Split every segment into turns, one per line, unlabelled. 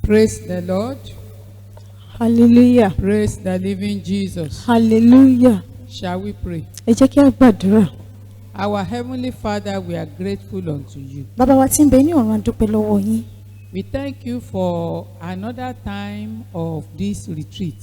Praise the Lord.
Hallelujah.
Praise the living Jesus.
Hallelujah.
Shall we pray?
Ẹ jẹ́ kí a gbàdúrà.
Our Heavenly Father, we are grateful unto you.
Bàbá wa tí ń bẹ ní ọ̀run, a dúpẹ́ lọ́wọ́ yín.
We thank you for another time of this retreat.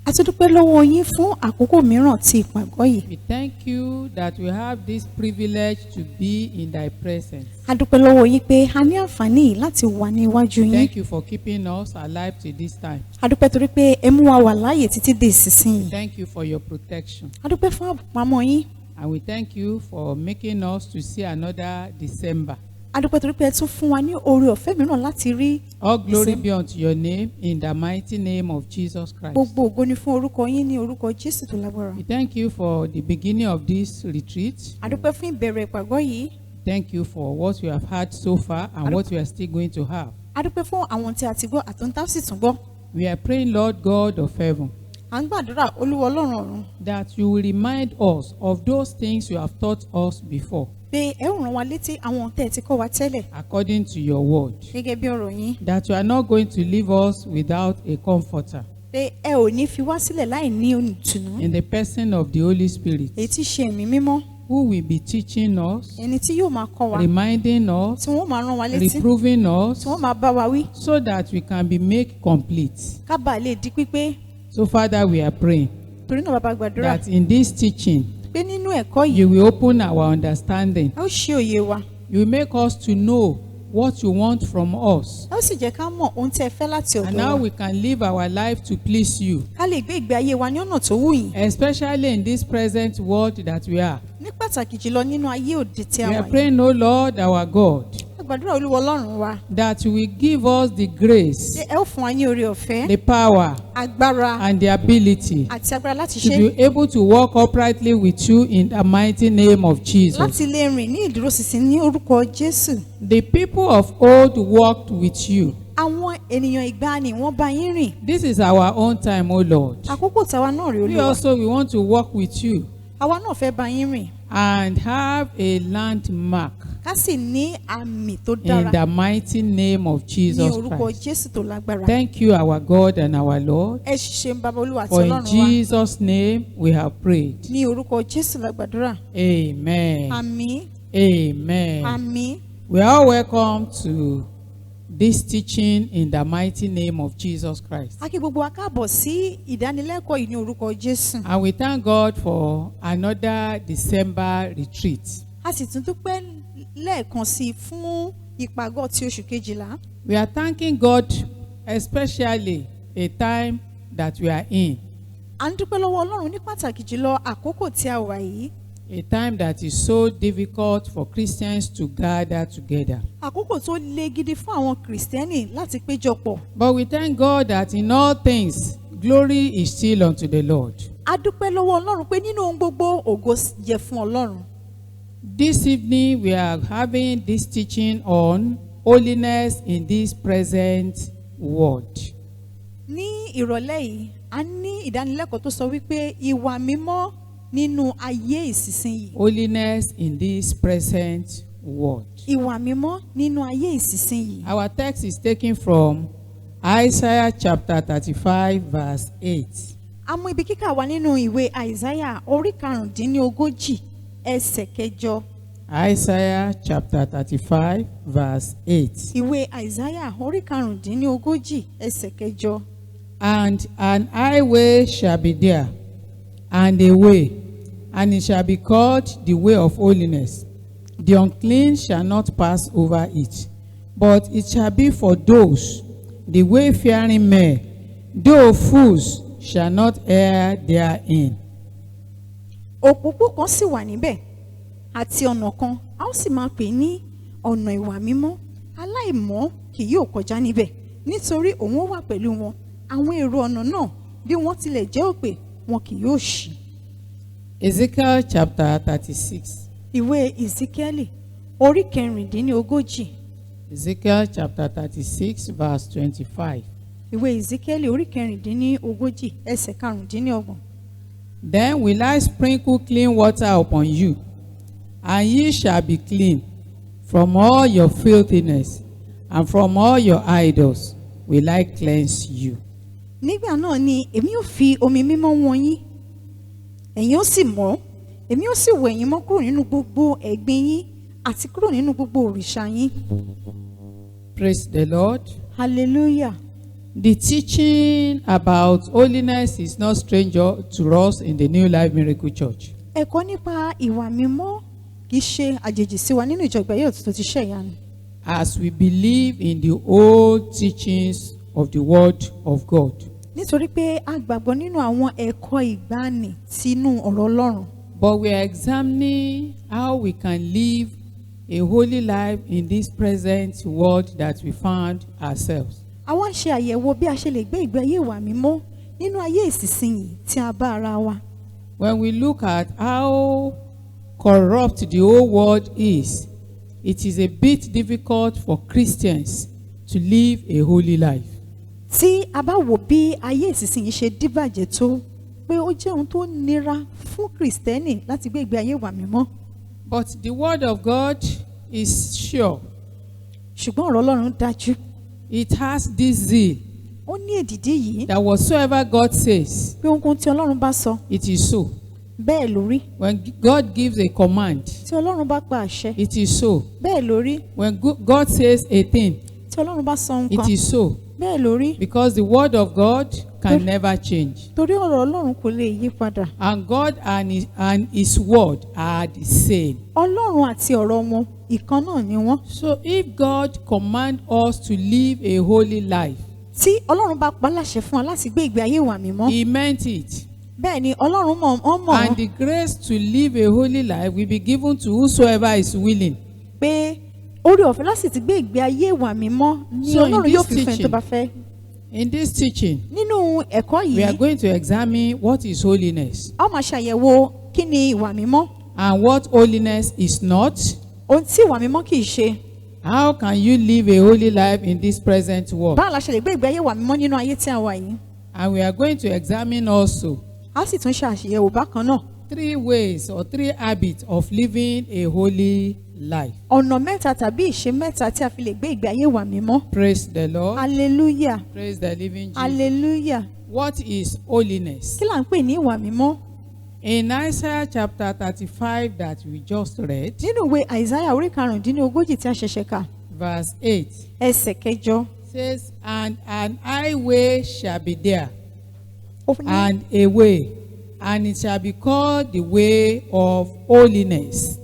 A tún dúpẹ́ lọ́wọ́ yín fún àkókò mìíràn tí ìpàgọ́ yìí.
We thank you that we have this privilege to be in thy presence.
A dúpẹ́ lọ́wọ́ yín pé a ní àǹfààní yìí láti wà ní iwájú yín.
Thank you for keeping us alive till this time.
A dúpẹ́ torí pé ẹ mú wa wà láàyè títí dé ìsinsìnyí.
Thank you for your protection.
A dúpẹ́ fún àbùpamọ́ yín.
And we thank you for making us to see another December.
A dúpẹ́ torí pé ẹ tún fún wa ní oore ọ̀fẹ́ mìíràn láti rí.
All glory be unto your name in the mighty name of Jesus Christ.
Gbogbo ògo ni fún orúkọ yín ní orúkọ Jésù tó lágbára.
We thank you for the beginning of this retreat.
A dúpẹ́ fún ìbẹ̀rẹ̀ ìpàgọ́ yìí.
Thank you for what we have had so far and what we are still going to have.
A dúpẹ́ fún àwọn tí a ti gbọ́ àtúntà sì tún gbọ́.
We are praying, Lord God of heaven,
À ń gbàdúrà Olúwa Ọlọ́run ọ̀run
that you will remind us of those things you have taught us before,
pé ẹ ó rán wa létí àwọn tẹ́ ẹ ti kọ́ wa tẹ́lẹ̀
according to your word,
gẹ́gẹ́ bí ọ̀rọ̀ yín.
that you are not going to leave us without a comforter
Pé ẹ ò ní fi wá sílẹ̀ láì ní olùtùnú.
in the person of the Holy Spirit,
Èyí tí ṣe ẹ̀mí mímọ́.
who will be teaching us,
Ẹni tí yóò máa kọ́ wa.
reminding us,
Tí wọ́n máa rán wa létí.
reproving us,
Tí wọ́n máa bá wa wí.
so that we can be made complete.
Ká bàa lè di pípé.
So, Father, we are praying
Torí náà bàbá gbàdúrà
that in this teaching,
pé nínú ẹ̀kọ́ yìí
you will open our understanding.
a ó ṣe òye wa.
You will make us to know what you want from us
A ó sì jẹ́ ká mọ̀ ohun tí ẹ fẹ́ láti
and
ọ̀dọ̀
how
wa.
we can live our life to please you,
Ká lè gbé ìgbé ayé wa ní ọ̀nà tó wù yín.
especially in this present world that we are.
Ní pàtàkì jùlọ nínú ayé òde tí a
We
wà
are
yìí.
praying, O Lord, our God,
A gbàdúrà Olúwa Ọlọ́run wa.
that you will give us the grace,
Ṣé ẹ ó fún wa ní oore ọ̀fẹ́,
the power,
agbára
and the ability
àti agbára láti
to
ṣe
be able to walk uprightly with you in the mighty name of Jesus.
láti lè rìn ní ìdúróṣinṣin ní orúkọ Jésù.
The people of old walked with you.
Àwọn ènìyàn ìgbàanì wọ́n bá yín rìn.
This is our own time, O Lord.
Àkókò tàwa náà rí
We
Olúwa.
also want to walk with you
Àwa náà fẹ́ bá yín rìn.
and have a landmark
Ká sì ní àmì tó
in
dára
the mighty name of
ní
Jesus
orúkọ
Christ.
Jésù tó lágbára.
Thank you, our God and our Lord.
Ẹ ṣiṣẹ́ ń bàbá Olúwa àti
For in
Ọlọ́run wa.
Jesus' name we have prayed.
Ní orúkọ Jésù la gbàdúrà.
Amen.
Àmín.
Amen.
Àmín.
We are welcome to this teaching in the mighty name of Jesus Christ.
A kí gbogbo wa káàbọ̀ sí ìdánilẹ́kọ̀ọ́ yìí ní orúkọ Jésù.
And we thank God for another December retreat.
A sì tún dúpẹ́ lẹ́ẹ̀kan sí i fún ìpàgọ́ ti oṣù kejìlá.
We are thanking God, especially a time that we are in,
À ń dúpẹ́ lọ́wọ́ Ọlọ́run ní pàtàkì jùlọ àkókò tí a wà yìí.
a time that is so difficult for Christians to gather together.
Àkókò tó le gidi fún àwọn Kìrìsìtẹ́nì láti péjọpọ̀.
But we thank God that in all things, glory is still unto the Lord.
A dúpẹ́ lọ́wọ́ Ọlọ́run pé nínú ohun gbogbo ògo jẹ́ fún Ọlọ́run.
This evening, we are having this teaching on holiness in this present world.
Ní ìrọ̀lẹ́ yìí, a ní ìdánilẹ́kọ̀ọ́ tó sọ wípé ìwà mímọ́ nínú ayé ìsinsìnyí.
Holiness in this present world.
Ìwà mímọ́ nínú ayé ìsinsìnyí.
Our text is taken from Isaiah chapter 35, verse 8.
A mú ibi kíkà wá nínú ìwé Àìsáyà orí karùndínlógójì ẹsẹ̀ kẹjọ.
Isaiah chapter 35, verse 8.
Ìwé Àìsáyà orí karùndínlógójì ẹsẹ̀ kẹjọ.
And an highway shall be there, and a way, and it shall be called the way of holiness. The unclean shall not pass over it, but it shall be for those, the wayfaring men, though fools shall not err therein.
Òpópó kan sì wà níbẹ̀ àti ọ̀nà kan a ó sì máa pè ní ọ̀nà ìwà mímọ́. Aláìmọ́ kì yóò kọjá níbẹ̀ nítorí òun ó wà pẹ̀lú wọn. Àwọn èrò ọ̀nà náà bí wọ́n tilẹ̀ jẹ́ òpè wọn kì yóò ṣì.
Ezekiel chapter 36.
Ìwé Ìsíkíẹ́lì orí kẹrìndínlógójì.
Ezekiel chapter 36, verse 25.
Ìwé Ìsíkíẹ́lì orí kẹrìndínlógójì ẹsẹ̀ karùndínlọ́gbọ̀n.
Then will I sprinkle clean water upon you, and ye shall be clean from all your filthiness and from all your idols. will I cleanse you.
nígbà náà ni èmi ó fi omi mímọ́ wọ́n yín ẹ̀yin ó sì mọ́ èmi ó sì wẹ̀ yín mọ́ kúrò nínú gbogbo ẹ̀gbin yín àti kúrò nínú gbogbo òrìṣà yín.
Praise the Lord.
hallelujah.
The teaching about holiness is not stranger to us in the New Life Miracle Church.
ẹ̀kọ́ nípa ìwà mímọ́ kì í ṣe àjèjì sí wa nínú ìjọ Ìgbàyè Òtítọ́ ti ṣe ìyanu.
As we believe in the old teachings of the Word of God.
nítorí pé a gbàgbọ́ nínú àwọn ẹ̀kọ́ ìgbàanì sínú ọ̀rọ̀ Ọlọ́run.
But we are examining how we can live a holy life in this present world that we found ourselves.
a wá ń ṣe àyẹ̀wò bí a ṣe lè gbé ìgbé ayé ìwà mímọ́ nínú ayé ìsinsìnyí tí a bá ara wa.
When we look at how corrupt the whole world is, it is a bit difficult for Christians to live a holy life.
tí a bá wò bí ayé ìsinsìnyí ṣe díbàjẹ́ tó pé ó jẹ́ ohun tó nira fún Kristẹni láti gbé ìgbé ayé ìwà mímọ́.
But the word of God is sure.
ṣùgbọ́n ọ̀rọ̀ Ọlọ́run dájú.
It has this zeal
ó ní èdìdí yìí
that whatsoever God says,
pé ohunkóhun tí Ọlọ́run bá sọ
it is so.
bẹ́ẹ̀ ló rí.
When God gives a command,
tí Ọlọ́run bá pa àṣẹ
it is so.
bẹ́ẹ̀ ló rí.
When God says a thing,
tí Ọlọ́run bá sọ
it
nǹkan
is so.
bẹ́ẹ̀ ló rí.
Because the word of God can never change.
torí ọ̀rọ̀ Ọlọ́run kò lè yí padà.
And God and his word are the same.
Ọlọ́run àti ọ̀rọ̀ wọn ìkan náà ni wọ́n.
So if God command us to live a holy life,
tí Ọlọ́run bá pa láṣẹ fún wa láti gbé ìgbé ayé ìwà mímọ́.
he meant it.
bẹ́ẹ̀ ni Ọlọ́run mọ̀
And the grace to live a holy life will be given to whosoever is willing.
pé orí ọ̀fẹ́ láti ti gbé ìgbé ayé ìwà mímọ́ ni
So in
Ọlọ́run
this
yóò fi fún ẹni tó
teaching,
bá fẹ́.
In this teaching,
nínú ẹ̀kọ́
we are
yìí
going to examine what is holiness
a ó máa ṣàyẹ̀wò kí ni ìwà mímọ́,
and what holiness is not.
ohun tí ìwà mímọ́ kì í ṣe.
How can you live a holy life in this present world?
báwo la ṣe lè gbé ìgbé ayé ìwà mímọ́ nínú ayé tí a wà yìí.
And we are going to examine also
a sì tún ṣe àṣeyẹ̀wò bákan náà
3 ways or 3 habits of living a holy life.
ọ̀nà mẹ́ta tàbí ìṣe mẹ́ta tí a fi lè gbé ìgbé ayé ìwà mímọ́.
Praise the Lord.
hallelujah
Praise the living Jesus.
hallelujah.
What is holiness?
kí là ń pè ní ìwà mímọ́?
In Isaiah chapter 35 that we just read,
nínú ìwé àìsáyà orí karùndínlógójì tí a ṣẹ̀ṣẹ̀ kà
verse 8
ẹsẹ̀ kẹjọ
says, And an highway shall be there,
ó ní
and a way, and it shall be called the way of holiness.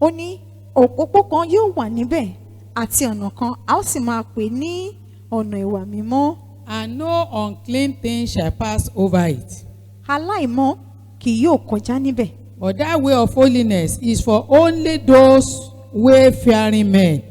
ó ní òpópó kan yóò wà níbẹ̀ àti ọ̀nà kan a ó sì máa pè ní ọ̀nà ìwà mímọ́.
And no unclean thing shall pass over it.
aláìmọ́ kì yóò kọjá níbẹ̀.
But that way of holiness is for only those wayfaring men.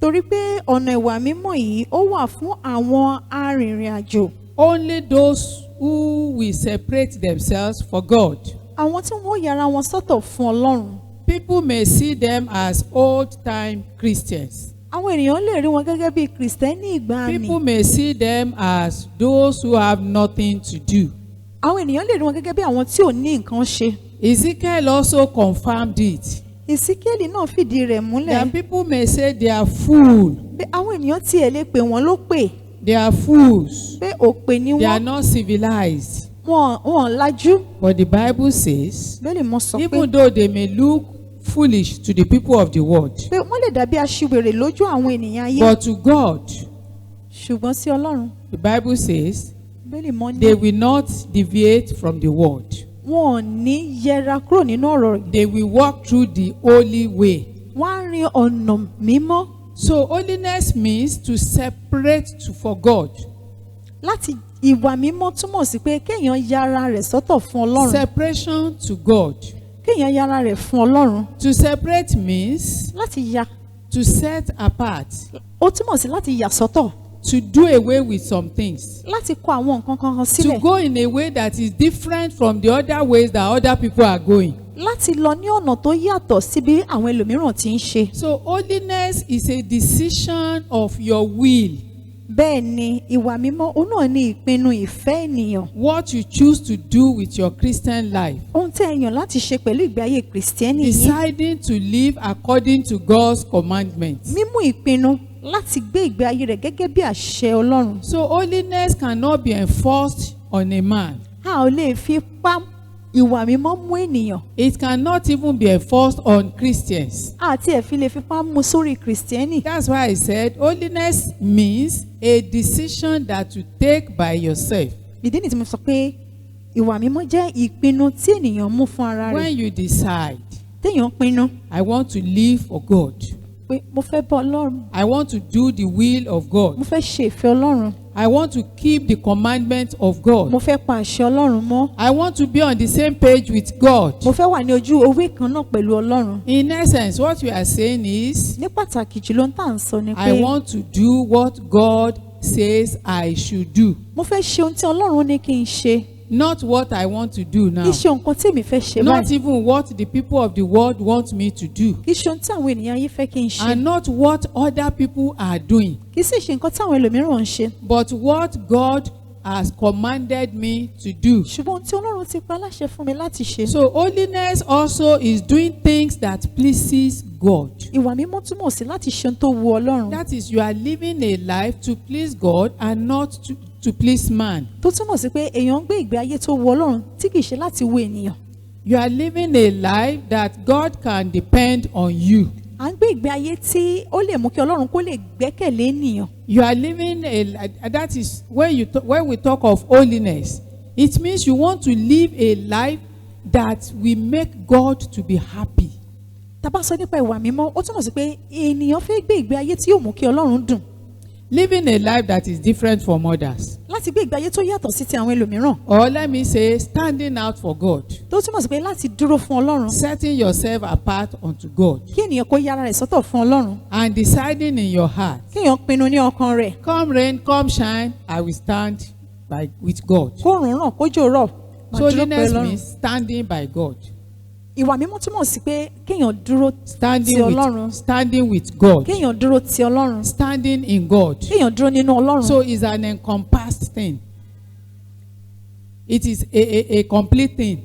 torí pé ọ̀nà ìwà mímọ́ yìí ó wà fún àwọn arìnrìn-àjò,
Only those who will separate themselves for God.
àwọn tí wọ́n yára wọn sọ́tọ̀ fún Ọlọ́run.
People may see them as old-time Christians.
àwọn ènìyàn lè rí wọn gẹ́gẹ́ bí Kristẹni ìgbàanì.
People may see them as those who have nothing to do.
àwọn ènìyàn lè rí wọn gẹ́gẹ́ bí àwọn tí ò ní nǹkan ṣe.
Ezekiel also confirmed it.
Èsíkíélì náà fìdí rẹ̀ múlẹ̀
That people may say they are fools.
pé àwọn ènìyàn tiẹ̀ lè pè wọ́n ló pè
They are fools.
pé òpè ni
They are
wọ́n,
not civilized.
wọn lajú.
But the Bible says,
bẹ́ẹ̀ ni mo sọ pé
even though they may look foolish to the people of the world,
pé wọ́n lè dàbí aṣiwèrè lójú àwọn ènìyàn ayé,
but to God,
ṣùgbọ́n sí Ọlọ́run
the Bible says,
bẹ́ẹ̀ ni mo ní
they will not deviate from the word.
wọn ò ní yẹra kúrò nínú ọ̀rọ̀ rẹ̀.
They will walk through the holy way.
wọ́n á rin ọ̀nà mímọ́.
So holiness means to separate for God.
láti ìwà mímọ́ túmọ̀ sí pé kéèyàn yára rẹ̀ sọ́tọ̀ fún Ọlọ́run.
Separation to God.
kéèyàn yára rẹ̀ fún Ọlọ́run.
To separate means
láti ya
to set apart,
ó túmọ̀ sí láti yà sọ́tọ̀,
to do away with some things,
láti kọ àwọn nǹkan kan
to
sílẹ̀,
go in a way that is different from the other ways that other people are going.
láti lọ ní ọ̀nà tó yàtọ̀ sí bí àwọn ẹlòmíràn ti ń ṣe.
So holiness is a decision of your will,
bẹ́ẹ̀ ni ìwà mímọ́ òun náà ní ìpinnu ìfẹ́ ènìyàn,
what you choose to do with your Christian life,
ohun tí ẹ yàn láti ṣe pẹ̀lú ìgbé ayé Kristẹni yín,
deciding to live according to God's commandments.
mímú ìpinnu láti gbé ìgbé ayé rẹ̀ gẹ́gẹ́ bí àṣẹ Ọlọ́run.
So holiness cannot be enforced on a man.
A ò lè fi ipá ìwà mímọ́ mú ènìyàn.
It cannot even be enforced on Christians.
Àti ẹ̀ fi lè fipá mú sórí Kìrìsìtẹ́nì.
That's why I said holiness means a decision that you take by yourself.
Ìdí nìyí tí mo sọ pé ìwà mímọ́ jẹ́ ìpinnu tí ènìyàn mú fún ara rẹ̀.
When you decide,
Téèyàn pinnu
I want to live for God.
pé mo fẹ́ bọ́ Ọlọ́run,
I want to do the will of God.
mo fẹ́ ṣe ìfẹ́ Ọlọ́run,
I want to keep the commandments of God.
mo fẹ́ pa àṣẹ Ọlọ́run mọ́,
I want to be on the same page with God.
mo fẹ́ wà ní ojú ewé kan náà pẹ̀lú Ọlọ́run.
In essence, what we are saying is,
Ní pàtàkì jùlọ ń tà ń sọ ni
I
pé
want to do what God says I should do,
mo fẹ́ ṣe ohun tí Ọlọ́run ní kí n ṣe.
not what I want to do
Kì
now,
í ṣe nǹkan tí èmi fẹ́ ṣe
not
báyìí.
even what the people of the world want me to do,
Kì í ṣe ohun tí àwọn ènìyàn ayé fẹ́ kí n ṣe.
and not what other people are doing,
Kì í sì ṣe nǹkan tí àwọn ẹlòmíràn ń ṣe.
but what God has commanded me to do.
Ṣùgbọ́n ohun tí Ọlọ́run ti pa láṣẹ fún mi láti ṣe.
So holiness also is doing things that pleases God.
Ìwà mímọ́ túmọ̀ sí láti ṣe ohun tó wu Ọlọ́run.
That is, you are living a life to please God and not to please man.
Tó túmọ̀ sí pé èèyàn ń gbé ìgbé ayé tó wu Ọlọ́run tí kì í ṣe láti wu ènìyàn.
You are living a life that God can depend on you.
À ń gbé ìgbé ayé tí ó lè mú kí Ọlọ́run kó lè gbẹ́kẹ̀lé ènìyàn.
You are living that is when we talk of holiness, it means you want to live a life that will make God to be happy.
Tá bá sọ nípa ìwà mímọ́, ó túmọ̀ sí pé ènìyàn fẹ́ gbé ìgbé ayé tí yóò mú kí Ọlọ́run dùn.
Living a life that is different from others.
Láti gbé ìgbé ayé tó yàtọ̀ sí ti àwọn ẹlòmíràn.
Or let me say, standing out for God.
Tó túmọ̀ sí pé láti dúró fún Ọlọ́run.
Setting yourself apart unto God.
Kí ènìyàn kó yára rẹ̀ sọ́tọ̀ fún Ọlọ́run.
And deciding in your heart,
Kí èèyàn pinnu ní ọkàn rẹ̀.
come rain, come shine, I will stand with God.
Kó rùn ràn, kójò rọ̀. Máa
So
dúró pẹ̀lú
holiness
Ọlọ́run.
means standing by God.
Ìwà mímọ́ túmọ̀ sí pé kéèyàn dúró ti Ọlọ́run.
Standing with God.
Kéèyàn dúró ti Ọlọ́run.
Standing in God.
Kéèyàn dúró nínú Ọlọ́run.
So it's an encompassed thing. It is a complete thing.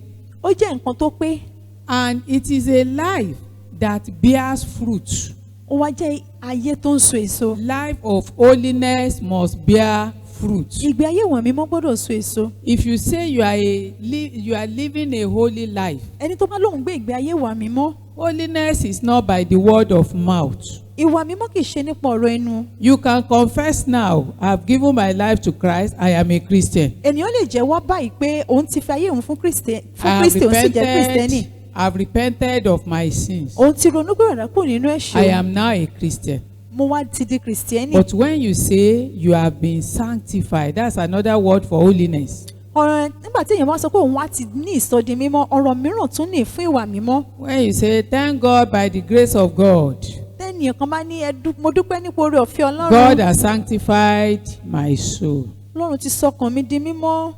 Ó jẹ́ nǹkan tó pé.
And it is a life that bears fruit.
Ó wá jẹ́ ayé tó ń so èso.
Life of holiness must bear fruit.
Ìgbé ayé ìwà mímọ́ gbọ́dọ̀ so èso.
If you say you are living a holy life,
Ẹni tó bá lóun gbé ìgbé ayé ìwà mímọ́.
holiness is not by the word of mouth.
Ìwà mímọ́ kì í ṣe nípa ọ̀rọ̀ ẹnu.
You can confess now, I've given my life to Christ, I am a Christian.
Ènìyàn lè jẹ́wọ́ báyìí pé òun ti fi ayé òun fún Kristi,
I
òun sì jẹ́ Kristẹni.
have repented of my sins.
Òun ti ronú gbèrò kúrò nínú
I
ẹ̀ṣẹ̀.
am now a Christian.
Mo wá ti di Kristẹni.
But when you say you have been sanctified, that's another word for holiness.
Ọ̀rọ̀ nígbà tí èèyàn bá sọ pé òun wá ti ní ìsọdi mímọ́, ọ̀rọ̀ mìíràn tún ní fún ìwà mímọ́.
When you say, thank God by the grace of God,
Tẹ́nìyàn kan bá ní mo dúpẹ́ nípa oore ọ̀fẹ́ Ọlọ́run.
God has sanctified my soul.
Ọlọ́run ti sọkàn mi di mímọ́.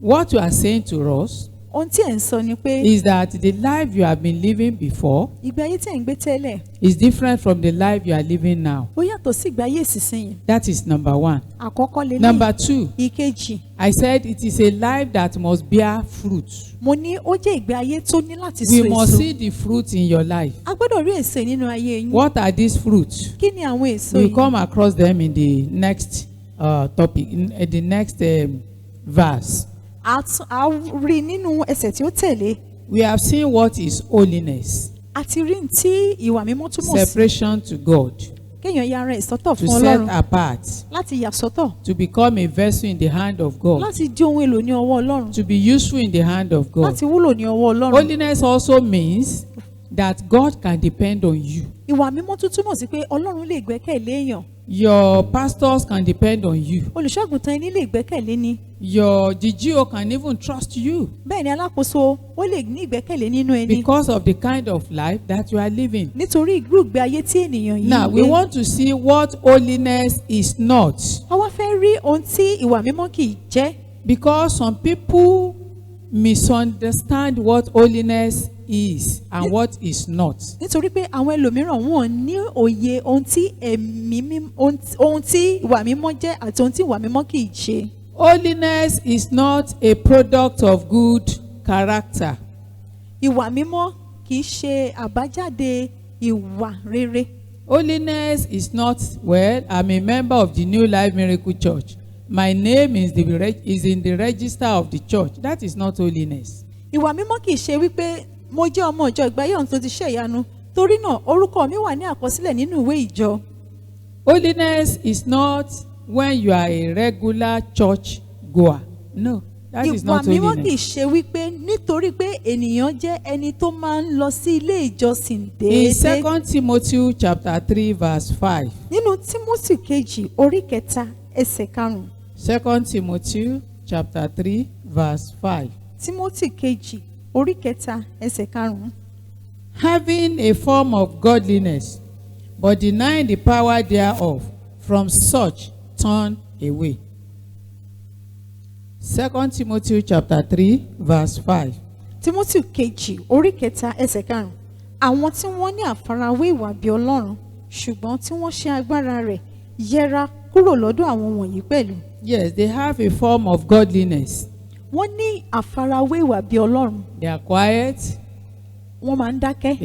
What you are saying to us
Ohun tí ẹ̀ ń sọ ni pé
is that the life you have been living before
ìgbé ayé tí ẹ̀ ń gbé tẹ́lẹ̀
is different from the life you are living now.
ó yàtọ̀ sí ìgbé ayé ìsinsìnyí.
That is number one.
Àkọ́kọ́ lélẹ́yìn.
Number two,
Ìkejì,
I said it is a life that must bear fruit.
mo ní ó jẹ́ ìgbé ayé tó ní láti so
We must
èso.
see the fruit in your life.
A gbọ́dọ̀ rí èso nínú ayé yín.
What are these fruits?
Kí ni àwọn èso
We'll
yìí?
come across them in the next topic, in the next verse.
A rí nínú ẹsẹ̀ tí ó tẹ̀lé.
We have seen what is holiness,
A ti rí tí ìwà mímọ́ túmọ̀ sí.
separation to God,
Kéèyàn ya ara ẹ̀ sọ́tọ̀
to
fún
set
Ọlọ́run.
apart,
Láti yà sọ́tọ̀.
to become a vessel in the hand of God,
Láti di ohun èlò ní ọwọ́ Ọlọ́run.
to be useful in the hand of God.
Láti wúlò ní ọwọ́ Ọlọ́run.
Holiness also means that God can depend on you.
Ìwà mímọ́ tún túmọ̀ sí pé Ọlọ́run lè gbẹ́kẹ̀lé èèyàn.
Your pastors can depend on you.
Olùṣọ́àgùntàn ẹni lè gbẹ́kẹ̀lé ni.
Your GGO can even trust you
Bẹ́ẹ̀ ni alákòóso ó lè ní ìgbẹ́kẹ̀lé nínú ẹni.
because of the kind of life that you are living.
Nítorí ìgbé ayé tí ènìyàn yìí
Now,
ń
we
gbé.
want to see what holiness is not,
A wá fẹ́ rí ohun tí ìwà mímọ́ kì í jẹ́.
because some people misunderstand what holiness is and what is not.
Nítorí pé àwọn ẹlòmíràn wọn ní òye ohun tí ohun tí ìwà mímọ́ jẹ́ àti ohun tí ìwà mímọ́ kì í ṣe.
Holiness is not a product of good character.
Ìwà mímọ́ kì í ṣe àbájáde ìwà rere.
Holiness is not, well, I'm a member of the New Life Miracle Church. My name is in the register of the church. That is not holiness.
Ìwà mímọ́ kì í ṣe wípé mo jẹ́ ọmọ ìjọ ìgbàyé ọ̀hún tó ti ṣe ìyanu, torí náà orúkọ mi wà ní àkọsílẹ̀ nínú ìwé ìjọ.
Holiness is not when you are a regular church goer. No, that is not
Ìwà mímọ́ kì í
holiness.
ṣe wípé nítorí pé ènìyàn jẹ́ ẹni tó máa ń lọ sí ilé ìjọsìn
In
déédéé.
2 Timothy chapter 3 verse 5.
Nínú Tímótì kejì orí kẹta ẹsẹ̀ karùn-ún.
2 Timothy chapter 3 verse 5.
Tímótì kejì orí kẹta ẹsẹ̀ karùn-ún.
Having a form of godliness, but denying the power thereof, from such turn away. 2 Timothy chapter 3 verse 5.
Tímótì kejì orí kẹta ẹsẹ̀ karùn-ún. Àwọn tí wọ́n ní àfarawé ìwà bí Ọlọ́run ṣùgbọ́n tí wọ́n ṣe agbára rẹ̀ yẹra kúrò lọ́dọ̀ àwọn wọ̀nyí pẹ̀lú.
Yes, they have a form of godliness.
Wọ́n ní àfarawé ìwà bí Ọlọ́run.
They are quiet,
Wọ́n máa ń dákẹ́.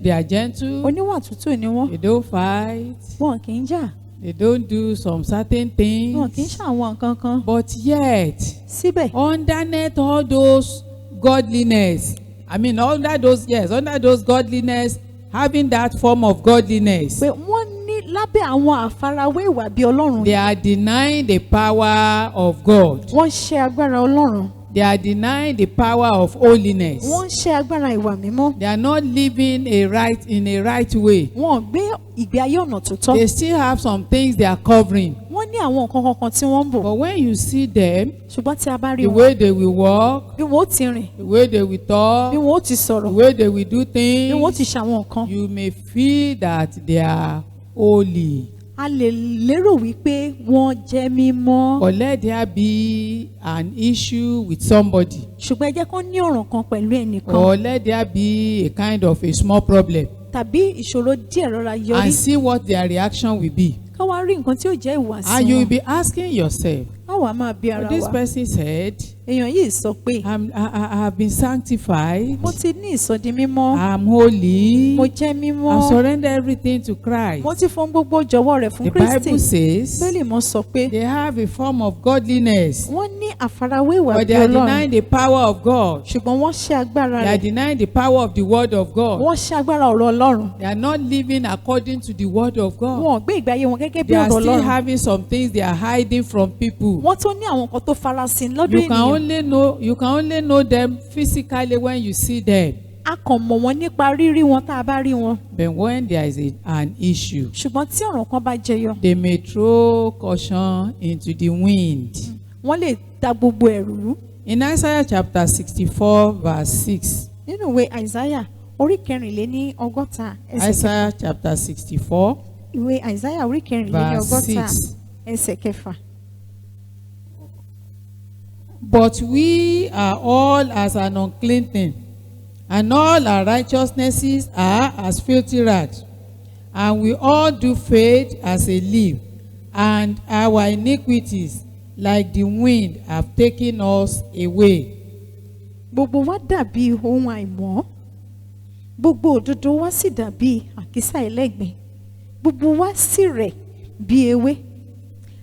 they are gentle,
Oníwà tútù ni wọ́n.
they don't fight,
Wọn kì í jà.
they don't do some certain
Wọn kì í
things.
ṣàwọn nǹkan kan.
But yet,
Síbẹ̀
underneath all those godliness, under those godliness, having that form of godliness,
pé wọ́n ní lábẹ́ àwọn àfarawé ìwà bí Ọlọ́run.
they are denying the power of God.
Wọ́n ṣe agbára Ọlọ́run.
They are denying the power of holiness.
Wọ́n ṣe agbára ìwà mímọ́.
They are not living in a right way.
Wọ́n gbé ìgbé ayé ọ̀nà tó tọ́.
They still have some things they are covering.
Wọ́n ní àwọn nǹkan kankan tí wọ́n ń bò.
But when you see them,
Ṣùgbọ́n tí a bá rí
the
wọn,
way they will walk,
bí wọ́n ó ti rìn,
the way they will
bí
talk,
wọ́n ó ti
the
sọ̀rọ̀,
way they will do
bí wọ́n ó ti
things,
ṣàwọn nǹkan,
you may feel that they are holy.
a lè lérò wípé wọ́n jẹ́ mímọ́.
But let there be an issue with somebody,
Ṣùgbọ́n ẹ jẹ́ kó ní ọ̀ràn kan pẹ̀lú ẹnìkan
or let there be a kind of a small problem,
tàbí ìṣòro díẹ̀ rọra yọrí.
and see what their reaction will be.
Ká wá rí nǹkan tí ó jẹ́ ìhùwàsí
And you will
wọn.
be asking yourself,
Àwa máa bí ara
this
wa.
person said,
Èèyàn yìí sọ pé
I have been sanctified,
mo ti ní ìsọdi mímọ́,
I'm holy,
mo jẹ́
I've
mímọ́,
surrendered everything to Christ.
mo ti fún gbogbo jọ̀wọ́ rẹ̀ fún
The
Kristi.
Bible says
Bẹ́ẹ̀ni mo sọ pé
they have a form of godliness,
wọ́n ní àfarawé ìwà
but
bí
they are
Ọlọ́run.
denying the power of God.
Ṣùgbọ́n wọ́n ṣe agbára
They are
rẹ̀.
denying the power of the word of God.
Wọ́n ṣe agbára ọ̀rọ̀ Ọlọ́run.
They are not living according to the word of God.
Wọn ò gbé ìgbé ayé wọn gẹ́gẹ́ bí
They are
ọ̀rọ̀
still
Ọlọ́run.
having some things they are hiding from people.
Wọ́n tún ní àwọn nǹkan tó farasin lọ́dọ̀
You can only know them physically when you see them.
A kàn mọ̀ wọ́n nípa rírí wọn tá a bá rí wọn.
But when there is an issue,
Ṣùgbọ́n tí ọ̀ràn kan bá jẹyọ,
they may throw caution into the wind.
wọ́n lè da gbogbo ẹ̀rù rú.
In Isaiah chapter 64 verse 6,
Nínú ìwé Àìsáyà orí kẹrìnléní ọgọ́ta
Isaiah chapter 64
ìwé Àìsáyà orí kẹrìnléní
verse
ọgọ́ta
6.
ẹsẹ̀ kẹfà.
But we are all as an unclean thing, and all our righteousnesses are as filthy rags, and we all do fade as a leaf, and our iniquities like the wind have taken us away.
Gbogbo wa dàbí ohun àìmọ́, gbogbo òdodo wa sì dàbí àkísà ẹlẹ́gbin, gbogbo wa sì rẹ̀ bí ewé,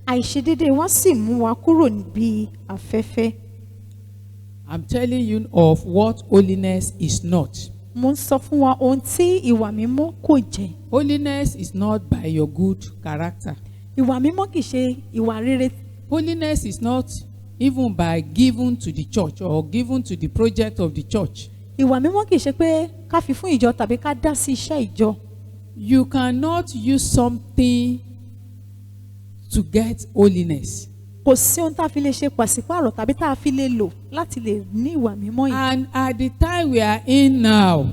àìṣedéédé wa sì mú wa kúrò bí afẹ́fẹ́.
I'm telling you of what holiness is not.
Mo ń sọ fún wa ohun tí ìwà mímọ́ kò jẹ́.
Holiness is not by your good character.
Ìwà mímọ́ kì í ṣe ìwà rere.
Holiness is not even by giving to the church or giving to the project of the church.
Ìwà mímọ́ kì í ṣe pé ká fi fún ìjọ tàbí ká dá sí iṣẹ́ ìjọ.
You cannot use something to get holiness.
Kò sí ohun tá a fi lè ṣe pàṣípààrọ̀ tàbí tá a fi lè lò láti lè ní ìwà mímọ́ yìí.
And at the time we are in now,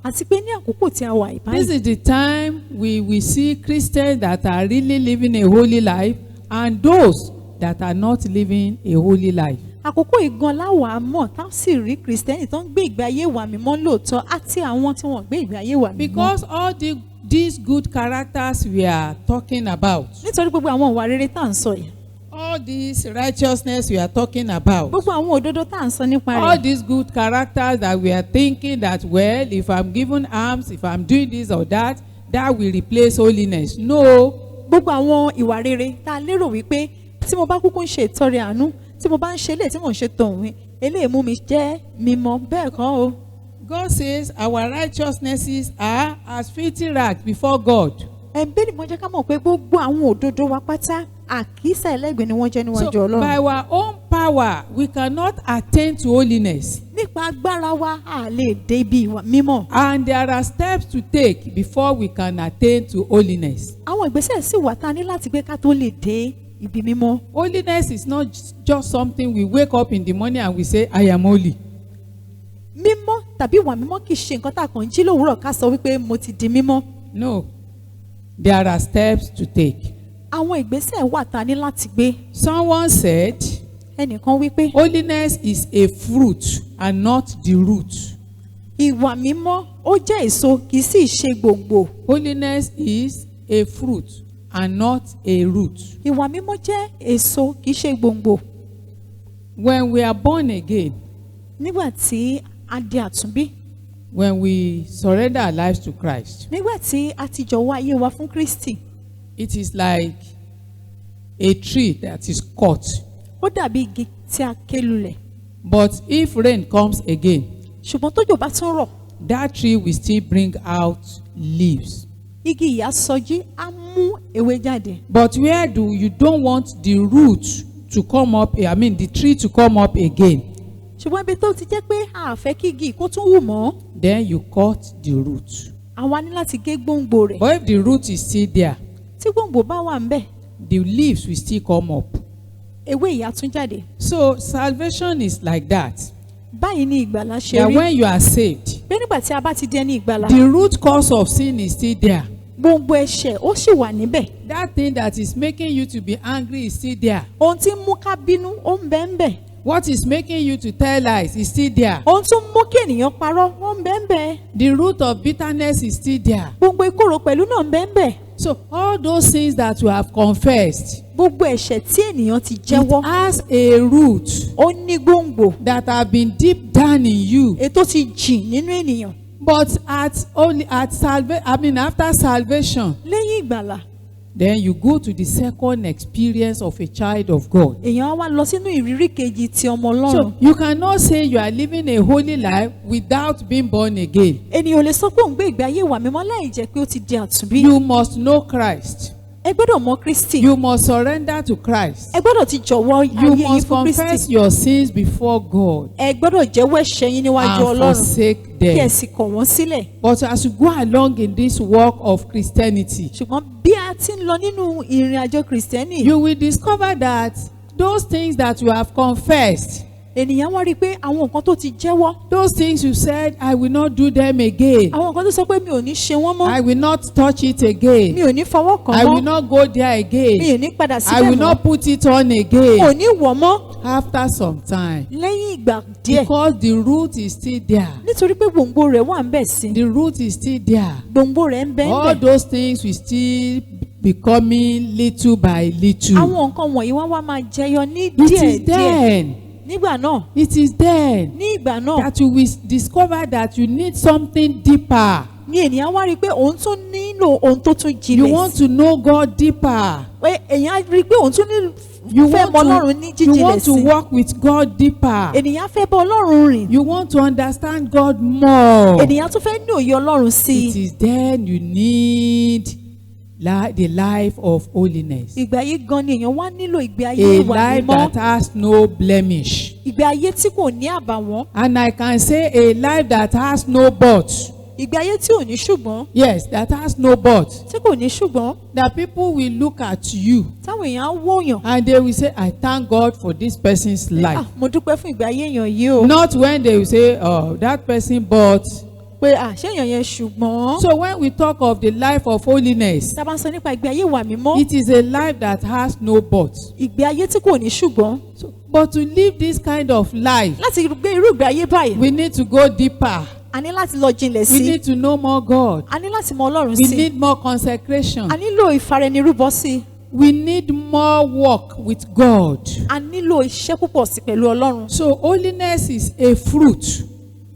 Àti pé ní àkókò tí a wà
this
ìbáyìí,
is the time we see Christians that are really living a holy life and those that are not living a holy life.
àkókò ìgan láwàá mọ̀ tá a sì rí Kristẹni tó ń gbé ìgbé ayé ìwà mímọ́ lóòótọ́ àti àwọn tí wọ́n gbé ìgbé ayé ìwà mímọ́.
Because all these good characters we are talking about,
Nítorí gbogbo àwọn ìwà rere tá à ń sọ yìí,
all this righteousness we are talking about,
gbogbo àwọn òdodo tá à ń sọ nípa
all
rẹ̀,
these good characters that we are thinking that, well, if I'm given alms, if I'm doing this or that, that will replace holiness. No.
gbogbo àwọn ìwà rere tá a lérò wípé tí mo bá kúkú ń ṣe ìtọrẹ àánú tí mo bá ń ṣe eléyìí tí mò ń ṣe tọ̀hún eléyìí mú mi jẹ́ mímọ́ bẹ́ẹ̀ kọ́ o.
God says our righteousnesses are as filthy rags before God.
Bẹ́ẹ̀ni mo jẹ́ ká mọ̀ pé gbogbo àwọn òdodo wa pátá àkísà ẹlẹ́gbẹ̀ẹ́ ni wọ́n jẹ́ níwájú
So
Ọlọ́run.
by our own power we cannot attain to holiness.
Nípa agbára wa a lè dé ibi ìwà mímọ́.
And there are steps to take before we can attain to holiness.
Àwọn ìgbésẹ̀ sì wà tá a ní láti gbé ká tó lè dé ibi mímọ́.
Holiness is not just something we wake up in the morning and we say, I am holy.
Mímọ́ tàbí ìwà mímọ́ kì í ṣe nǹkan tá a kàn jí lówùúrọ̀ ká sọ wípé mo ti di mímọ́.
No. There are steps to take.
Àwọn ìgbésẹ̀ wà tá a ní láti gbé.
Someone said,
Ẹnìkan wípé
holiness is a fruit and not the root.
ìwà mímọ́ ó jẹ́ èso kì í sì ṣe gbòǹgbò.
Holiness is a fruit and not a root.
Ìwà mímọ́ jẹ́ èso kì í ṣe gbòǹgbò.
When we are born again,
Nígbà tí a di àtúnbí,
when we surrender our lives to Christ,
nígbà tí a ti jọ̀wọ́ ayé wa fún Kristi,
it is like a tree that is cut.
ó dàbí igi tí a ké lulẹ̀.
But if rain comes again,
Ṣùgbọ́n tójò bá tún rọ̀,
that tree will still bring out leaves.
igi yìí á sọjí á mú ewé jáde.
But where you don't want the root to come up, the tree to come up again,
Ṣùgbọ́n ibi tó ti jẹ́ pé a fẹ́ kí igi kó tún wù mọ́,
then you cut the root.
àwa ní láti gé gbòǹgbò rẹ̀.
But if the root is still there,
Tí gbòǹgbò bá wà ńbẹ̀,
the leaves will still come up.
ewé yìí á tún jáde.
So salvation is like that.
Báyìí ni ìgbàlà ṣe
That
rí.
when you are saved,
Pé nígbà tí a bá ti di ẹni ìgbàlà,
the root cause of sin is still there.
gbòǹgbò ẹ̀ṣẹ̀ ó sì wà níbẹ̀.
That thing that is making you to be angry is still there.
Ohun tí ń mú ká bínú ó ń bẹ ńbẹ̀.
What is making you to tell lies is still there.
Ohun tó ń mú kí ènìyàn parọ́ ó ń bẹ ńbẹ̀.
The root of bitterness is still there.
Gbogbo ìkorò pẹ̀lú náà ń bẹ ńbẹ̀.
So all those things that you have confessed,
Gbogbo ẹ̀ṣẹ̀ tí ènìyàn ti jẹ́wọ́
it has a root
ó ní gbòǹgbò
that have been deep down in you.
ètò ti jìn nínú ènìyàn.
But after salvation,
Lẹ́yìn ìgbàlà,
then you go to the second experience of a child of God.
èèyàn á wá lọ sínú ìrírí kejì ti ọmọ
So
Ọlọ́run.
you cannot say you are living a holy life without being born again.
Ènìyàn ò lè sọ pé òun gbé ìgbé ayé ìwà mímọ́ láì jẹ́ pé ó ti di àtúnbí.
You must know Christ.
Ẹ gbọ́dọ̀ mọ Kristi.
You must surrender to Christ.
Ẹ gbọ́dọ̀ ti jọ̀wọ́
You
ayé yín
must
fún
confess
Kristi.
your sins before God
Ẹ gbọ́dọ̀ jẹ́wọ́ ẹ̀ṣẹ̀ yín níwájú
and
Ọlọ́run
forsake
kí ẹ
them.
sì kọ̀ wọ́n sílẹ̀.
But as you go along in this walk of Christianity,
Ṣùgbọ́n bí a ti ń lọ nínú ìrìn àjò Kìrìsìtẹ́nì,
you will discover that those things that you have confessed,
ènìyàn wá rí i pé àwọn nǹkan tó ti jẹ́wọ́,
those things you said, I will not do them again.
àwọn nǹkan tó sọ pé mi ò ní ṣe wọ́n mọ́,
I will not touch it again.
mi ò ní fọwọ́ kàn
I will
mọ́,
not go there
mi
again.
ò ní padà
I
síbẹ̀
will
mọ́,
not put it on
mi ò
again.
ní wọ̀ mọ́
After some time,
lẹ́yìn ìgbà díẹ̀.
because the root is still there.
Nítorí pé gbòǹgbò rẹ̀ wà ń bẹ̀ sí.
The root is still there.
Gbòǹgbò rẹ̀ ń bẹ ń
All
bẹ̀.
those things will still be coming little by little.
Àwọn nǹkan wọ̀nyí wá máa jẹyọ ní
It is
díẹ̀díẹ̀.
then,
Nígbà náà,
it is then
ní ìgbà náà,
that you will discover that you need something deeper.
ni ènìyàn wá rí i pé òun tún nílò ohun tó tún
You
jinlẹ̀
want
sí.
to know God deeper.
Pé èèyàn rí i pé òun tún
You
fẹ́ mọ Ọlọ́run ní
want to, you
jíjinlẹ̀
want to
sí.
walk with God deeper.
Ènìyàn fẹ́ bá Ọlọ́run rìn.
You want to understand God more.
Ènìyàn tún fẹ́ ní òye Ọlọ́run sí
It
i.
is then you need the life of holiness.
Ìgbé ayé gan ni èèyàn wá nílò ìgbé ayé
A
ìwà
life
mímọ́.
that has no blemish.
Ìgbé ayé tí kò ní àbàwọ́n.
And I can say a life that has no but.
Ìgbé ayé tí ò ní ṣùgbọ́n.
Yes, that has no but.
Tí kò ní ṣùgbọ́n.
That people will look at you
Táwọn èèyàn á wòyàn.
and they will say, I thank God for this person's life.
Ah, mo dúpẹ́ fún ìgbé ayé èèyàn yìí o.
Not when they will say, oh, that person but.
Pé ṣé èèyàn yẹn ṣùgbọ́n.
So when we talk of the life of holiness,
Tá a bá ń sọ nípa ìgbé ayé ìwà mímọ́.
it is a life that has no but.
Ìgbé ayé tí kò ní ṣùgbọ́n.
So, but to live this kind of life,
Láti gbé irú ìgbé ayé báyìí.
we need to go deeper.
A ní láti lọ jinlẹ̀
We
sí.
need to know more God.
A ní láti mọ Ọlọ́run
We
sí.
need more consecration.
A nílò ìfaraẹnirúbọ sí.
We need more work with God.
A nílò iṣẹ́ púpọ̀ sí pẹ̀lú Ọlọ́run.
So holiness is a fruit.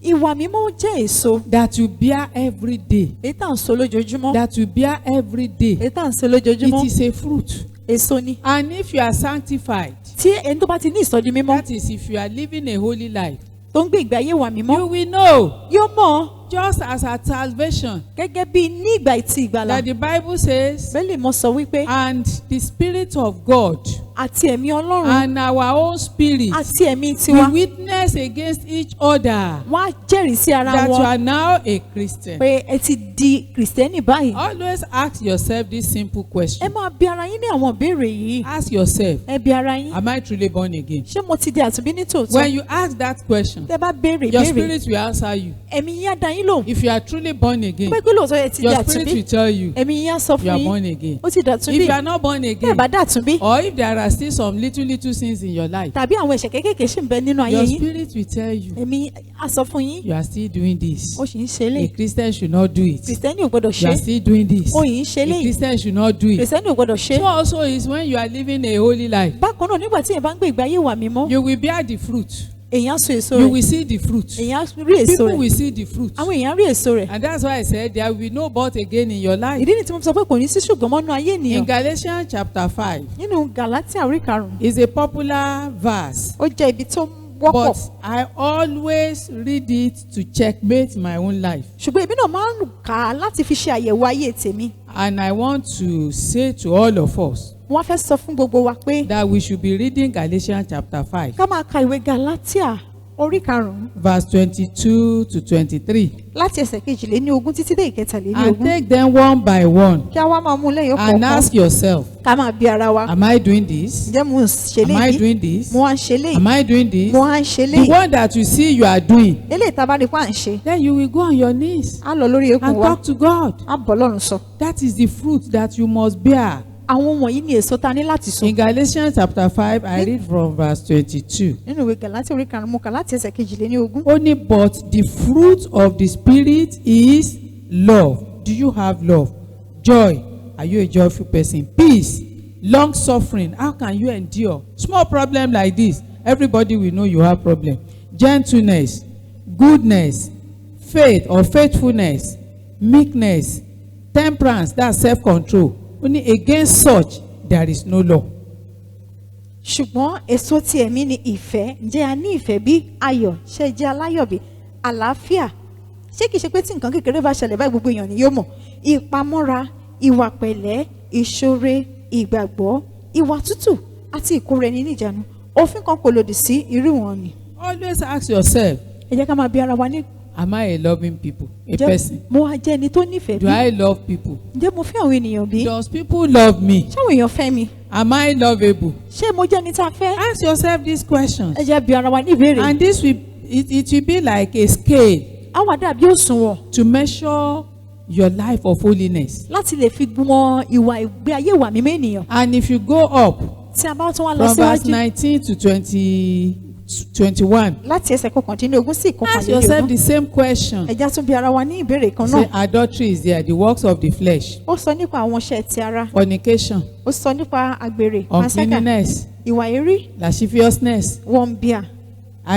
ìwà mímọ́ jẹ́ èso
that you bear every day.
èyí tá à ń so lójoojúmọ́.
That you bear every day.
èyí tá à ń so lójoojúmọ́.
It is a fruit.
èso ni.
And if you are sanctified,
tí ẹni tó bá ti ní ìsọdi mímọ́
that is if you are living a holy life,
tó ń gbé ìgbé ayé ìwà mímọ́
you will know,
yóò mọ̀
just as at salvation,
gẹ́gẹ́ bí ní ìgbà ìtì ìgbàlà.
that the Bible says,
bẹ́ẹ̀lì mo sọ wípé
and the Spirit of God
àti ẹ̀mí Ọlọ́run
and our own spirit
àti ẹ̀mí tiwa
will witness against each other
wọ́n á jẹ́rìí sí ara
that you
wọn
are now a Christian.
pé ẹ ti di kìrìsìtẹ́nì báyìí.
Always ask yourself this simple
ẹ
question.
máa bi ara yín ní àwọn ìbéèrè yìí.
Ask yourself,
ẹ bi ara yín.
am I truly born again?
ṣé mo ti di àtúnbí ní tòótọ́?
When you ask that question,
tẹ́ bá béèrè
your
ìbéèrè
spirit will answer you.
ẹ̀mí yín á dá yín lò.
If you are truly born again,
pé lóòótọ́ ẹ ti di
your spirit
àtúnbí
will tell you
ẹ̀mí yín á sọ
you
fún
are
yín
born again.
ó ti dàtúnbí.
If you are not born
tẹ́ ẹ
again,
bá dàtúnbí
or if there are still some little sins in your life,
tàbí àwọn ẹ̀ṣẹ̀ kéékèèké ṣì ń bẹ nínú ayé
your
yín
spirit will tell you
ẹ̀mí á sọ fún yín
you are still doing this.
ó sì ń ṣe
A
léyìí.
Christian should not do it.
kìrìsìtẹ́nì ò gbọ́dọ̀
You
ṣe
are still doing this.
ó yìí ń ṣe
A
léyìí.
Christian should not do it.
kìrìsìtẹ́nì ò gbọ́dọ̀ ṣe.
So also is when you are living a holy life,
bákan náà nígbà tí èèyàn bá ń gbé ìgbé ayé ìwà mímọ́
you will bear the fruit.
èèyàn á so èso
You
rẹ̀
will see the fruit.
èèyàn á rí èso
People
rẹ̀
will see the fruit.
àwọn èèyàn á rí èso rẹ̀.
And that's why I said there will be no but again in your life.
ìdí ni tí mo sọ pé kò ní sí ṣùgbọ́n mọ́nú ayé
In
ènìyàn.
Galatians chapter 5
nínú Gàlátíà orí karùn-ún
is a popular verse,
ó jẹ́ ibi tó wọ́pọ̀
but I always read it to checkmate my own life.
ṣùgbọ́n èmi náà máa ń kà á láti fi ṣe àyẹ̀wò ayé tèmi.
And I want to say to all of us
wọ́n fẹ́ sọ fún gbogbo wa pé
that we should be reading Galatians chapter 5,
ká máa ka ìwé Gàlátíà orí karùn-ún
verse 22 to 23,
láti ẹsẹ̀ kejìléníogún títí dé
and
ìkẹtàléníogún.
take them one by one
kí a wá máa mú lẹ́yìn
and
kọ̀ọ̀kan
ask yourself,
ká máa bi ara wa.
am I doing this?
ǹjẹ́ mo ń ṣe
Am I
léyìí?
doing this?
mo wá ń ṣe léyìí?
Am I doing this?
mo wá ń ṣe
The
léyìí?
one that you see you are doing,
eléyìí tá a bá rí pa à ń ṣe.
then you will go on your knees
á lọ lórí eékún
and
wa
talk to God.
á bọ́ lọ́rùn sọ.
That is the fruit that you must bear.
àwọn wọ̀nyí ni èso ta ní láti so.
In Galatians chapter 5, I read from verse 22.
nínú ìwé Gàlátíà orí karùn-ún mo kà láti ẹsẹ̀ kejìléníogún.
Only but the fruit of the Spirit is love. Do you have love? Joy. Are you a joyful person? Peace. Long suffering. How can you endure? Small problem like this, everybody will know you have problem. Gentleness, goodness, faith or faithfulness, meekness, temperance, that's self-control. Only against such there is no law.
ṣùgbọ́n èso ti ẹ̀mí ni ìfẹ́. ǹjẹ́ a ní ìfẹ́ bí? ayọ̀. ṣé jẹ́ aláyọ̀ bí? àlàáfíà. ṣé kìí ṣe pé tí nǹkan kékeré bá ṣẹlẹ̀ báyìí gbogbo èèyàn ni yóò mọ̀? ìpamọ́ra, ìwà pẹ̀lẹ́, ìṣoore, ìgbàgbọ́, ìwà tútù àti ìkóraẹni níjàánu. òfin kan kò lòdì sí irú wọn ni.
Always ask yourself,
ẹ jẹ́ ká máa bi ara wa ní.
am I a loving people? A
ǹjẹ́
person?
mo wá jẹ́ ẹni tó nífẹ̀ẹ́
Do
bí?
I love people?
ǹjẹ́ mo fẹ́ àwọn ènìyàn bí?
Does people love me?
ṣé àwọn èèyàn fẹ́ mi?
Am I lovable?
ṣé mo jẹ́ ẹni tá a fẹ́?
Ask yourself these questions.
ẹ jẹ́ bi ara wa ní ìbéèrè.
And this will it will be like a scale
àwọn àdàbí òṣùwọ̀n
to measure your life of holiness.
láti lè fi gbọ́n ìwà ìgbé ayé ìwà mímọ́ ènìyàn.
And if you go up
tí a bá tún wá lọ
from verse
síwájú
19 to 21,
láti ẹsẹ̀ kọkàndínlógún sí
ask yourself
ìkọkànlélógún.
the same question.
ẹja tún bi ara wa ní ìbéèrè kan
Say
náà.
adultery is there, the works of the flesh,
ó sọ nípa àwọn iṣẹ́ ti ara.
fornication,
ó sọ nípa àgbèrè, panṣágà,
uncleanness,
ìwà èrí,
lasciviousness,
wọ̀nbíà,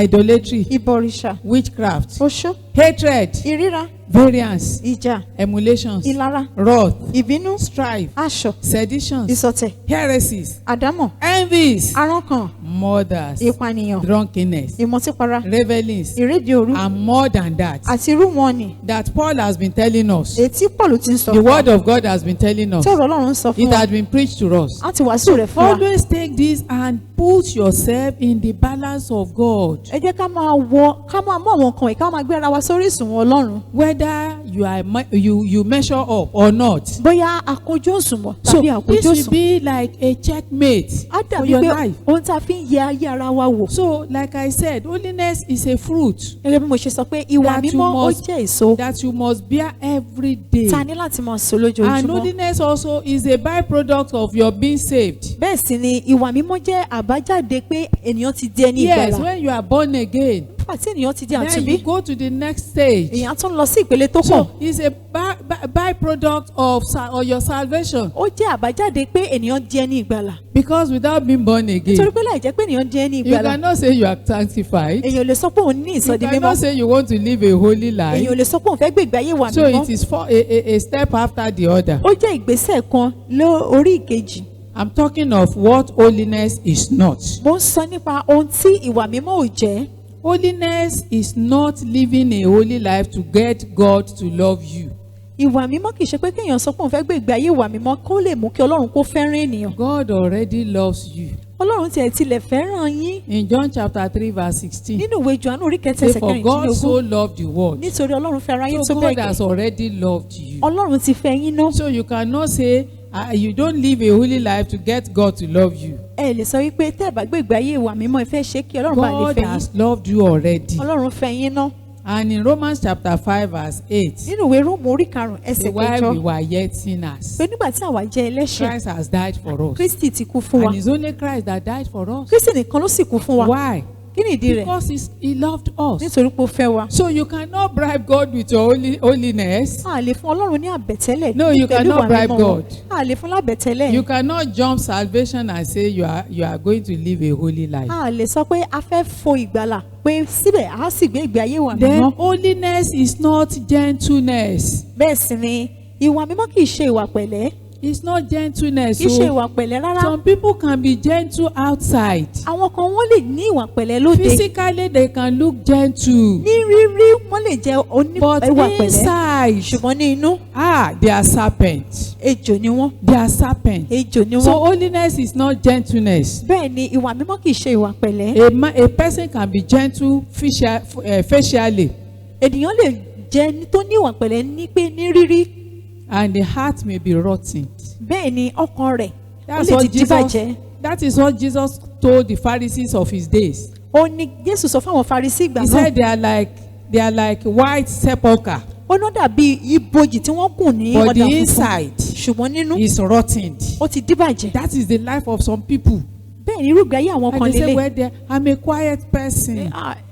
idolatry,
ìbọ̀rìṣà,
witchcraft,
oṣó,
hatred,
ìríra,
variance,
ìjà,
emulations,
ìlara,
wrath,
ìbínú,
strife,
aṣọ,
seditions,
ìṣọ̀tẹ̀,
heresies,
àdámọ̀,
envies,
aránkàn,
murders,
ìpànìyàn,
drunkenness,
ìmọ̀típara,
revelings,
ìrédìí òru
and more than that.
àti irú wọn ni.
That Paul has been telling us.
èyí tí Paul ti ń sọ
The
fún wa,
word of God has been telling us.
tí ọ̀rọ̀ Ọlọ́run ń sọ fún
It
wa,
has been preached to us.
á ti wàásù rẹ̀ fún wa.
Always take this and put yourself in the balance of God.
ẹ jẹ́ ká máa mú àwọn nǹkan yìí ká máa gbé ara wa sórí ìsùnwọ̀n Ọlọ́run.
Whether you measure up or not.
bóyá àkójọ òṣùwọ̀n
So
tàbí
this
àkójọ
will
òṣùwọ̀n.
be like a checkmate
á
for
dàbí
your
pé
life.
ohun tá a fi ń yẹ ayé ara wa wò.
So like I said, holiness is a fruit
gẹ́gẹ́ bí mo ṣe sọ pé ìwà
That you
mímọ́ ó
must-
jẹ́ èso
that you must bear every day.
tá a ní láti máa so
And
lójoojúmọ́.
holiness also is a byproduct of your being saved.
bẹ́ẹ̀ sì ni ìwà mímọ́ jẹ́ àbájáde pé ènìyàn ti di ẹni
Yes,
ìgbàlà.
when you are born again,
nígbà tí ènìyàn ti di
then
àtúnbí
you go to the next stage.
èèyàn tún lọ sí ìpele tó kàn.
So it's a byproduct of your salvation.
ó jẹ́ àbájáde pé ènìyàn di ẹni ìgbàlà.
Because without being born
nítorí
again,
pé láì jẹ́ pé ènìyàn di ẹni
you
ìgbàlà,
cannot say you are sanctified.
èèyàn ò lè sọ pé òun ní
You
ìsọdi mímọ́.
cannot say you want to live a holy life.
èèyàn ò lè sọ pé òun fẹ́ gbé ìgbé ayé wà
So
mímọ́.
it is for a step after the other.
ó jẹ́ ìgbésẹ̀ kan lórí ìkejì.
I'm talking of what holiness is not.
mo ń sọ nípa ohun tí ìwà mímọ́ ò jẹ́.
Holiness is not living a holy life to get God to love you.
ìwà mímọ́ kì í ṣe pé kéèyàn sọ pé òun fẹ́ gbé ìgbé ayé ìwà mímọ́ kó lè mú kí Ọlọ́run kó fẹ́ràn ènìyàn.
God already loves you.
Ọlọ́run tilẹ̀ fẹ́ràn yín.
In John chapter 3 verse 16,
nínú ìwé Jòhánù orí kẹta
say
ẹsẹ̀
for God so
kẹrìndínlógún,
loved the world.
nítorí Ọlọ́run fẹ́ aráyé
So
tó
God
bẹ́ẹ̀
has
gẹ́.
already loved you.
Ọlọ́run ti fẹ́ yín ná.
So you cannot say you don't live a holy life to get God to love you.
ẹ lè sọ wípé tẹ́ ẹ bá gbé ìgbé ayé ìwà mímọ́ ẹ fẹ́ ṣe kí Ọlọ́run bá lè
God
fẹ́ yín.
has loved you already.
Ọlọ́run fẹ́ yín ná.
And in Romans chapter 5 verse 8,
nínú ìwé Róòmù orí karùn-ún ẹsẹ̀
say while
kẹjọ
we were yet sinners,
pé nígbà tí àwa jẹ́ ẹlẹ́ṣẹ̀,
Christ has died for us.
Kristi ti kú fún wa.
And it's only Christ that died for us.
Kristi nìkan ló sì kú fún wa.
Why?
kí ni ìdí rẹ̀?
Because he loved us.
nítorí pé ó fẹ́ wa.
So you cannot bribe God with your holiness.
a lè fún Ọlọ́run ní àbẹ̀tẹ́lẹ̀.
No, you
pẹ̀lú
cannot
ìwà
bribe
mímọ́
God.
a lè fún lábẹ̀tẹ́lẹ̀.
You cannot jump salvation and say you are going to live a holy life.
a lè sọ pé a fẹ́ fo ìgbàlà pé síbẹ̀ a sì gbé ìgbé ayé ìwà
Then
mímọ́.
holiness is not gentleness.
bẹ́ẹ̀ sì ni ìwà mímọ́ kì í ṣe ìwà pẹ̀lẹ́.
It's not gentleness.
kì í ṣe
So
ìwà pẹ̀lẹ́ rárá.
some people can be gentle outside.
àwọn kan wọ́n lè ní ìwà pẹ̀lẹ́ lóde.
Physically they can look gentle.
ní rírí wọ́n lè jẹ́
But
oníwà pẹ̀lẹ́.
inside,
ṣùgbọ́n ní inú
they are serpents.
ejò ni wọ́n.
They are serpents.
ejò ni
So
wọ́n.
holiness is not gentleness.
bẹ́ẹ̀ ni ìwà mímọ́ kì í ṣe ìwà pẹ̀lẹ́.
A person can be gentle facially,
ènìyàn lè jẹ́ ẹni tó ní ìwà pẹ̀lẹ́ ní pé ní rírí.
and the heart may be rotten.
bẹ́ẹ̀ ni ọkàn rẹ̀ ó
That's
lè
what
ti díbàjẹ́.
Jesus. That is what Jesus told the Pharisees of his days.
ó ní Jésù sọ fún àwọn Farisí ìgbà
He
náà.
said they are like white sepulchre,
ó ná dàbí ibojì tí wọ́n kùn ní
but
ọ̀dà
the
funfun.
inside
ṣùgbọ́n nínú
is rotted.
ó ti díbàjẹ́.
That is the life of some people.
bẹ́ẹ̀ ni irúgbìn ayé àwọn
And
kan
they say,
lélẹ̀.
well, I'm a quiet person.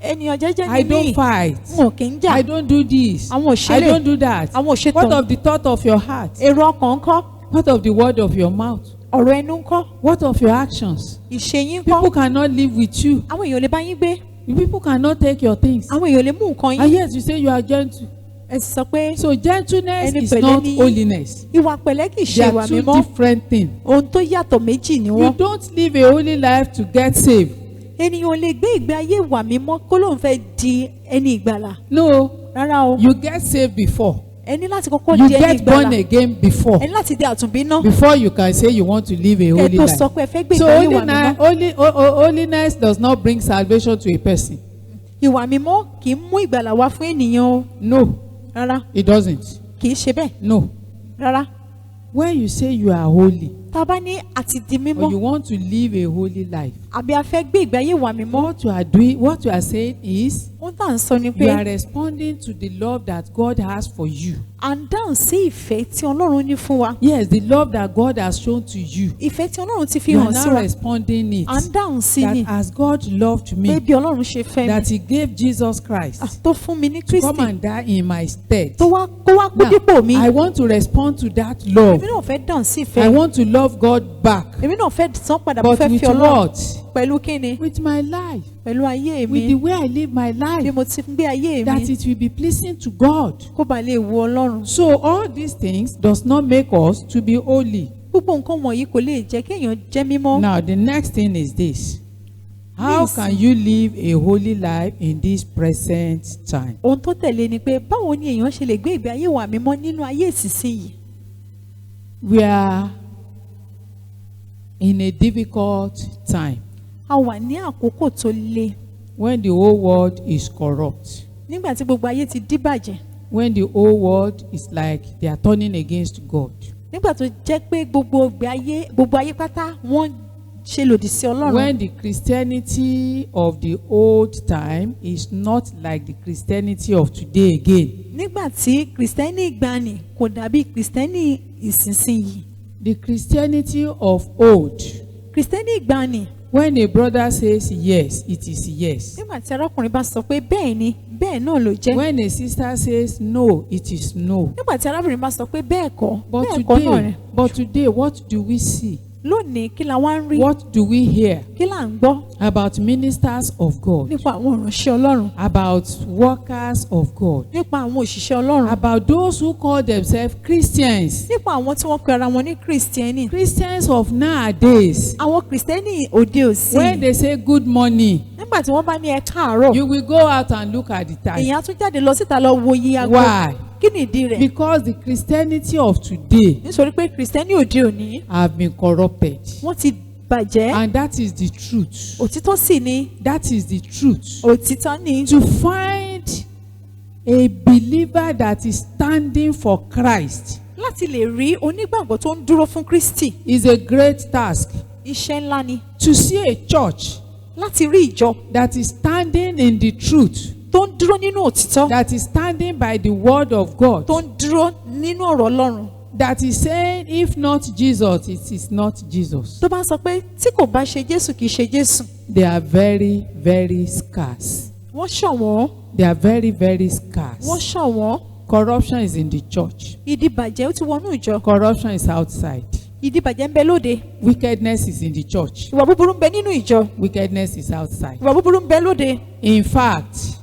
ènìyàn jẹ́jẹ́
I
ni
don't
mí.
fight.
wọn ò kì í jà.
I don't do this.
àwọn ò
I
ṣẹlẹ̀.
don't do that.
àwọn ò ṣètò.
What of the thought of your heart?
èrò ọkàn ńkọ́?
What of the word of your mouth?
ọ̀rọ̀ ẹnu ńkọ́?
What of your actions?
ìṣe yín
People
ńkọ́?
cannot live with you.
àwọn èèyàn lè bá yín gbé.
People cannot take your things.
àwọn èèyàn lè mú nǹkan
And
yín.
yet you say you are gentle.
ẹ sì sọ pé
So gentleness
Ẹni
is
pẹ̀lẹ́
not
ni yín.
holiness.
ìwà pẹ̀lẹ́ kì í
They
ṣe
are
ìwà
two
mímọ́.
different things.
ohun tó yàtọ̀ méjì ni
You
wọ́n.
don't live a holy life to get saved.
ènìyàn ò lè gbé ìgbé ayé ìwà mímọ́ kó lóun fẹ́ di ẹni ìgbàlà.
No,
rárá o.
you get saved before.
ẹ ní láti kọ́kọ́
You
di ẹni
get born
ìgbàlà.
again before.
ẹ ní láti di àtúnbí náà.
Before you can say you want to live a
kẹ́
holy
tó
life.
sọ pé ẹ fẹ́ gbé
So
ìgbé ayé ìwà mímọ́.
holiness does not bring salvation to a person.
ìwà mímọ́ kì í mú ìgbàlà wá fún ènìyàn o.
No,
rárá
it doesn't.
kì í ṣe bẹ́ẹ̀.
No.
rárá.
When you say you are holy
tá a bá ní àti di
or
mímọ́
you want to live a holy life,
àbí a fẹ́ gbé ìgbé ayé ìwà mímọ́.
what you are doing, what you are saying is
ohun tá à ń sọ ni pé
you are responding to the love that God has for you.
à ń dáhùn sí ìfẹ́ tí Ọlọ́run ní fún wa.
Yes, the love that God has shown to you.
ìfẹ́ tí Ọlọ́run ti fi
You are
hàn sí
now
wa.
responding it.
à ń dáhùn sí ni
That as God loved
pé
me,
bí Ọlọ́run ṣe fẹ́
that
mi.
He gave Jesus Christ
tó fún mi ní
to come
Kristi
and die in my stead.
tó wá kó wá kú
Now,
dípò mi.
I want to respond to that love.
èmi náà fẹ́ dáhùn sí
I
ìfẹ́.
want to love God back.
èmi náà fẹ́ san padà mo
But
fẹ́
with
fi Ọlọ́run.
what?
pẹ̀lú kíni?
With my life.
pẹ̀lú ayé
With the
mi.
way I live my
bí
life.
mo ti gbé ayé
That
mi.
it will be pleasing to God.
kó ba lè wu Ọlọ́run.
So all these things does not make us to be holy.
gbogbo nǹkan wọ̀nyí kò lè jẹ́ kéèyàn jẹ́ mímọ́.
Now the next thing is this. How
Please.
can you live a holy life in this present time?
ohun tó tẹ̀lé ni pé báwo ni èèyàn ṣe lè gbé ìgbé ayé ìwà mímọ́ nínú ayé ìsinsìnyí.
We are in a difficult time
a wà ní àkókò tó le
when the whole world is corrupt.
nígbà tí gbogbo ayé ti díbàjẹ́.
When the whole world is like they are turning against God.
nígbà tó jẹ́ pé gbogbo ayé pátá wọ́n ṣe lòdì sí Ọlọ́run.
When the Christianity of the old time is not like the Christianity of today again.
nígbà tí kìrìsìtẹ́nì ìgbàanì kò dàbí kìrìsìtẹ́nì ìsinsìnyí.
The Christianity of old
kìrìsìtẹ́nì ìgbàanì
When a brother says yes, it is yes.
nígbà tí arákùnrin bá sọ pé bẹ́ẹ̀ ni bẹ́ẹ̀ náà ló jẹ́.
When a sister says no, it is no.
nígbà tí arábìnrin bá sọ pé bẹ́ẹ̀ kọ́ bẹ́ẹ̀ kọ́ náà rẹ̀.
But today, what do we see?
lónìí kí la wá ń rí.
What do we hear
kí là ń gbọ́
about ministers of God?
nípa àwọn ìránṣẹ́ Ọlọ́run.
About workers of God?
nípa àwọn òṣìṣẹ́ Ọlọ́run.
About those who call themselves Christians?
nípa àwọn tí wọ́n pe ara wọn ní kìrìsìtẹ́nì.
Christians of nowadays.
àwọn kìrìsìtẹ́nì òde òsì.
When they say good morning,
nígbà tí wọ́n bá ní ẹ káàárọ̀.
you will go out and look at the time.
èèyàn tún jáde lọ síta lọ wo iye aago.
Why?
kí ni ìdí rẹ̀?
Because the Christianity of today
nítorí pé kìrìsìtẹ́nì òde òní
have been corrupted.
wọ́n ti bàjẹ́.
And that is the truth.
òtítọ́ sì ni.
That is the truth.
òtítọ́ ni.
To find a believer that is standing for Christ
láti lè rí onígbàgbọ́ tó ń dúró fún Kristi.
is a great task.
iṣẹ́ ńlá ni.
To see a church
láti rí ìjọ
that is standing in the truth,
tó ń dúró nínú òtítọ́.
that is standing by the word of God,
tó ń dúró nínú ọ̀rọ̀ Ọlọ́run.
that is saying if not Jesus, it is not Jesus.
tó bá ń sọ pé tí kò bá ṣe Jésù kì í ṣe Jésù.
They are very, very scarce.
wọ́n ṣọ̀wọ́n.
They are very, very scarce.
wọ́n ṣọ̀wọ́n.
Corruption is in the church.
ìdìbàjẹ́ ó ti wọnú ìjọ.
Corruption is outside.
ìdìbàjẹ́ ń bẹ lóde.
Wickedness is in the church.
ìwà búburú ń bẹ nínú ìjọ.
Wickedness is outside.
ìwà búburú ń bẹ lóde.
In fact,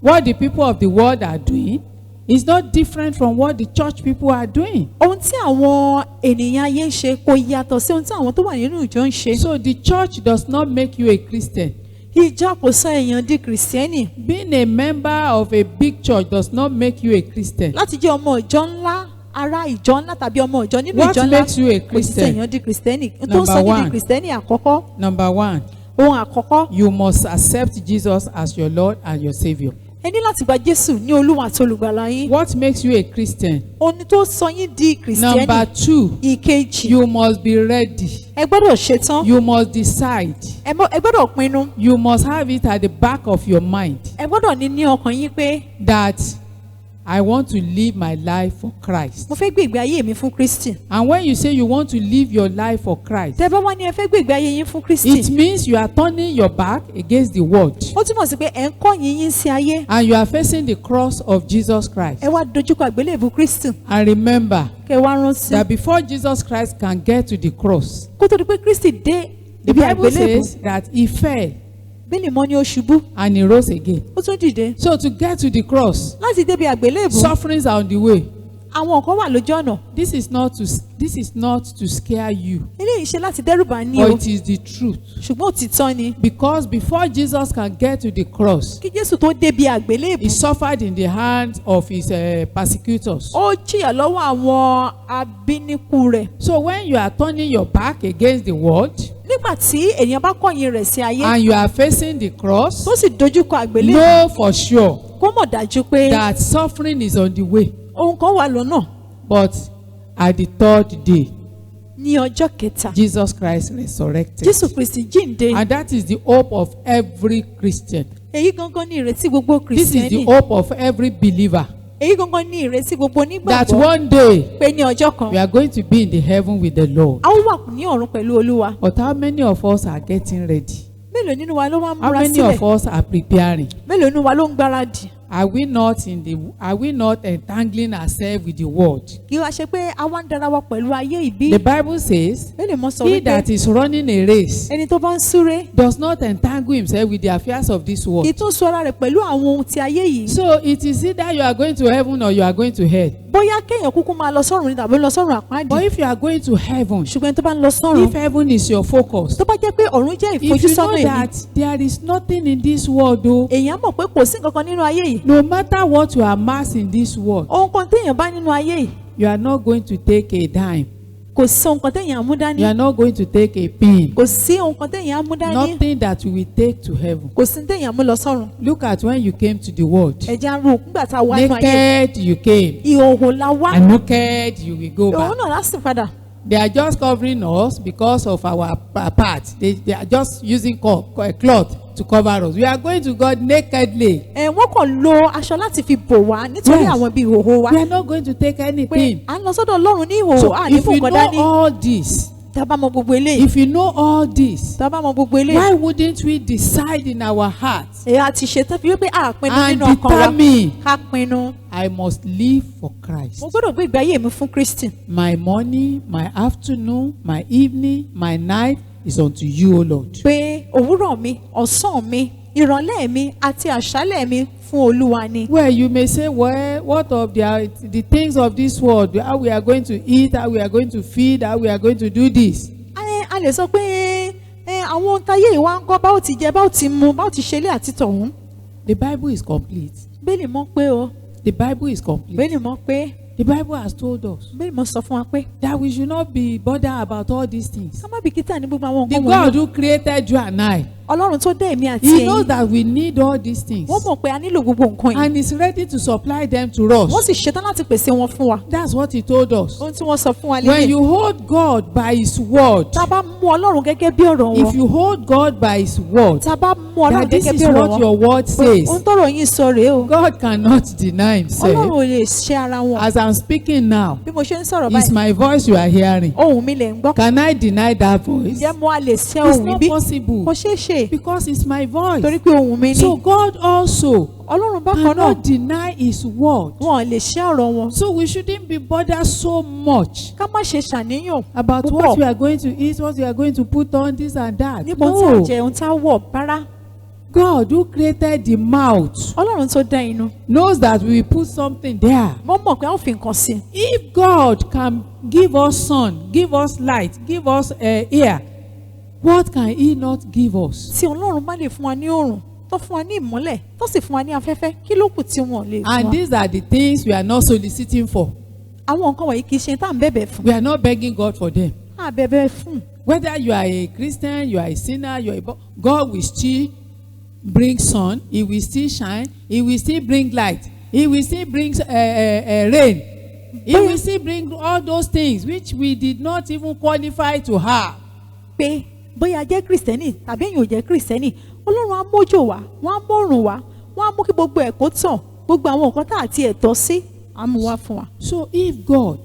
what the people of the world are doing is not different from what the church people are doing.
ohun tí àwọn ènìyàn ayé ń ṣe kò yàtọ̀ sí ohun tí àwọn tó wà nínú ìjọ ń ṣe.
So the church does not make you a Christian.
ìjọ kò sọ èèyàn di kìrìsìtẹ́nì.
Being a member of a big church does not make you a Christian.
láti jẹ́ ọmọ ìjọ ńlá ará ìjọ ńlá tàbí ọmọ ìjọ nínú
What
ìjọ ńlá
makes you a
kò sí
Christian?
èèyàn di kìrìsìtẹ́nì. tó ń
Number
sọ ní di
one.
kìrìsìtẹ́nì àkọ́kọ́.
Number one,
ohun àkọ́kọ́
you must accept Jesus as your Lord and your Savior.
ẹ ní láti gba Jésù ní Olúwa àti olùgbàlà yín.
What makes you a Christian?
ohun tó sọ yín di kìrìsìtẹ́nì.
Number two,
ìkejì
you must be ready.
ẹ gbọ́dọ̀ ṣetán.
You must decide.
ẹ gbọ́dọ̀ pinnu.
You must have it at the back of your mind
ẹ gbọ́dọ̀ ní ọkàn yín pé
that I want to live my life for Christ.
mo fẹ́ gbé ìgbé ayé mi fún Kristi.
And when you say you want to live your life for Christ,
tẹ́ bá wá ní ẹ fẹ́ gbé ìgbé ayé yín fún Kristi.
it means you are turning your back against the world
ó túmọ̀ sí pé ẹ ń kọ̀yìn yín sí ayé.
and you are facing the cross of Jesus Christ.
ẹ wá dojúkọ àgbélébù Kristi.
And remember
kẹ́ wá rántí.
that before Jesus Christ can get to the cross,
kó tó di pé Kristi dé
the
ibi
Bible
àgbélébù.
says that he fell
bílí mọ́ ni ó ṣubú.
and he rose again.
ó tún dìde.
So to get to the cross,
láti débi àgbélébù.
sufferings are on the way.
àwọn kan wà lójú ọ̀nà.
This is not to scare you,
eléyìí ṣe láti dẹ́rùbà ní
but
o.
it is the truth.
ṣùgbọ́n òtítọ́ ni.
Because before Jesus can get to the cross,
kí Jésù tó débi àgbélébù.
he suffered in the hands of his persecutors.
ó jìyà lọ́wọ́ àwọn abínúkù rẹ̀.
So when you are turning your back against the world
nígbà tí èèyàn bá kọ̀yìn rẹ̀ sí ayé.
and you are facing the cross,
tó sì dojúkọ àgbélébù.
know for sure
kó mọ̀ dájú pé
that suffering is on the way.
ohun kan wà lọ́nà.
But at the third day,
ní ọjọ́ kẹta.
Jesus Christ resurrected.
Jésù Kristi jíǹde.
And that is the hope of every Christian.
èyí gangan ní ìrètí gbogbo
This is the
kìrìsìtẹ́nì.
hope of every believer.
èyí gangan ní ìrètí gbogbo
That
onígbàgbọ́.
one day
pé ní ọjọ́ kan
we are going to be in the heaven with the Lord.
a ó wà ní ọ̀run pẹ̀lú Olúwa.
But how many of us are getting ready?
mélòó nínú wa ló wá ń
How
múra
many of
sílẹ̀?
us are preparing?
mélòó nínú wa ló ń gbáradì?
Are we not entangling ourselves with the world?
kí wá ṣe pé a wá ń dara wa pẹ̀lú ayé ìbí.
The Bible says,
mélòó mọ sọ
he
wípé
that is running a race
ẹni tó bá ń súré
does not entangle himself with the affairs of this world.
kì í tún sọ ara rẹ̀ pẹ̀lú àwọn ohun ti ayé yìí.
So it is either you are going to heaven or you are going to hell.
bóyá kéèyàn kúkú máa lọ sọ́run ni tàbí lọ sọ́run àpáàdì.
But if you are going to heaven,
ṣùgbọ́n tó bá ń lọ sọ́run
if heaven is your focus,
tó bá jẹ́ pé ọ̀run jẹ́
if you know
ìfojúsọ́nà èmi.
that there is nothing in this world, though,
èèyàn mọ̀ pé kò sí nǹkan kan nínú ayé yìí.
no matter what you amass in this world,
ohun kan téèyàn bá nínú ayé yìí
you are not going to take a dime.
kò sí ohun kan téèyàn á mú dání.
You are not going to take a pin.
kò sí ohun kan téèyàn á mú dání.
Nothing that you will take to heaven.
kò sí téèyàn á mú lọ sọ́run.
Look at when you came to the world.
ẹ̀jẹ̀ arú nígbà tá a wá nínú ayé.
Naked you came,
ìhòòhò la wá.
and naked you will go
ìhòòhò
back.
náà lásìkò padà.
They are just covering us because of our part. They are just using cloth to cover us. We are going to God nakedly.
wọ́n kàn lo aṣọ láti fi bò wá nítorí
Yes.
àwọn bíi ìhòòhò wa.
We are not going to take
pé
anything.
à ń lọ sọ́dọ̀ Ọlọ́run ní ìhòòhò
So
à ní
if
fún
you
nǹkan
know
dání.
all this,
tá a bá mọ gbogbo eléyìí,
if you know all this,
tá a bá mọ gbogbo eléyìí,
why wouldn't we decide in our hearts
èyí àti ṣetán fi wípé a pinnu
and
nínú ọkàn wa
determine,
ká pinnu.
I must live for Christ.
Mo gbọ́dọ̀ gbé ìgbé ayé mi fún Kristi.
My morning, my afternoon, my evening, my night is unto you, O Lord.
Pé òwúrọ̀ mi, ọ̀sán mi, ìrọ̀lẹ́ mi àti àṣálẹ́ mi fún Olúwa ni.
Well, you may say, well, what of the things of this world, how we are going to eat, how we are going to feed, how we are going to do this.
A lè sọ pé àwọn ohun táyé ìwà ń kọ́ báwo ti jẹ, báwo ti mu, báwo ti ṣe ilé àti tọ̀hún.
The Bible is complete.
Bẹ́ẹ̀ni mọ̀ pé o.
The Bible is complete.
Bẹ́ẹ̀ni mọ̀ pé.
The Bible has told us
Bẹ́ẹ̀ni mọ̀ sọ fún wa pé.
that we should not be bothered about all these things.
Ká má bìkítà ní gbogbo àwọn
The
nǹkan
God
wọ̀nyí.
who created you and I,
Ọlọ́run tó dá èmi àti
He knows
ẹ̀yin.
that we need all these things.
Wọ́n mọ̀ pé a nílò gbogbo nǹkan yìí.
And is ready to supply them to
Wọ́n
us.
sì ṣetán láti pèsè wọn fún wa.
That's what He told us.
Ohun tí wọ́n sọ fún wa
When
lélẹ̀.
you hold God by His word,
Tá a bá mú Ọlọ́run gẹ́gẹ́ bí ọ̀rọ̀ wọn.
if you hold God by His word,
Tá a bá mú Ọlọ́run
that this
gẹ́gẹ́
is
bí ọ̀rọ̀
what
wọn.
your word says,
Ohun tọ́rọ̀ yín sọ rèé o.
God cannot deny
Ọlọ́run
Himself.
ò lè ṣe ara wọn.
As I'm speaking now,
Bí mo ṣe ń sọ̀rọ̀
it's
báyìí,
my voice you are hearing.
ohùn mi lè ń gbọ́.
Can I deny that voice?
Ǹjẹ́ mo a lè ṣe
It's
ohùn mi
not
bí?
possible
Kò ṣeé ṣe.
because it's my voice.
Torí pé ohùn mi ni.
So God also
Ọlọ́run bákan náà,
cannot deny His word.
wọn ò lè ṣe ọ̀rọ̀ wọn.
So we shouldn't be bothered so much
Ká má ṣe ṣàníyàn
about
púpọ̀
what we are going to eat, what we are going to put on, this and that.
nípa ohun tí a
No.
jẹ, ohun tí a wọ̀ rárá.
God who created the mouth
Ọlọ́run tó dá inú.
knows that we will put something there.
Mo mọ̀ pé a ó fi nǹkan sí i.
If God can give us sun, give us light, give us air, what can He not give us?
Tí Ọlọ́run bá lè fún wa ní oòrùn, tó fún wa ní ìmọ́lẹ̀, tó sì fún wa ní afẹ́fẹ́, kí ló kù tí wọn ò lè fún
And
wa?
these are the things we are not soliciting for.
Àwọn nǹkan wọ̀nyí kì í ṣe tá à ń bẹ̀bẹ̀ fún.
We are not begging God for them.
À bẹ̀bẹ̀ fún.
Whether you are a Christian, you are a sinner, you are God will still bring sun, He will still shine, He will still bring light, He will still bring rain, He will still bring all those things which we did not even qualify to have.
Pé bóyá jẹ́ Kristẹni tàbí èèyàn ò jẹ́ Kristẹni, Ọlọ́run á mójò wá, wọ́n á mọ́rùn wá, wọ́n á mú kí gbogbo ẹ̀ kó tàn, gbogbo àwọn nǹkan tá àti ẹ̀tọ́ sí, á mú wá fún wa.
So if God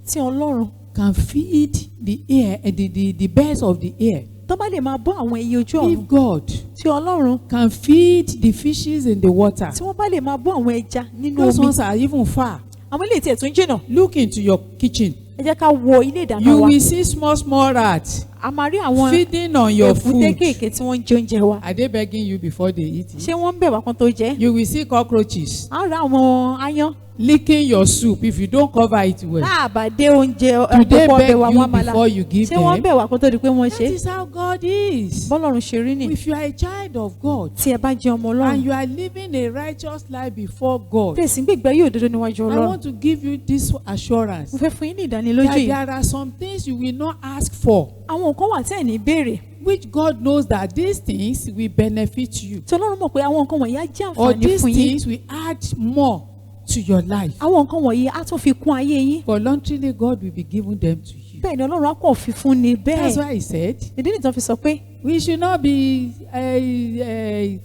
Tí Ọlọ́run
can feed the air, the birds of the air,
tó bá lè máa bọ́ àwọn ẹyẹ ojú ọ̀run,
if God
tí Ọlọ́run
can feed the fishes in the water,
tí wọ́n bá lè máa bọ́ àwọn ẹja nínú
those
omi,
ones are even far.
àwọn ilé tí ẹ̀ tún jìnnà,
Look into your kitchen.
ẹ jẹ́ ká wo ilé ìdáná
You
wa.
will see small rats
A máa rí àwọn
feeding on your
èkúté
food.
kéèké tí wọ́n ń jẹ oúnjẹ wa.
Are they begging you before they eat it?
Ṣé wọ́n ń bẹ̀ wá kan tó jẹ́?
You will see cockroaches
A rí àwọn aáyán.
licking your soup if you don't cover it well.
Tá a bá dé oúnjẹ
Do they
àkókò
beg
ọbẹ̀ wa
you
wọ́n máa la.
before you give
Ṣé wọ́n ń
them?
bẹ̀ wá kan tó di pé wọ́n
That
ṣe?
is how God is.
Bọ́lọ́run ṣe rí nì.
If you are a child of God
Tí ẹ bá jẹ́ ọmọ
and
Ọlọ́run,
you are living a righteous life before God,
tẹ̀sí gbígbẹ́ yóò dodo níwájú
I
Ọlọ́run.
want to give you this assurance
Mo fẹ́ fún yín ní ìdánilójú
that
yìí.
there are some things you will not ask for,
Àwọn nǹkan wà tí ẹ̀ ní béèrè.
which God knows that these things will benefit you,
Tí Ọlọ́run mọ̀ pé àwọn nǹkan wọ̀nyí á jẹ́
or
àǹfààní
these
fún yín.
things will add more to your life.
Àwọn nǹkan wọ̀nyí á tún fi kún ayé yín.
Voluntarily, God will be giving them to you.
Bẹ́ẹ̀ ni Ọlọ́run á kàn fi fún ni
That's
bẹ́ẹ̀.
why He said,
Ìdí nìkan fi sọ pé
we should not be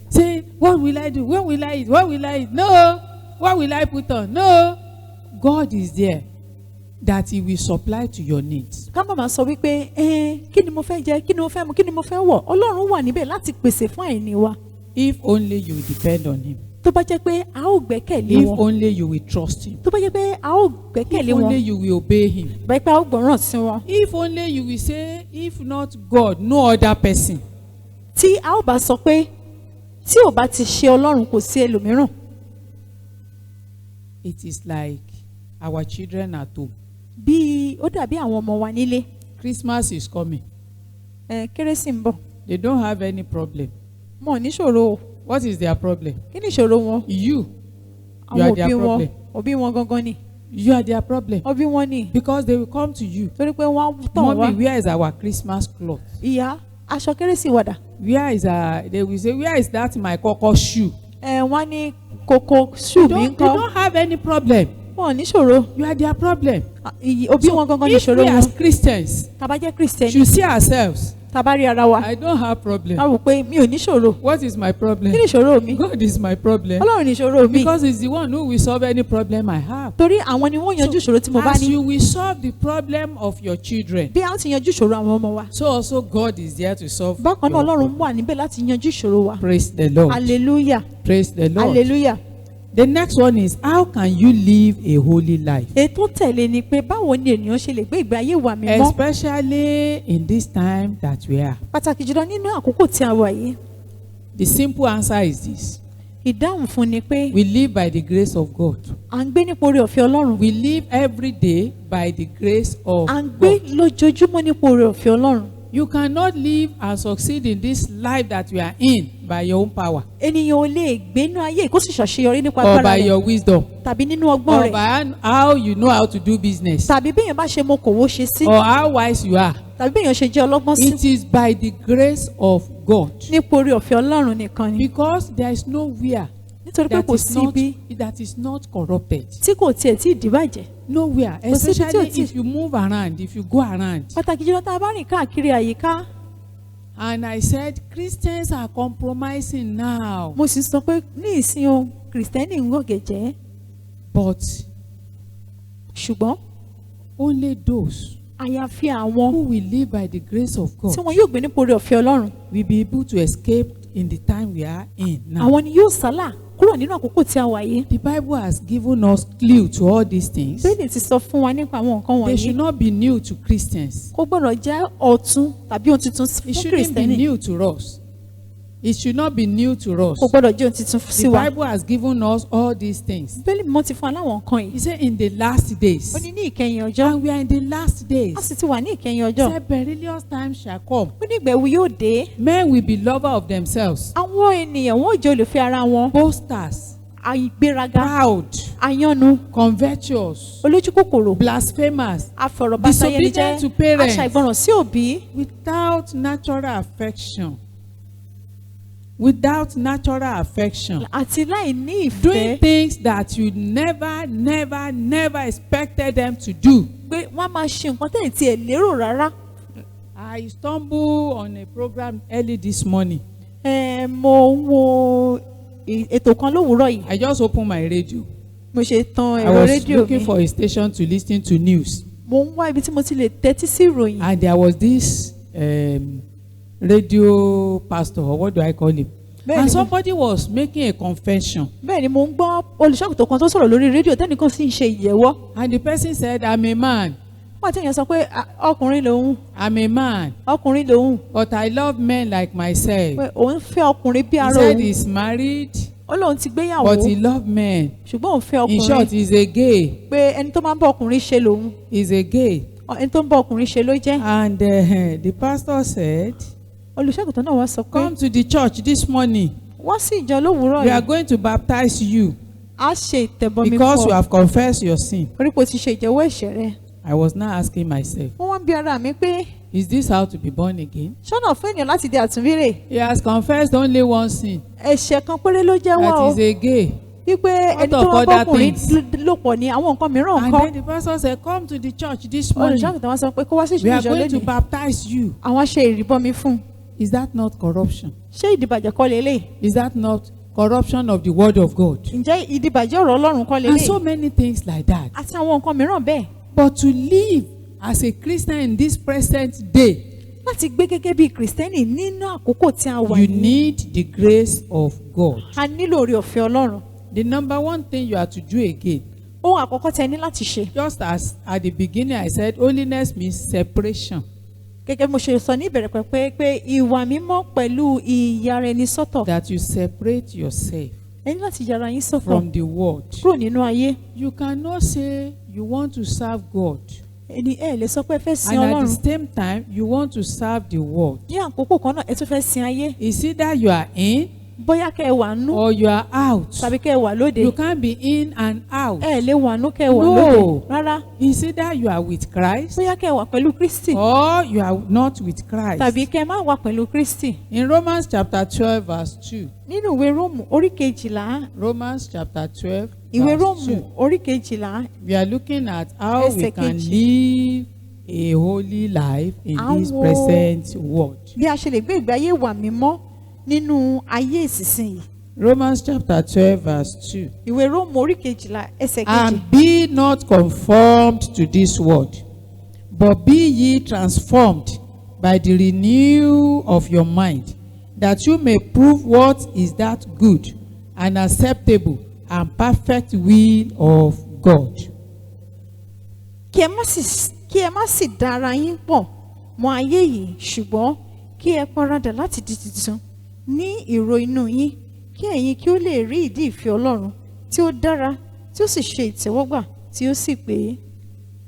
saying, what will I do? When will I eat? What will I eat? No. What will I put on? No. God is there that He will supply to your needs.
ká má máa sọ wípé kí ni mo fẹ́ jẹ, kí ni mo fẹ́ mu, kí ni mo fẹ́ wọ̀. Ọlọ́run wà níbẹ̀ láti pèsè fún àìní wa.
If only you depend on Him.
Tó bá jẹ́ pé a ó gbẹ́kẹ̀lé
If
wọn.
only you will trust Him.
Tó bá jẹ́ pé a ó
If
gbẹ́kẹ̀lé
only
wọn.
you will obey Him.
Bá pé a ó gbọ́ràn sí wọn.
If only you will say, if not God, no other person.
Tí a ó bá sọ pé tí ò bá ti ṣe Ọlọ́run kò sí ẹlòmíràn.
It is like our children at home.
Bí ó dàbí àwọn ọmọ wa nílé.
Christmas is coming.
Kérésì ń bọ̀.
They don't have any problem.
Wọn ò ní ṣòro o.
What is their problem?
Kí ni ìṣòro wọn?
You
Àwọn
are their
òbí wọn.
problem.
Òbí wọn gangan ni.
You are their problem.
Òbí wọn ni.
Because they will come to you.
Torí pé wọ́n á tàn wá.
Mommy, where is our Christmas cloth?
Ìyá aṣọ kérésì wàdà.
Where is they will say, where is that my koko shoe?
Wọ́n ní kókó ṣù mí
They
ńkọ́.
don't have any problem.
Wọn ò ní ṣòro.
You are their problem.
Òbí wọn gangan ní
If
ìṣòro
we as
wọn.
Christians
Tá bá jẹ́ Kristẹni.
should see ourselves
tá a bá rí ara wa
I don't have problem.
a wò pé mi ò níṣòro.
What is my problem?
kí ni ìṣòro mi?
God is my problem.
Ọlọ́run ni ìṣòro mi.
Because he's the one who will solve any problem I have.
torí àwọn ni wọ́n yanjú ìṣòro tí mo bá
As
ní.
you will solve the problem of your children,
bí a ó ti yanjú ìṣòro àwọn ọmọ wa.
so also God is there to solve
bákan náà
your
Ọlọ́run
problem.
wà níbẹ̀ láti yanjú ìṣòro wa.
Praise the Lord.
hallelujah
Praise the Lord.
hallelujah.
The next one is, how can you live a holy life?
ètò tẹ̀lé ni pé báwo ni ènìyàn ṣe lè gbé ìgbé ayé wa mímọ́.
Especially in this time that we are.
pàtàkì jùlọ nínú àkókò tí a wà yìí.
The simple answer is this.
ìdáhùn fún ni pé
We live by the grace of God.
à ń gbé nípa oore ọ̀fẹ́ Ọlọ́run.
We live every day by the grace of
à ń gbé
God.
lójoojúmọ́ nípa oore ọ̀fẹ́ Ọlọ́run.
You cannot live and succeed in this life that we are in by your own power
ènìyàn ò lè gbénú ayé kó sì ṣàṣeyọrí nípa
or
agbára
by
rẹ̀
your wisdom
tàbí nínú ọgbọ́n
or
rẹ̀
by how you know how to do business
tàbí béèyàn bá ṣe mokòwò ṣe sí
or how wise you are.
tàbí béèyàn ṣe jẹ́ ọlọ́gbọ́n sí.
It is by the grace of God,
nípa oore ọ̀fẹ́ Ọlọ́run nìkan ni.
because there is nowhere
nítorí pé kò sí ibi
that is not corrupted.
tí kò tiẹ̀ tí ì dìbàjẹ́.
Nowhere,
Kò síbi tí ò
especially
tí-
if you move around, if you go around.
pàtàkì jùlọ tá a bá rìn káàkiri àyíká.
And I said, Christians are compromising now,
mo sì sọ pé ní ìsìn o kìrìsìtẹ́nì ń gògèjẹ́
but
ṣùgbọ́n
only those
àyàfi àwọn
who will live by the grace of God
tí wọn yóò gbé nípa oore ọ̀fẹ́ Ọlọ́run.
will be able to escape in the time we are in now.
àwọn ni yóò sálà kúrò nínú àkókò tí a wà yìí.
The Bible has given us clue to all these things.
bẹ́ẹ̀ni ti sọ fún wa nípa àwọn nǹkan
They should
wọ̀nyí.
not be new to Christians.
kò gbọ́dọ̀ jẹ́ ọ̀tun tàbí ohun tuntun
It
fún
shouldn't be
kìrìsìtẹ́nì.
new to us. It should not be new to us.
kò gbọ́dọ̀ jẹ́ ohun tuntun sí
The
wa.
Bible has given us all these things.
bẹ́ẹ̀ni mo ti fún wa láwọn nǹkan
He
yìí.
said in the last days,
ó ní ní ìkẹyìn ọjọ́.
and we are in the last days,
a sì ti wà ní ìkẹyìn
he
ọjọ́.
said perilous times shall come.
ó ní ìgbẹ̀wò yóò dé.
Men will be lovers of themselves,
àwọn ènìyàn wọn ò jẹ́ olùfẹ́ ara wọn.
boasters,
àìgbéraga.
proud,
àyànnu.
covetous,
olójú kòkòrò.
blasphemers,
afọ̀rọ̀básayẹni
disobedient to
jẹ́
parents,
aṣàìgbọràn sí òbí.
without natural affection. Without natural affection.
àti láì ní
Doing
ìfẹ́.
things that you never expected them to do.
pé wọ́n á máa ṣe nǹkan tẹ̀yìn tí ẹ̀ lérò rárá.
I stumbled on a program early this morning.
Mo ń wo ètò kan lówùúrọ̀ yìí.
I just opened my radio.
mo ṣe tan
I
ẹ̀rọ
was
rédíò
looking
mi.
for a station to listen to news.
mo ń wá ibi tí mo ti lè tẹ́tí sí ìròyìn.
And there was this radio pastor, or what do I call him?
Bẹ́ẹ̀ni
And
mo-
somebody was making a confession.
bẹ́ẹ̀ ni mo ń gbọ́ olùṣọ́àgùntàn kan tó sọ̀rọ̀ lórí rédíò tẹ́nìkan sì ń ṣe ìyẹ̀wọ́.
And the person said, I'm a man.
wọ́n àti èèyàn sọ pé ọkùnrin lòun
I'm a man.
ọkùnrin lòun
But I love men like myself.
pé òun fẹ́ ọkùnrin bí
He
ara
said
òun.
he's married,
ó lóun ti gbéyàwó
but he loved men.
ṣùgbọ́n òun fẹ́
In short,
ọkùnrin
he's a gay.
pé ẹni tó máa ń bá ọkùnrin ṣe lòun
He's a gay.
ẹni tó ń bá ọkùnrin ṣe ló jẹ́.
And the pastor said,
olùṣọ́àgùntàn náà wá sọ pé
come to the church this morning.
wọ́n sì ìjọ lówùúrọ̀
We are
yìí
going to baptize you
á ṣe ìtẹ̀bọmi
because
fún
you
ọ
have confessed your sin.
orí kò ti ṣe ìjẹ́wọ́ ẹ̀ṣẹ̀ rẹ̀.
I was now asking myself,
wọ́n wá ń bi ara mi pé
is this how to be born again?
ṣọ́nà fún ènìyàn láti di àtúnbírè
He has confessed only one sin,
ẹ̀ṣẹ̀ kan péré ló jẹ́wọ́
that
o
is a gay.
wípé
What
ẹni tó
of
wá
other
bọ́kùnrin
things?
lò pọ̀ ní àwọn nǹkan mìíràn
And
kọ́.
then the pastor said, come to the church this morning.
olùṣọ́àgùntàn wá sọ pé kó wá sí
We are
ìjọ
going to
lónìí
baptize you.
àwọn ṣe ìrìbọmi fún un.
Is that not corruption?
ṣé ìdìbàjẹ́ kọ́ lélẹ̀?
Is that not corruption of the word of God?
ǹjẹ́ ìdìbàjẹ́ ọ̀rọ̀ Ọlọ́run kọ́
And so
lélẹ̀?
many things like that.
àti àwọn nǹkan mìíràn bẹ́ẹ̀.
But to live as a Christian in this present day,
láti gbé gẹ́gẹ́ bí kìrìsìtẹ́nì nínú àkókò tí a wà
you
yìí
need the grace of God.
a nílò oore ọ̀fẹ́ Ọlọ́run.
The number one thing you have to do again,
ohun àkọ́kọ́ tẹ ní láti ṣe
just as at the beginning I said, holiness means separation.
gẹ́gẹ́ bí mo ṣe sọ ní ìbẹ̀rẹ̀ pẹ̀pẹ́ pé ìwà mímọ́ pẹ̀lú ìyára ẹni sọ́tọ̀
That you separate yourself
ẹ ní láti yára yín sọ́tọ̀
from the world.
kúrò nínú ayé.
You cannot say you want to serve God
ẹni ẹ lè sọ pé ẹ fẹ́ sin
and at the
Ọlọ́run
same time you want to serve the world.
ní àkókò kan náà ẹ tún fẹ́ sin ayé
It's either you are in
bóyá kẹ́ ẹ wà nú
or you are out.
tàbí kẹ́ ẹ wà lóde.
You can't be in and out.
ẹ lè wà nú kẹ́ ẹ wà
No.
lóde rárá.
It's either you are with Christ
bóyá kẹ́ ẹ wà pẹ̀lú Kristi
or you are not with Christ.
tàbí kẹ́ ẹ má wà pẹ̀lú Kristi.
In Romans chapter 12 verse 2.
nínú ìwé Róòmù orí kejìlá
Romans chapter 12
ìwé
verse
Róòmù
2.
orí kejìlá
We are looking at how we
Ẹsẹ̀
can
kejì.
live a holy life in this
Àwọn-
present world.
bí a ṣe lè gbé ìgbé ayé ìwà mímọ́ nínú ayé ìsinsìnyí.
Romans chapter 12 verse 2.
Ìwé Róòmù orí 12 ẹsẹ̀ 2.
And be not conformed to this world, but be ye transformed by the renewal of your mind, that you may prove what is that good and acceptable and perfect will of God.
Kí ẹ má sì da ara yín pọ̀ mọ́ ayé yìí, ṣùgbọ́n kí ẹ paradà láti di tuntun ní èrò inú yín, kí ẹ̀yin kí ó lè rí ìdí ìfẹ́ Ọlọ́run tí ó dára, tí ó sì ṣe ìtẹ́wọ́gbà, tí ó sì pé.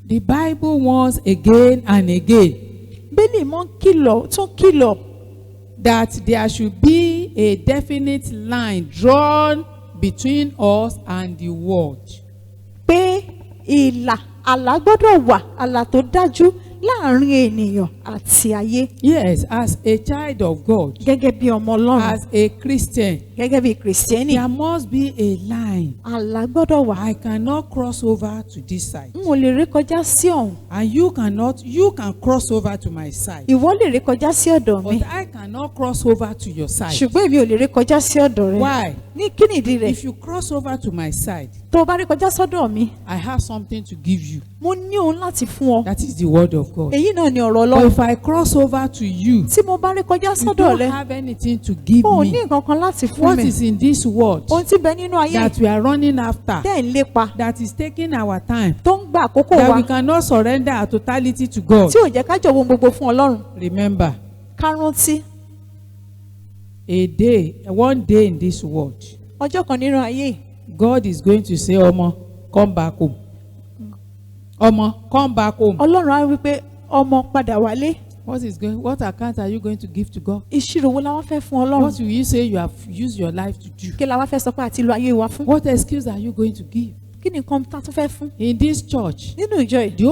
The Bible once again and again
Bíbélì mọ́ tún kìlọ̀
that there should be a definite line drawn between us and the world.
pé ààlà gbọ́dọ̀ wà, ààlà tó dájú láàrin ènìyàn àti ayé.
Yes, as a child of God,
Gẹ́gẹ́ bí ọmọ Ọlọ́run,
as a Christian,
gẹ́gẹ́ bí Kìrìsìtẹ́nì,
there must be a line.
ààlà gbọ́dọ̀ wà.
I cannot cross over to this side,
N ò lè rí kọjá sí ọ̀hún.
and you can cross over to my side,
Ìwọ lè rí kọjá sí ọ̀dọ̀ mi,
but I cannot cross over to your side.
ṣùgbọ́n èmi ò lè rí kọjá sí ọ̀dọ̀ rẹ.
Why?
Ní kí nìdí rẹ̀?
If you cross over to my side,
Tó o bá rí kọjá sọ́dọ̀ mi,
I have something to give you.
mo ní ohun láti fún ọ.
That is the word of God.
Èyí náà ni ọ̀rọ̀
But
Ọlọ́run.
if I cross over to you,
Tí mo bá rí kọjá
you
sọ́dọ̀
don't
rẹ,
have anything to give
o ò ní
me.
nǹkan kan láti fún
What
mi.
is in this world
Ohun tí bẹ nínú ayé
that we are running after,
tẹ́ ń lépa,
that is taking our time,
tó ń gba àkókò
that
wa,
we cannot surrender our totality to God?
tí ò jẹ́ ká jọ̀wọ́ ohun gbogbo fún Ọlọ́run.
Remember,
Ká rántí
one day in this world,
ọjọ́ kan nínú ayé yìí,
God is going to say, Omo, come back home. Omo, come back home.
Ọlọ́run á wí pé ọmọ padà wálé.
What account are you going to give to God?
Ìṣirò wo la wá fẹ́ fún Ọlọ́run?
What will you say you have used your life to do?
Kí la wá fẹ́ sọ pé àti lo ayé wa fún?
What excuse are you going to give?
Kí ni nǹkan tá a tún fẹ́ fún?
In this church,
Nínú ìjọ yìí,
the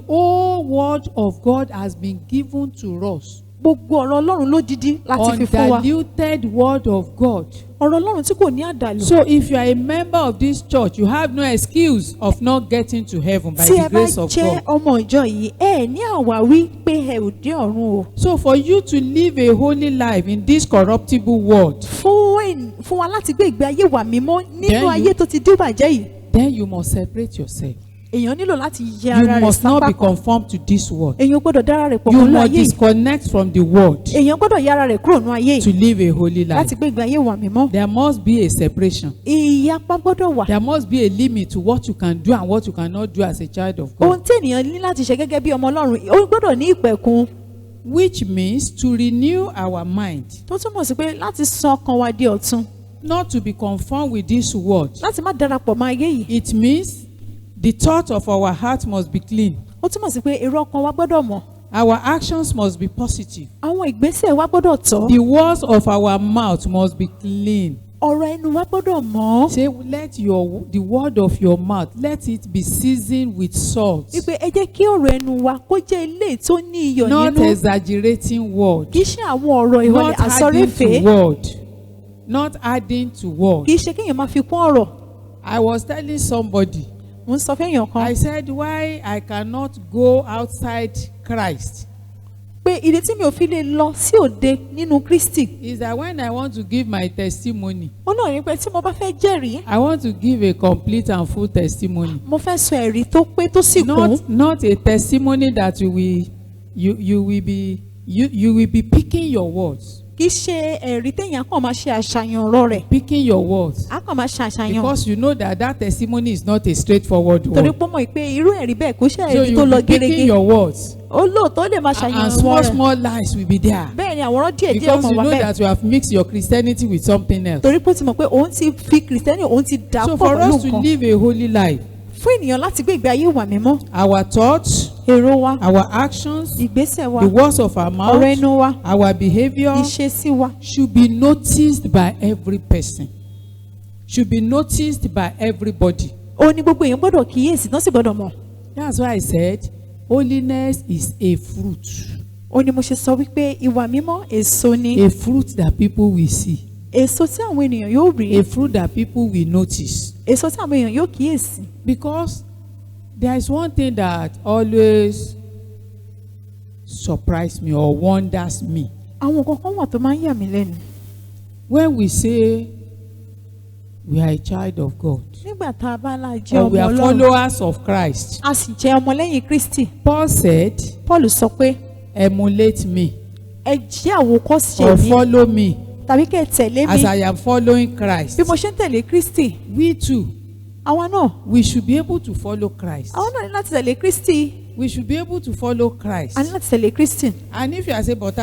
whole word of God has been given to us.
gbogbo ọ̀rọ̀ Ọlọ́run ló dídí láti fi fún wa.
Undiluted word of God.
Ọ̀rọ̀ Ọlọ́run tí kò ní àdàlù.
So if you are a member of this church, you have no excuse of not getting to heaven by
Tí ẹ
the
bá
grace of
jẹ́
God.
ọmọ ìjọ yìí, ẹ ní àwáwí pé ẹ ò dé ọ̀run o.
So for you to live a holy life in this corruptible world,
Fún wa láti gbé ìgbé ayé wa mímọ́
Then
nínú
you-
ayé tó ti dìbàjẹ́ yìí.
then you must separate yourself.
Èèyàn nílò láti yẹ
You
ara rẹ̀
must not
sápá
be
kan.
conformed to this world.
Èèyàn gbọ́dọ̀ dára rẹ̀ pọ̀
You
pẹ̀lú
must
ayé yìí.
disconnect from the world
Èèyàn gbọ́dọ̀ yẹ ara rẹ̀ kúrò nínú ayé
to
yìí
live a holy life.
láti gbé ìgbé ayé wa mímọ́.
There must be a separation.
Ìyapa gbọ́dọ̀ wà.
There must be a limit to what you can do and what you cannot do as a child of
Ohun
God.
tí ènìyàn ní láti ṣe gẹ́gẹ́ bí ọmọ Ọlọ́run, ó gbọ́dọ̀ ní ìpẹ̀kun.
Which means to renew our mind,
Tó túmọ̀ sí pé láti sọ ọkàn wa di ọ̀tun,
not to be conformed with this world.
láti má darapọ̀ mọ́ ayé yìí.
It means the thought of our heart must be clean.
Ó túmọ̀ sí pé èrò ọkàn wa gbọ́dọ̀ mọ́.
Our actions must be positive.
Àwọn ìgbésẹ̀ wa gbọ́dọ̀ tọ́.
The words of our mouth must be clean.
Ọ̀rọ̀ ẹnu wa gbọ́dọ̀ mọ́.
Say, the word of your mouth, let it be seasoned with salt.
Wípé ẹ jẹ́ kí ọ̀rọ̀ ẹnu wa kó jẹ́ ilé tó ní iyọ̀
Not
nínú.
exaggerating word.
Kì í ṣe àwọn ọ̀rọ̀ ìwọlẹ̀
Not adding
àsọ̀rẹ́fẹ̀ẹ́.
to word. Not adding to word.
Kì í ṣe kéèyàn máa fi kún ọ̀rọ̀.
I was telling somebody,
Mo ń sọ fẹ́yàn kan
I said, why I cannot go outside Christ
pé ìdí tí mi ò fi lè lọ sí òde nínú Kristi.
is that when I want to give my testimony,
Ó náà ní pé tí mo bá fẹ́ jẹ́rìí,
I want to give a complete and full testimony.
mo fẹ́ sọ ẹ̀rí tó pé tó sì kún.
Not a testimony that you will be picking your words.
Kì í ṣe ẹ̀rí téèyàn kàn máa ṣe àṣàyàn ọ̀rọ̀ rẹ̀.
Picking your words.
A kàn máa ṣe àṣàyàn.
Because you know that testimony is not a straightforward
Torí
word.
pé mọ̀ pé irú ẹ̀rí bẹ́ẹ̀ kò ṣe
So
ẹ̀rí
you
tó lọ
will be picking
gẹ́rẹ́gẹ́.
your words.
Ó lóòótọ́ lè máa ṣàyàn
And
ọ̀rọ̀ rẹ̀.
small lies will be there.
Bẹ́ẹ̀ ni àwòrán díẹ̀ díẹ̀
Because
mọ̀
you
wá
know
bẹ́ẹ̀.
that you have mixed your Christianity with something else.
Torí pé ó ti mọ̀ pé òun ti fi Kìrìsìtẹ́nì òun ti dà
So
pọ̀
for
pẹ̀lú
us to
nǹkan.
live a holy life,
Fún ènìyàn láti gbé ìgbé ayé wà mímọ́,
our thoughts,
èrò wa,
our actions,
ìgbésẹ̀ wa,
the words of our
ọ̀rọ̀
mouth,
ẹnu wa,
our behavior
ìṣesí wa,
should be noticed by every person. Should be noticed by everybody.
ó ní gbogbo èèyàn gbọ́dọ̀ kíyèsí náà sì gbọ́dọ̀ mọ̀.
That's why I said holiness is a fruit.
Ó ní mo ṣe sọ wípé ìwà mímọ́ èso ni.
A fruit that people will see.
Èso tí àwọn ènìyàn yóò rí.
A fruit that people will notice.
Èso tí àwọn èèyàn yóò kíyèsí.
Because there is one thing that always surprise me or wonders me.
àwọn nǹkan kan wà tó máa ń yà mí lẹ́nu.
When we say we are a child of God,
nígbà tá a bá la jẹ́
or we
ọmọ
are
Ọlọ́run
followers of Christ,
a sì jẹ́ ọmọlẹ́yìn Kristi.
Paul said,
Paul sọ pé
emulate me
ẹ jẹ́ àwòkọ́ṣe
or
mi
follow me
tàbí kẹ́ ẹ tẹ̀lé
as
mi
I am following Christ.
bí mo ṣe ń tẹ̀lé Kristi.
We too,
àwa náà
we should be able to follow Christ.
àwa náà ní láti tẹ̀lé Kristi.
We should be able to follow Christ.
a ní láti tẹ̀lé Kristi.
And if you are saying, but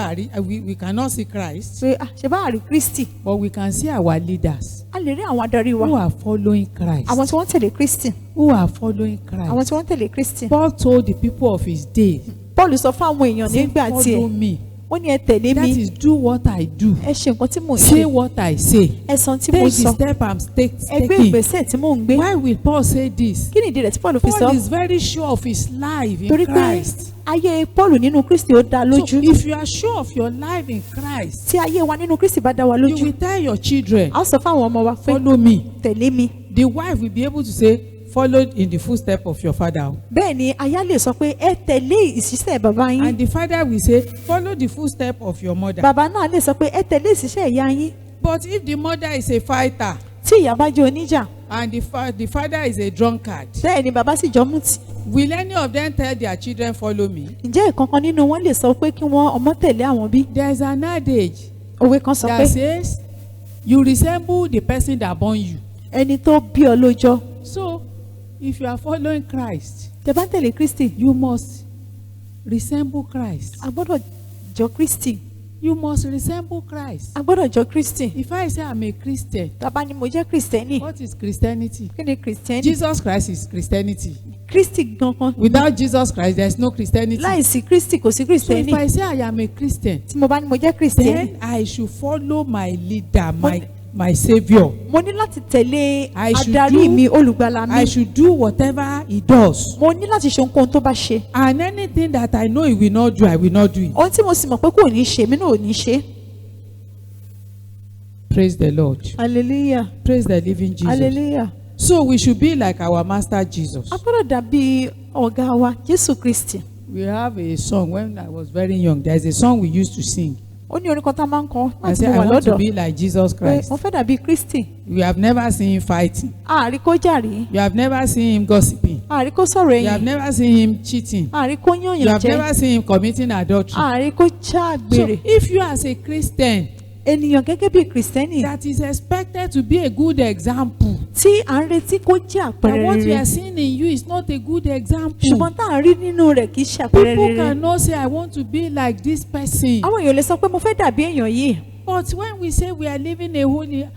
we cannot see Christ,
pé ṣe bá a rí Kristi.
but we can see our leaders
a lè rí àwọn adarí wa.
who are following Christ.
àwọn tí wọ́n tẹ̀lé Kristi.
Who are following
àwọn
Christ.
tí wọ́n tẹ̀lé Kristi.
Paul told the people of his day,
Paul sọ fún àwọn èèyàn
say,
nígbà
follow
tiẹ̀
me.
ó ní ẹ tẹ̀lé
That
mi.
is, do what I do.
ẹ ṣe nǹkan tí mò ń
Say
ṣe.
what I say.
ẹ sọ tí mo
Take the
sọ.
step I'm
ẹ gbé
taking.
ìgbésẹ̀ tí mò ń gbé.
Why will Paul say this?
kí ni ìdí rẹ̀ tí Paul fi sọ.
Paul is very sure of his life in
torí pé
Christ.
ayé Paul nínú Kristi ó dá
So
lójú.
if you are sure of your life in Christ,
tí ayé wa nínú Kristi bá dá wa
you
lójú.
will tell your children,
a ó sọ fáwọn ọmọ wa pé
follow me.
tẹ̀lé mi.
The wife will be able to say, follow in the footstep of your father.
bẹ́ẹ̀ ni aya lè sọ pé ẹ tẹ̀lé ìṣiṣẹ́ bàbá yín.
And the father will say, follow the footstep of your mother.
bàbá náà lè sọ pé ẹ tẹ̀lé ìṣiṣẹ́ ìyá yín.
But if the mother is a fighter
tí ìyá bá jẹ́ oníjà
and the father is a drunkard,
bẹ́ẹ̀ ni bàbá sì jọ mutí.
will any of them tell their children, follow me?
ǹjẹ́ ìkankan nínú wọn lè sọ pé kí wọ́n ọmọ tẹ̀lé àwọn bí?
There is an adage
òwe kan sọ
that
pé
says, you resemble the person that born you.
ẹni tó bí ọ ló jọ.
So, if you are following Christ,
tẹ́ bá ń tẹ̀lé Kristi
you must resemble Christ.
a gbọ́dọ̀ jọ Kristi.
You must resemble Christ.
a gbọ́dọ̀ jọ Kristi.
If I say I'm a Christian,
bàbá ni mo jẹ́ Kristẹni.
what is Christianity?
kí ni Kristẹni?
Jesus Christ is Christianity.
Kristi gangan.
Without Jesus Christ, there is no Christianity.
láìsí Kristi kò sí
So if
Kristẹni.
I say I am a Christian,
tí mo bá ní mo jẹ́ Kristẹni
then I should follow my leader, my savior.
mo ní láti tẹ̀lé
I should
adarí
do-
mi olùgbàlà
I
mi.
should do whatever he does.
mo ní láti ṣe ohunkóhun tó bá ṣe.
And anything that I know he will not do, I will not do it.
ohun tí mo sì mọ̀ pé kò ní ṣe mí náà ò ní ṣe.
Praise the Lord.
hallelujah
Praise the living Jesus.
hallelujah.
So we should be like our master Jesus.
a gbọ́dọ̀ dàbí ọ̀gá wa Jésù Kristi.
We have a song when I was very young. There is a song we used to sing.
ó ní orin kan tá a máa ń kọ
I
láti
said,
mo
I
wà
want to
lọ́dọ̀
be like Jesus
pé
Christ.
mo fẹ́ dàbí Kristi.
We have never seen him fighting.
àárí kó jàre.
You have never seen him gossiping.
àárí kó sọ̀rọ̀
You have
ẹ̀yìn.
never seen him cheating.
àárí kó
You
yànyàn
have
jẹ.
never seen him committing adultery.
àárí kó
So
ṣàgbèrè.
if you as a Christian
ènìyàn gẹ́gẹ́ bí Kristẹni
that is expected to be a good example,
tí à ń retí kó jẹ́
and
àpẹẹrẹ
what we
rere.
are seeing in you is not a good example.
ṣùgbọ́n tá à ń rí nínú rẹ̀ kì í ṣe àpẹẹrẹ
People
rere.
cannot say, I want to be like this person.
àwọn èèyàn lè sọ pé mo fẹ́ dàbí èèyàn yìí.
But when we say we are living a holy,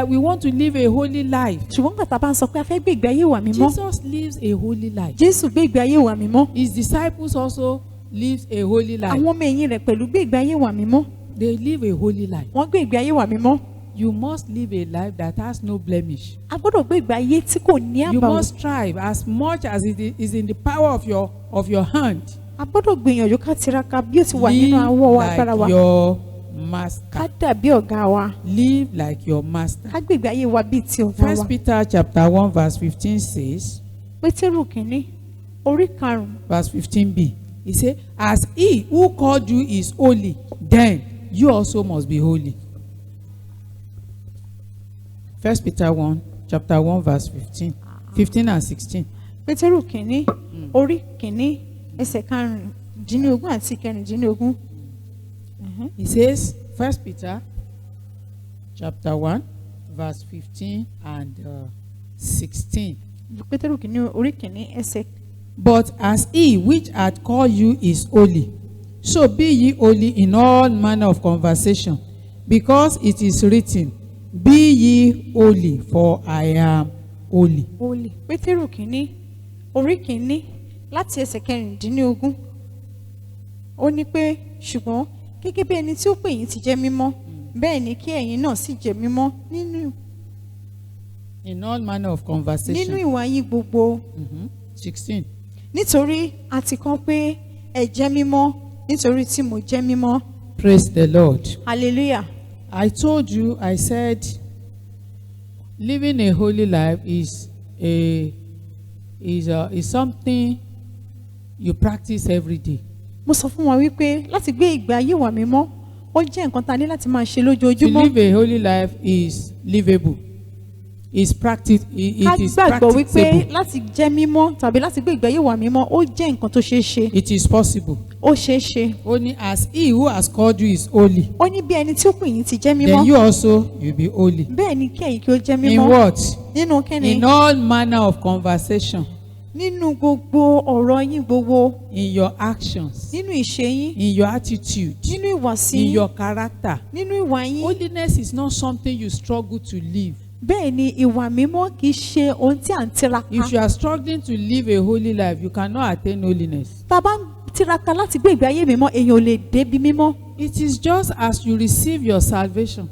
we want to live a holy life.
ṣùgbọ́n gbàtà bá ń sọ pé a fẹ́ gbé ìgbé ayé wa mímọ́.
Jesus lives a holy life.
Jésù gbé ìgbé ayé wa mímọ́.
His disciples also live a holy life.
àwọn ọmọ ẹ̀yìn rẹ̀ pẹ̀lú gbé ìgbé ayé wa mímọ́.
They live a holy life.
wọ́n gbé ìgbé ayé wa mímọ́.
You must live a life that has no blemish.
a gbọ́dọ̀ gbé ìgbé ayé tí kò ní
You
àbàwọ́n.
must strive as much as it is in the power of your hand.
a gbọ́dọ̀ gbìyànjú ká tiraka bí ó ti wà nínú àwọ̀ wa agbára
Live
wa.
like your
ká
master.
dàbí ọ̀gá wa.
Live like your master.
ká gbé ìgbé ayé wa bíi ti ọ̀gá wa.
First Peter chapter 1 verse 15 says,
Pétérù kìíní orí karùn-ún
verse 15b, he said, as he who called you is holy, then you also must be holy. First Peter 1 chapter 1 verse 15 and 16.
Pétérù kìíní orí kìíní ẹsẹ̀ karùn-ún-dín-ní-ogún àti kẹrìndínlógún.
He says, First Peter chapter 1 verse 15 and 16.
Pétérù kìíní orí kìíní ẹsẹ̀.
But as he which hath called you is holy, so be ye holy in all manner of conversation, because it is written, be ye holy, for I am holy.
Holy. Pétérù kìíní orí kìíní láti ẹsẹ̀ kẹrìndínlógún. ó ní pé ṣùgbọ́n gẹ́gẹ́ bí ẹni tí ó pè yín ti jẹ́ mímọ́ bẹ́ẹ̀ ni kí ẹ̀yin náà sì jẹ́ mímọ́ nínú
In all manner of conversation.
ìwà yín gbogbo.
16.
nítorí a ti kọ pé ẹ jẹ́ mímọ́ nítorí tí mo jẹ́ mímọ́.
Praise the Lord.
Hallelujah.
I told you, I said, living a holy life is something you practice every day.
mo sọ fún wọn wípé láti gbé ìgbé ayé ìwà mímọ́ ó jẹ́ nǹkan tá a ní láti máa ṣe
To
lójoojúmọ́.
live a holy life is livable. It
ká
is
gbàgbọ́ wípé
practicable.
láti jẹ́ mímọ́ tàbí láti gbé ìgbé ayé ìwà mímọ́ ó jẹ́ nǹkan tó ṣeé ṣe.
It is possible.
ó ṣeé ṣe.
Only as he who has called you is holy,
ó ní bí ẹni tí ó pè yín ti jẹ́
then
mímọ́
you also will be holy.
bẹ́ẹ̀ ni kí ẹ̀yin kí ó jẹ́
In
mímọ́.
what?
nínú kíni?
In all manner of conversation,
nínú gbogbo ọ̀rọ̀ yín gbogbo,
in your actions,
nínú ìṣe yín,
in your attitude,
nínú ìwàsí
in
yín,
your character.
nínú ìwà yín.
Holiness is not something you struggle to live.
bẹ́ẹ̀ ni ìwà mímọ́ kì í ṣe ohun tí à ń tiraka.
If you are struggling to live a holy life, you cannot attain holiness.
tá a bá ń tiraka láti gbé ìgbé ayé mímọ́ èèyàn ò lè débi mímọ́.
It is just as you receive your salvation,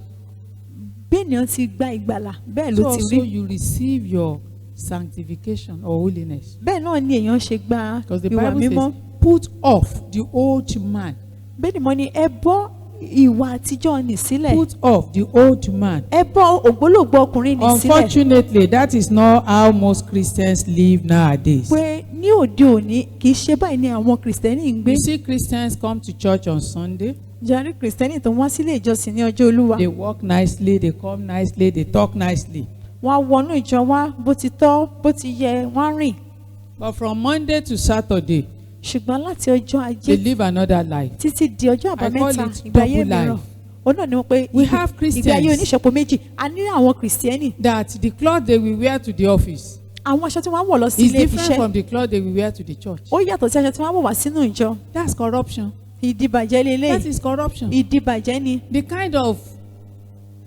bí ènìyàn ti gba ìgbàlà bẹ́ẹ̀
so
ló ti
also
rí.
you receive your sanctification or holiness.
bẹ́ẹ̀ náà ni èèyàn ṣe gba
Because the
ìwà
Bible
mímọ́.
says, put off the old man.
bẹ́ẹ̀ ni mo ní ẹ bọ́ ìwà àtijọ́ nì sílẹ̀.
Put off the old man.
ẹ bọ́ ògbólógbòó ọkùnrin nì sílẹ̀.
Unfortunately, that is not how most Christians live nowadays.
pé ní òde òní kì í ṣe báyìí ni àwọn kìrìsìtẹ́nì ń gbé.
You see Christians come to church on Sunday.
jàre kìrìsìtẹ́nì tó ń wá sílé ìjọsìn ní ọjọ́ olúwa.
They walk nicely, they come nicely, they talk nicely.
wọ́n á wọnú ìjọ wá bó ti tọ́ bó ti yẹ wọ́n á rìn.
But from Monday to Saturday,
ṣùgbọ́n láti ọjọ́ ajé
they live another life.
títí di ọjọ́ àbámẹ́ta
call it
ìgbé ayé
double
mìíràn.
life.
òun náà ni wọ́n pé
We have Christians.
ìgbé ayé oníṣẹ́pọ̀ méjì. a ní àwọn kìrìsìtẹ́nì.
That the cloth they will wear to the office
àwọn aṣọ tí wọ́n á wọ̀ lọ sí
is
ilé
different
iṣẹ́.
from the cloth they will wear to the church.
ó yàtọ̀ sí aṣọ tí wọ́n á wọ̀ wá sínú ìjọ.
That's corruption.
ìdìbàjẹ́ lélẹ̀.
That is corruption.
ìdìbàjẹ́ ni.
The kind of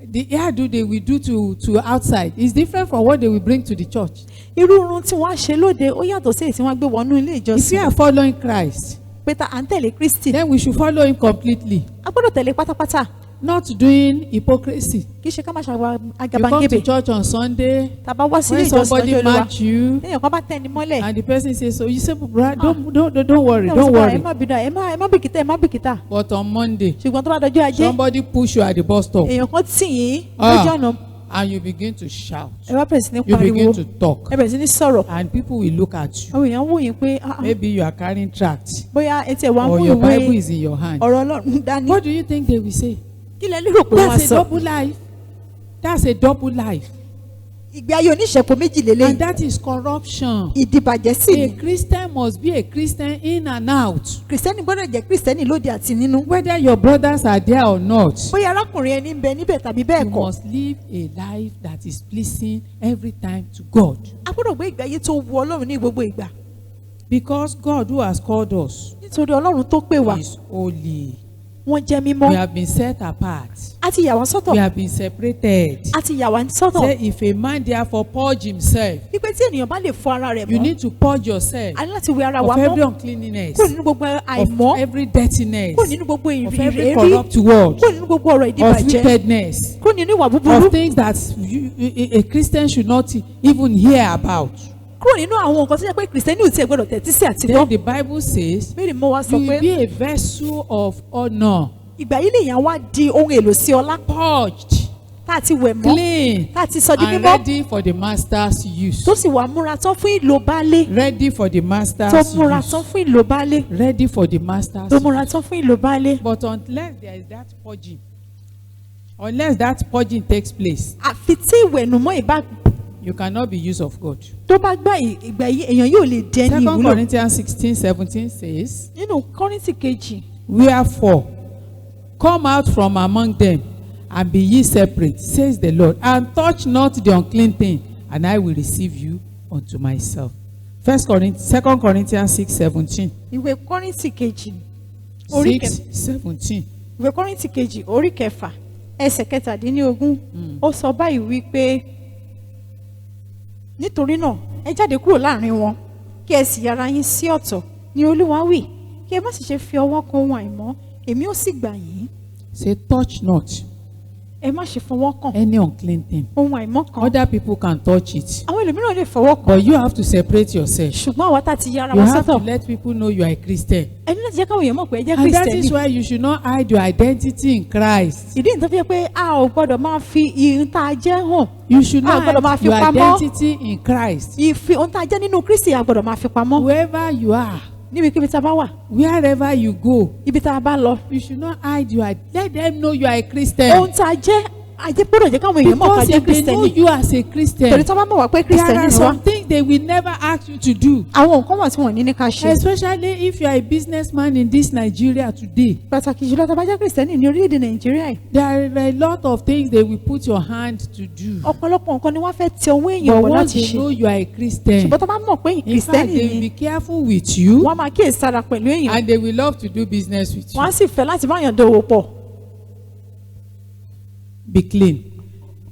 the hairdo they will do to outside is different from what they will bring to the church.
irú irun tí wọ́n á ṣe lóde ó yàtọ̀ sí èyí tí wọ́n á gbé wọnú ilé
If we
ìjọsìn.
are following Christ,
pé ta à ń tẹ̀lé Kristi.
then we should follow him completely.
a gbọ́dọ̀ tẹ̀lé pátápátá.
Not doing hypocrisy.
kì í ṣe ká má ṣàwọn
You come
agabangebe.
to church on Sunday,
tá a bá wá sílé
when
ìjọsìn
somebody
lọ́jọ́ olúwa.
match you,
téèyàn kan bá tẹni mọ́lẹ̀.
and the person says, so you say, "Brother, don't worry,
ẹ
don't worry."
má bínú ẹ má bìkítà ẹ má bìkítà.
But on Monday,
ṣùgbọ́n tó bá dọjọ́ ajé
somebody push you at the bus stop,
èèyàn kan tì yín
Ah.
lójú ọ̀nà
and you begin to shout.
ẹ wá bẹ̀rẹ̀ sí ní
You
pariwo
begin to talk,
ẹ bẹ̀rẹ̀ sí ní sọ̀rọ̀.
and people will look at you.
àwọn èèyàn wò yín pé
Maybe you are carrying tracts,
bóyá etí ẹ̀ wá
or
mú
your Bible
ìwé
is in your hand.
ọ̀rọ̀ Ọlọ́run dání.
What do you think they will say?
kí lẹ lérò pé wọ́n á
That's a
sọ.
double life. That's a double life.
ìgbé ayé oníṣẹ́pọ̀ méjì
And
lélẹ́yìn.
that is corruption.
ìdìbàjẹ́ sì
A
ni.
Christian must be a Christian in and out.
kìrìsìtẹ́nì gbọ́dọ̀ jẹ́ kìrìsìtẹ́nì lóde àti nínú.
Whether your brothers are there or not,
bóyá arákùnrin ẹni ń bẹ níbẹ̀ tàbí bẹ́ẹ̀
you
kọ́.
must live a life that is pleasing every time to God.
a gbọ́dọ̀ gbé ìgbé ayé tó wu Ọlọ́run ní gbogbo ìgbà.
Because God who has called us
nítorí Ọlọ́run tó pè wá
is holy.
wọ́n jẹ́
We
mímọ́.
have been set apart.
a ti yà wá sọ́tọ̀.
We have been separated.
a ti yà wá sọ́tọ̀.
Say if a man therefore purge himself,
wípé tí ènìyàn bá lè fọ ara rẹ̀
you
mọ́.
need to purge yourself
a ní láti wẹ ara wa
of every
mọ́.
uncleanness,
kúrò nínú gbogbo
of
àìmọ́.
every dirtiness,
kúrò nínú gbogbo
of every
ìrírí.
corrupt word,
kúrò nínú gbogbo ọ̀rọ̀
of
ìdíbàjẹ́.
wickedness,
kúrò nínú ìwà búburú.
of things that a Christian should not even hear about.
kúrò nínú àwọn nǹkan tó yẹ pé kìrìsìtẹ́nì ò tiẹ̀ gbọ́dọ̀ tẹ́tí sí àti
Then
gbọ́.
the Bible says,
bẹ́ẹ̀ ni mo wá sọ
you
pé
will be a vessel of honor,
ìgbà yìí lèèyàn wá di ohun èlò sí ọlá.
purged,
tá a ti wẹ̀ mọ́.
clean,
tá a ti sọ di
and
mímọ́.
ready for the master's use.
tó sì wà múra tán fún ìlò baálé.
Ready for the
tó
master's
múra
use.
tán fún ìlò baálé.
Ready for the master's
tó
use.
múra tán fún ìlò baálé.
But unless there is that purging, unless that purging takes place,
àfi tí ìwẹ̀nùmọ́ ìbá
you cannot be used of God.
tó bá gbá ìgbà yìí èèyàn yóò lè dẹni
2
ìwúlò.
Corinthians 16:17 says,
nínú Kọ́ríńtì kejì
wherefore come out from among them and be ye separate, says the Lord, and touch not the unclean thing, and I will receive you unto myself. 2 Corinthians 6:17.
ìwé Kọ́ríńtì kejì orí kẹfà.
6:17.
ìwé Kọ́ríńtì kejì orí kẹfà ẹsẹ̀ kẹtàdínlógún ó sọ báyìí wípé nítorí náà ẹ jáde kúrò láàrin wọn kí ẹ sì yára yín sí ọ̀tọ̀ ni Olúwa wí kí ẹ má sì ṣe fi ọwọ́ kan ohun àìmọ́ èmi ó sì gbà yín.
Say, touch not
ẹ má ṣe fọwọ́ kàn
any unclean thing.
ohun àìmọ́ kan.
Other people can touch it,
àwọn ẹlòmíràn lè fọwọ́ kàn
but you have to separate yourself.
ṣùgbọ́n àwa tá a ti yára
You
wa
have to
sọ́tọ̀
let people know you are a Christian.
ẹni láti jẹ́ káwọn èèyàn mọ̀ pé ẹ jẹ́
And that is
Kristẹni.
why you should not hide your identity in Christ.
ìdí nìkan fi jẹ́ pé a ò gbọ́dọ̀ máa fi ihun tá a jẹ́ hàn.
You should not
gbọ́dọ̀ máa
hide
fi
your
pamọ́.
identity in Christ.
ìfi ohun tá a jẹ́ nínú Kristi a gbọ́dọ̀ máa fi pamọ́.
Whoever you are,
níbikíbi tá a bá wà,
wherever you go,
ibi tá a bá lọ,
you should not hide your identity. Let them know you are a Christian.
ohun tá a jẹ́ gbọ́dọ̀ jẹ́ káwọn èèyàn mọ̀ ká
Because
jẹ́
if they know
kristẹni.
you as a Christian,
torí tí wọ́n bá mọ̀ wá pé
there
kristẹni
are
ni wá,
some things they will never ask you to do.
àwọn nǹkan wà tí wọ́n ní ní ká ṣe.
Especially if you are a businessman in this Nigeria today.
pàtàkì jùlọ tá a bá jẹ́ kristẹni ní orílẹ̀-èdè nàìjíríà yìí,
There are a lot of things they will put your hand to do.
ọ̀pọ̀lọpọ̀ nǹkan ni wọ́n fẹ́ tẹ owó èèyàn
But
bọ̀
once
láti
they
ṣe.
know you are a Christian,
ṣùgbọ́n tó bá mọ̀ pé
in fact,
kristẹni
they will
ni,
be careful with you
wọ́n máa kíyèsára pẹ̀lú èèyàn,
and they will love to do business with
wọ́n á
you.
sì fẹ́ láti bá èèyàn dòwò pọ̀.
Be clean.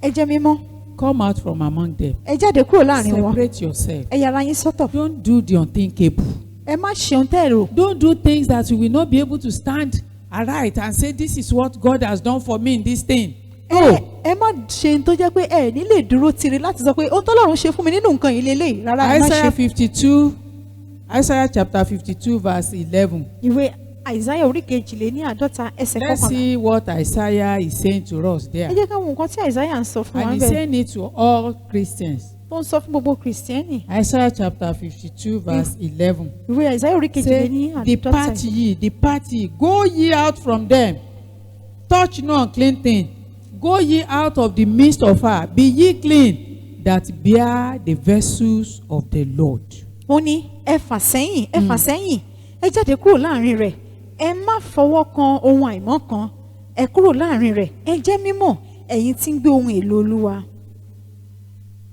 ẹ jẹ́ mímọ́,
Come out from among them.
ẹ jáde kúrò láàrin wọn,
Separate yourself.
ẹ yára yín sọ́tọ̀,
Don't do the unthinkable.
ẹ má ṣeun tẹ́ ẹ rò.
Don't do things that you will not be able to stand aright and say, this is what God has done for me in this thing.
ẹ má ṣe tó jẹ́ pé ẹ ní lè dúró tiri láti sọ pé ohun tọ́lọ́run ṣe fún mi nínú nǹkan yìí lélẹ́yìí rárá, ẹ má
Isaiah
ṣe.
52, Isaiah chapter 52 verse 11.
ìwé àìsáyà orí kejìléníàádọ́ta ẹsẹ̀
Let's
kọkànlá.
see what Isaiah is saying to us there.
ẹ jẹ́ ká wo nǹkan tí àìsáyà ń sọ fún wa
And he's
bẹ́ẹ̀,
saying it to all Christians.
tó ń sọ fún gbogbo kìrìsìtẹ́nì.
Isaiah chapter 52 verse 11.
ìwé àìsáyà orí
Say,
kejìléníàádọ́ta.
depart ye, go ye out from them. Touch no unclean thing. Go ye out of the midst of her. Be ye clean, that bear the vessels of the Lord.
ó ní ẹ fà sẹ́yìn, ẹ fà sẹ́yìn, ẹ jáde kúrò láàrin rẹ̀, ẹ má fọwọ́ kan ohun àìmọ́ kan, ẹ kúrò láàrin rẹ̀, ẹ jẹ́ mímọ́, ẹ̀yin tí ń gbé ohun èlò olúwa.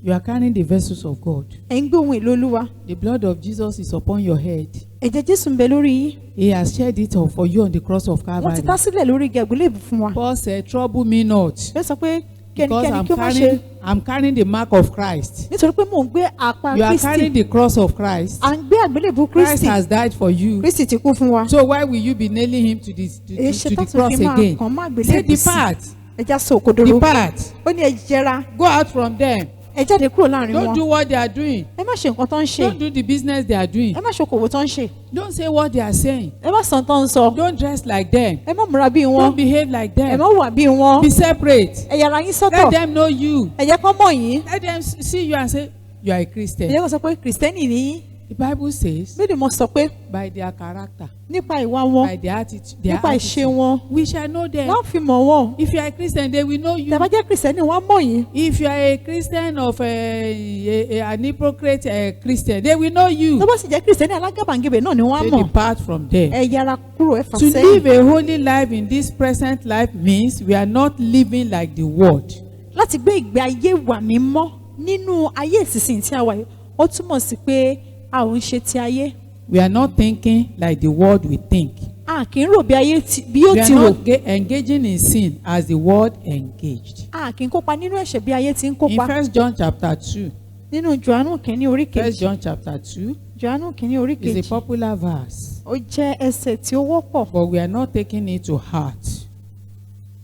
You are carrying the vessels of God.
ẹ ń gbé ohun èlò olúwa.
The blood of Jesus is upon your head.
ẹ̀jẹ̀ jésù ń bẹ lórí yín.
He has shed it all for you on the cross of
wọ́n ti
Calvary.
dá sílẹ̀ lórí igi àgbélébù fún wa.
Paul said, trouble me not,
bẹ́ẹ̀ sọ pé
because
kẹ́nikẹ́ni kí ó má ṣe,
I'm carrying the mark of Christ.
nítorí pé mò ń gbé apá
You are carrying
kristi,
the cross of Christ.
à ń gbé àgbélébù
Christ
kristi,
has died for you.
kristi ti kú fún wa.
So why will you be nailing him to
èyí ṣe
the
tó tún
cross
fi máa
again?
kàn má
Say,
àgbélébù sí.
depart,
ẹja sọ òkodoro.
depart,
ó ní ẹ jẹra,
go out from them.
ẹ jáde kúrò láàrin
Don't
wọn.
do what they are doing.
ẹ má ṣe nǹkan tó ń ṣe,
Don't do the business they are doing.
ẹ má ṣe okòwò tó ń ṣe,
Don't say what they are saying.
ẹ má sọ tó ń sọ,
Don't dress like them.
ẹ má múra bí wọn,
Don't behave like
ẹ
them.
má wà bí wọn,
Be separate.
ẹ yára yín
Let
sọ́tọ̀,
them know you.
ẹ jẹ́ kán mọ̀ yín,
Let them see you and say, you are a
ẹ
Christian.
jẹ́ kán sọ pé kìrìsìtẹ́nì ni yín.
The Bible says,
bẹ́ẹ̀ ni mo sọ pé
by their character,
nípa ìwà wọn,
by their attitude,
nípa ìṣe wọn,
we shall know them.
wọ́n fi mọ̀ wọn.
If you are a Christian, they will know you.
tí a bá jẹ́ kìrìsìtẹ́nì wọ́n á mọ̀ yín.
If you are a Christian of an hypocrite Christian, they will know you.
tó bá sì jẹ́ kìrìsìtẹ́nì alágàbàǹgebè náà ni wọ́n á
They
mọ̀.
depart from there.
ẹ yára kúrò, ẹ fà
To
sẹ́yìn.
live a holy life in this present life means we are not living like the world.
láti gbé ìgbé ayé wà mímọ́ nínú ayé ìsinsìnyí tí a wà yìí, ó túmọ̀ sí pé a ò ń ṣe ti ayé.
We are not thinking like the world will think.
a kì í rò bí ayé bí ó
We are
ti rò.
not engaging in sin as the world engaged.
a kì í kópa nínú ẹ̀ṣẹ̀ bí ayé ti ń
In
kópa.
1 John chapter 2,
nínú Jòhánù kìíní orí
1
kejì.
John chapter 2
Jòhánù kìíní orí
is a
kejì.
popular verse,
ó jẹ́ ẹsẹ̀ tí ó wọ́pọ̀.
but we are not taking it to heart.